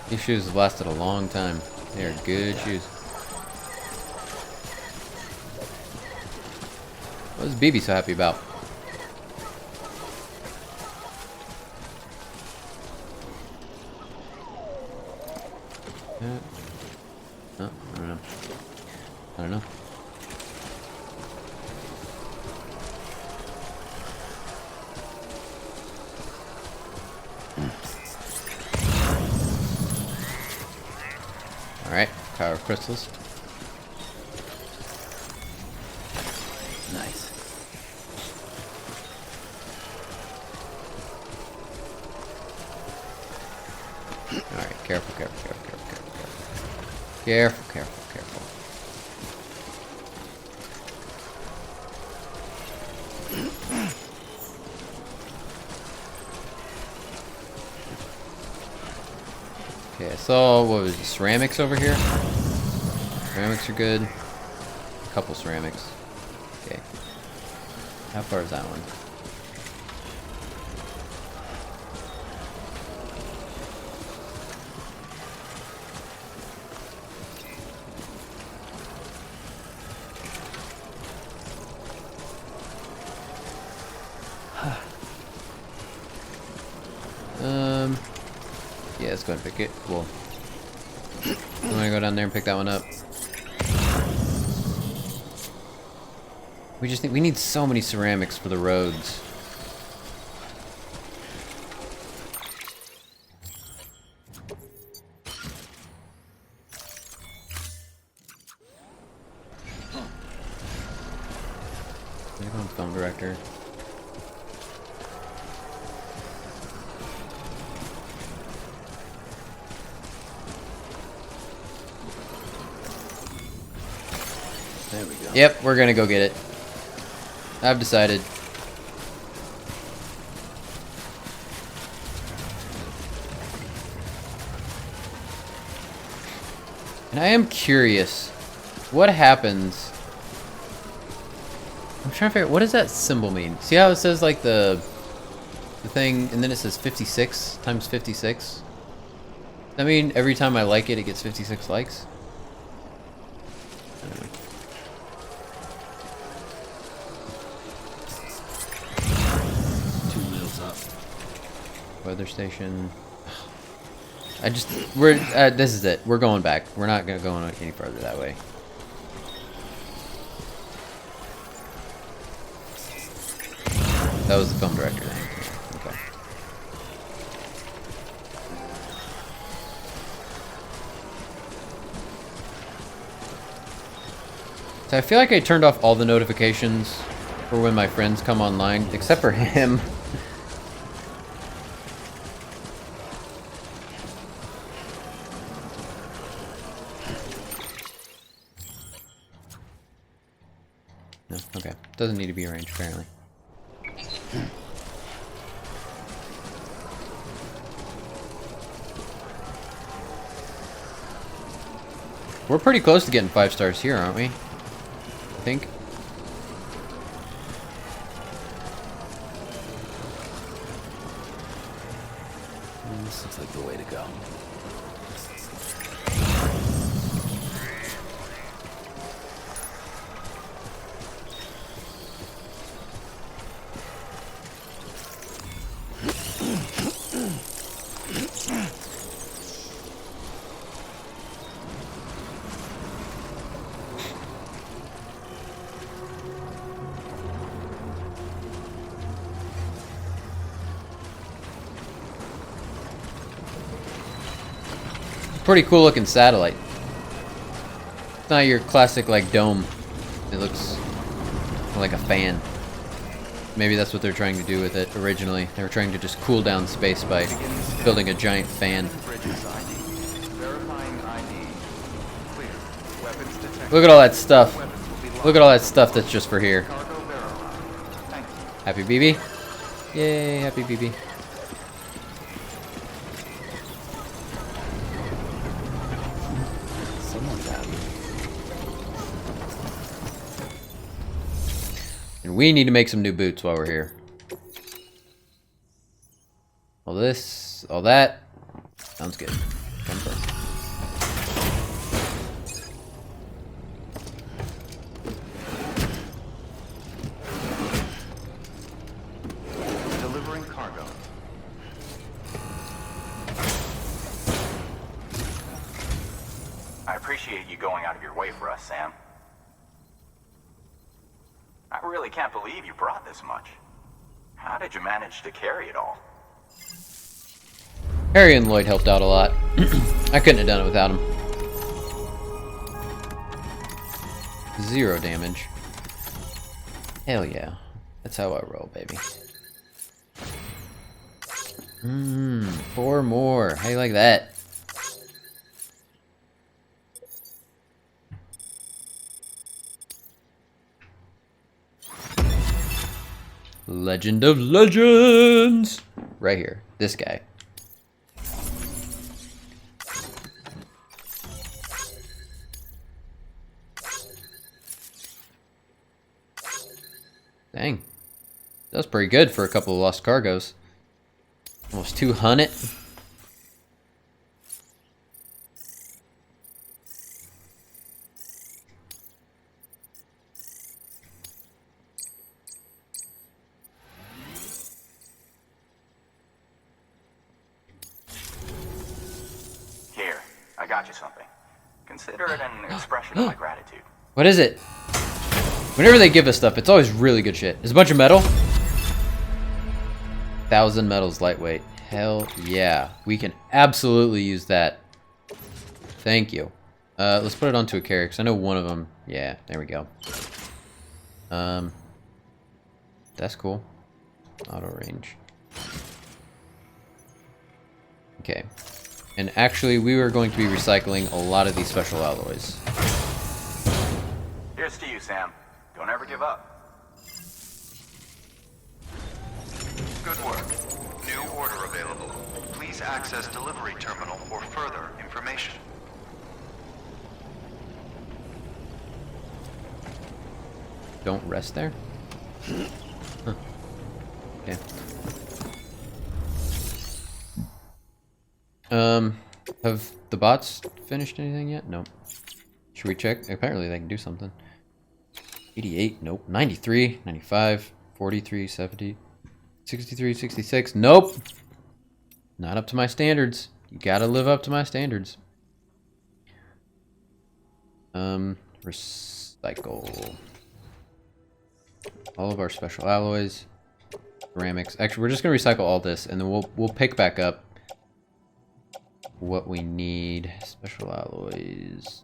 These shoes have lasted a long time. They are good shoes. What is BB so happy about? Oh, I don't know. I don't know. Alright, power crystals. Nice. Alright, careful, careful, careful, careful, careful, careful. Careful, careful, careful. Okay, I saw, what was it, ceramics over here? Ceramics are good. A couple ceramics. Okay. How far is that one? Yeah, let's go and pick it. Cool. I'm gonna go down there and pick that one up. We need so many ceramics for the roads. There goes film director. There we go. Yep, we're gonna go get it. I've decided. And I am curious, what happens? I'm trying to figure out, what does that symbol mean? See how it says like the thing, and then it says 56 times 56? Does that mean every time I like it, it gets 56 likes? I don't know. Two wheels up. Weather station. This is it. We're going back. We're not gonna go any further that way. That was the film director. Okay. So I feel like I turned off all the notifications for when my friends come online, except for him. No, okay. Doesn't need to be arranged, apparently. We're pretty close to getting 5 stars here, aren't we? I think. This looks like the way to go. Pretty cool looking satellite. It's not your classic like dome. It looks like a fan. Maybe that's what they're trying to do with it originally. They were trying to just cool down space by building a giant fan. Look at all that stuff. Look at all that stuff that's just for here. Happy BB. Yay, happy BB. Someone's out here. And we need to make some new boots while we're here. All this, all that. Sounds good. Confirm. Delivering cargo. I appreciate you going out of your way for us, Sam. I really can't believe you brought this much. How did you manage to carry it all? Harry and Lloyd helped out a lot. I couldn't have done it without them. 0 damage. Hell yeah. That's how I roll, baby. 4 more. How you like that? Legend of Legends! Right here. This guy. Dang. That was pretty good for a couple of lost cargoes. Almost 200. Here, I got you something. Consider it an expression of my gratitude. What is it? Whenever they give us stuff, it's always really good shit. There's a bunch of metal. 1,000 metals lightweight. Hell yeah. We can absolutely use that. Thank you. Let's put it onto a carrier, because I know one of them. Yeah, there we go. That's cool. Auto range. Okay. And actually, we were going to be recycling a lot of these special alloys. Here, Cheers to you, Sam. Don't ever give up. Good work. New order available. Please access delivery terminal for further information. Don't rest there? Huh. Okay. Have the bots finished anything yet? No. Should we check? Apparently they can do something. 88, nope. 93, 95, 43, 70, 63, 66, nope! Not up to my standards. You gotta live up to my standards. Recycle. All of our special alloys. Ceramics. Actually, we're just gonna recycle all this, and then we'll pick back up what we need. Special alloys.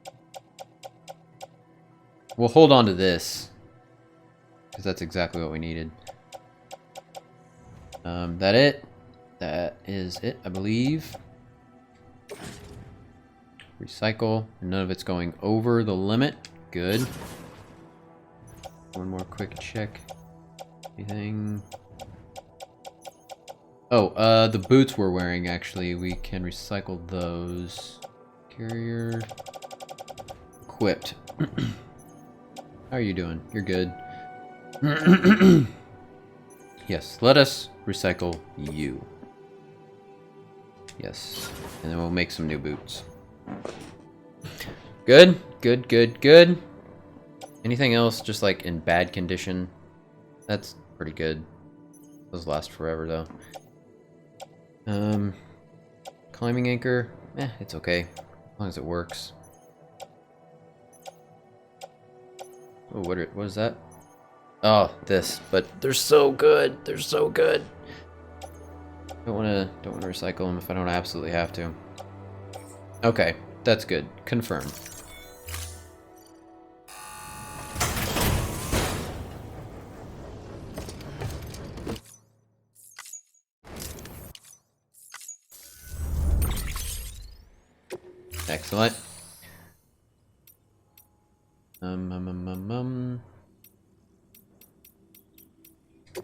We'll hold on to this, because that's exactly what we needed. That it? That is it, I believe. Recycle. None of it's going over the limit. Good. One more quick check. Anything? Oh, the boots we're wearing, actually, we can recycle those. Carrier. Equipped. How are you doing? You're good. Yes, let us recycle you. Yes. And then we'll make some new boots. Good, good, good, good. Anything else just like in bad condition? That's pretty good. Those last forever though. Climbing anchor. It's okay. As long as it works. Oh, what is that? Oh, this. But they're so good. They're so good. Don't wanna recycle them if I don't absolutely have to. Okay, that's good. Confirm. Excellent.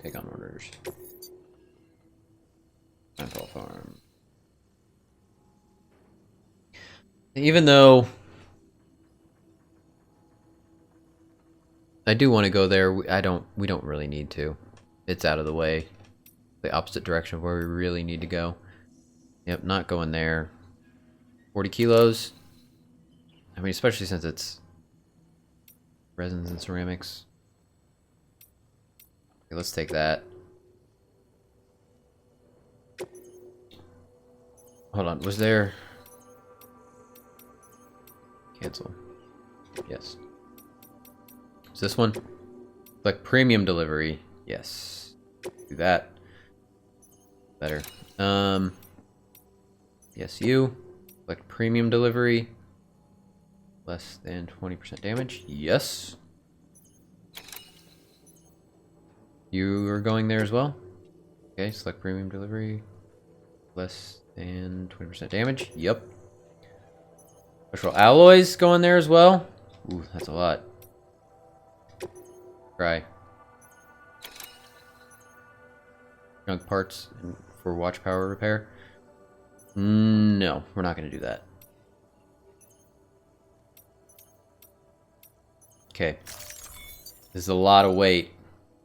Take on orders. Nightfall Farm. Even though I do want to go there, we don't really need to. It's out of the way. The opposite direction of where we really need to go. Yep, not going there. 40 kilos. I mean, especially since it's resins and ceramics. Okay, let's take that. Hold on, was there... Cancel. Yes. Is this one? Like premium delivery. Yes. Do that. Better. Yes, you. Like premium delivery. Less than 20% damage. Yes. You are going there as well? Okay, select premium delivery. Less than 20% damage. Yep. Special alloys going there as well. Ooh, that's a lot. Try. Junk parts for watch power repair. No, we're not going to do that. Okay. This is a lot of weight.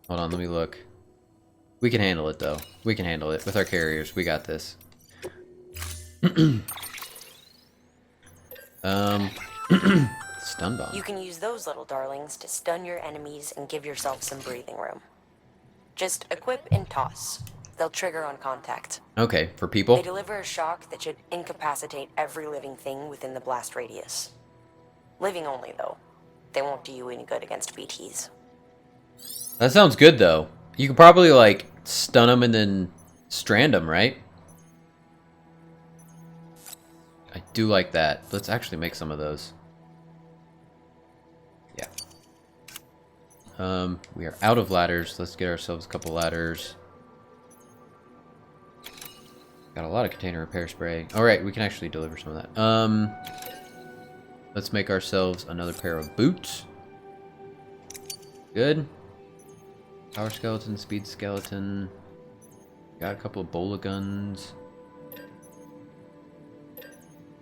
Hold on, let me look. We can handle it, though. We can handle it with our carriers. We got this. Stun bomb. You can use those little darlings to stun your enemies and give yourself some breathing room. Just equip and toss. They'll trigger on contact. Okay, for people. They deliver a shock that should incapacitate every living thing within the blast radius. Living only, though. They won't do you any good against BTs. That sounds good, though. You could probably, like, stun them and then strand them, right? I do like that. Let's actually make some of those. Yeah. We are out of ladders. Let's get ourselves a couple ladders. Got a lot of container repair spray. Alright, we can actually deliver some of that. Let's make ourselves another pair of boots. Good. Power skeleton, speed skeleton. Got a couple of bola guns.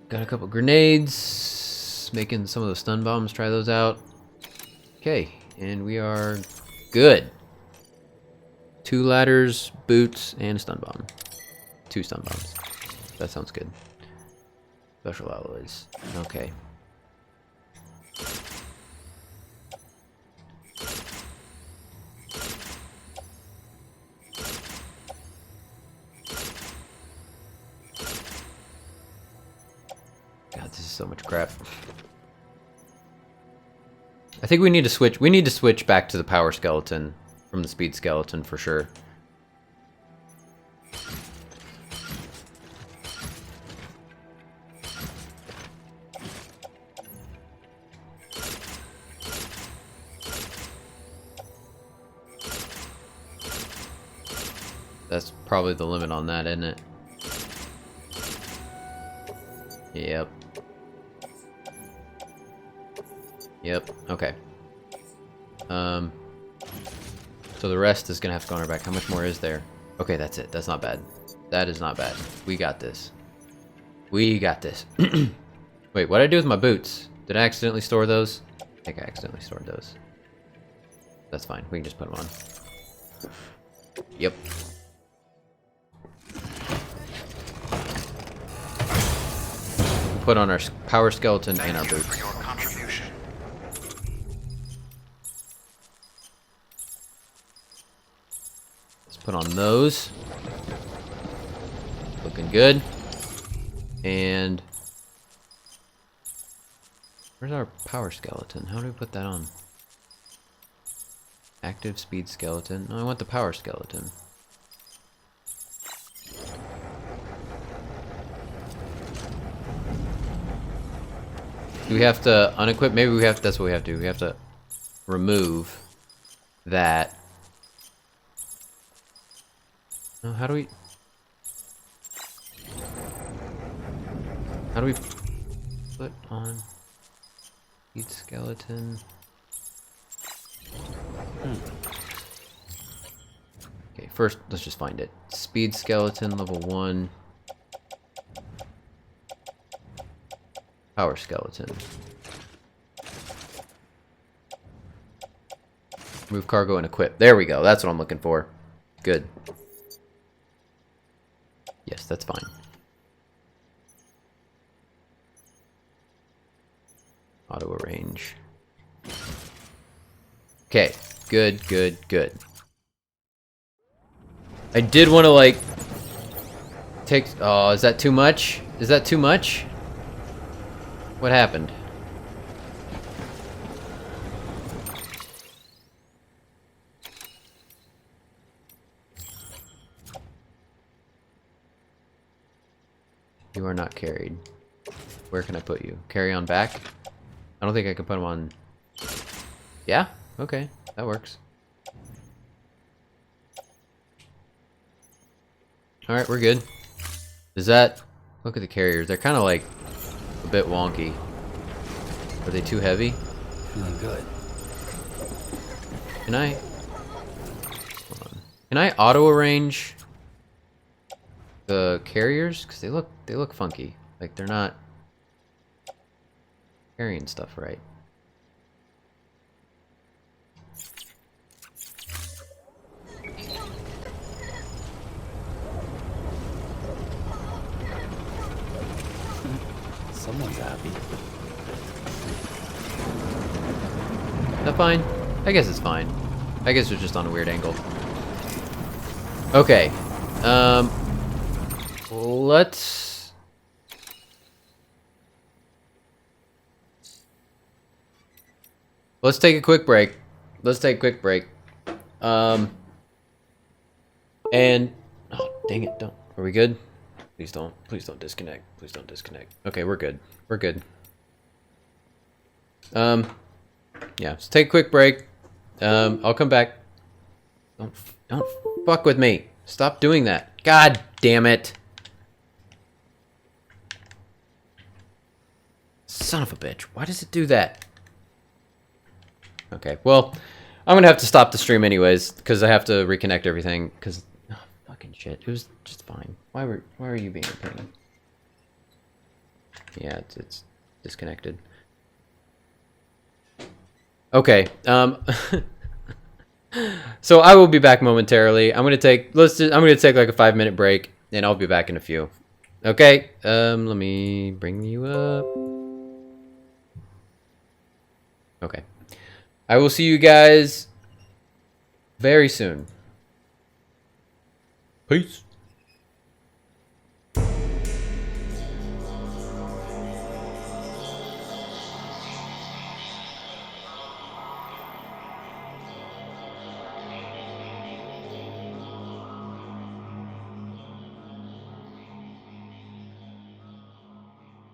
Got a couple grenades. Making some of the stun bombs. Try those out. Okay, and we are good. 2 ladders, boots, and a stun bomb. 2 stun bombs. That sounds good. Special alloys. Okay. God, this is so much crap. I think we need to switch. We need to switch back to the power skeleton from the speed skeleton for sure. That's probably the limit on that, isn't it? Yep. Yep, okay. So the rest is gonna have to go on our back. How much more is there? Okay, that's it. That's not bad. That is not bad. We got this. We got this. Wait, what did I do with my boots? Did I accidentally store those? I think I accidentally stored those. That's fine. We can just put them on. Yep. Put on our power skeleton and our boots. For your contribution. Let's put on those. Looking good. And where's our power skeleton? How do we put that on? Active speed skeleton. No, I want the power skeleton. Do we have to unequip? Maybe we have to, that's what we have to do. We have to remove that. No, how do we put on speed skeleton? Okay, first let's just find it. Speed skeleton level 1. Power skeleton. Move cargo and equip. There we go. That's what I'm looking for. Good. Yes, that's fine. Auto arrange. Okay. Good, good, good. I did want to like take... Oh, is that too much? Is that too much? What happened? You are not carried. Where can I put you? Carry on back? I don't think I can put them on... Yeah? Okay. That works. Alright, we're good. Is that... Look at the carriers. They're kind of like... a bit wonky. Are they too heavy? Feeling good. Can I... Hold on. Can I auto-arrange the carriers? Because they look funky. Like they're not carrying stuff right. Someone's happy. Is that fine? I guess it's fine. I guess it's just on a weird angle. Okay. Let's take a quick break. Let's take a quick break. And oh, dang it, don't. Are we good? Please don't disconnect. Please don't disconnect. Okay, we're good. We're good. Yeah, let's take a quick break. I'll come back. Don't fuck with me. Stop doing that. God damn it. Son of a bitch. Why does it do that? Okay, well, I'm gonna have to stop the stream anyways, because I have to reconnect everything, because... Oh, fucking shit. It was just fine. Why are you being a pain? Yeah, it's disconnected. Okay, so I will be back momentarily. I'm gonna take like a 5-minute break, and I'll be back in a few. Okay, let me bring you up. Okay. I will see you guys very soon. Peace.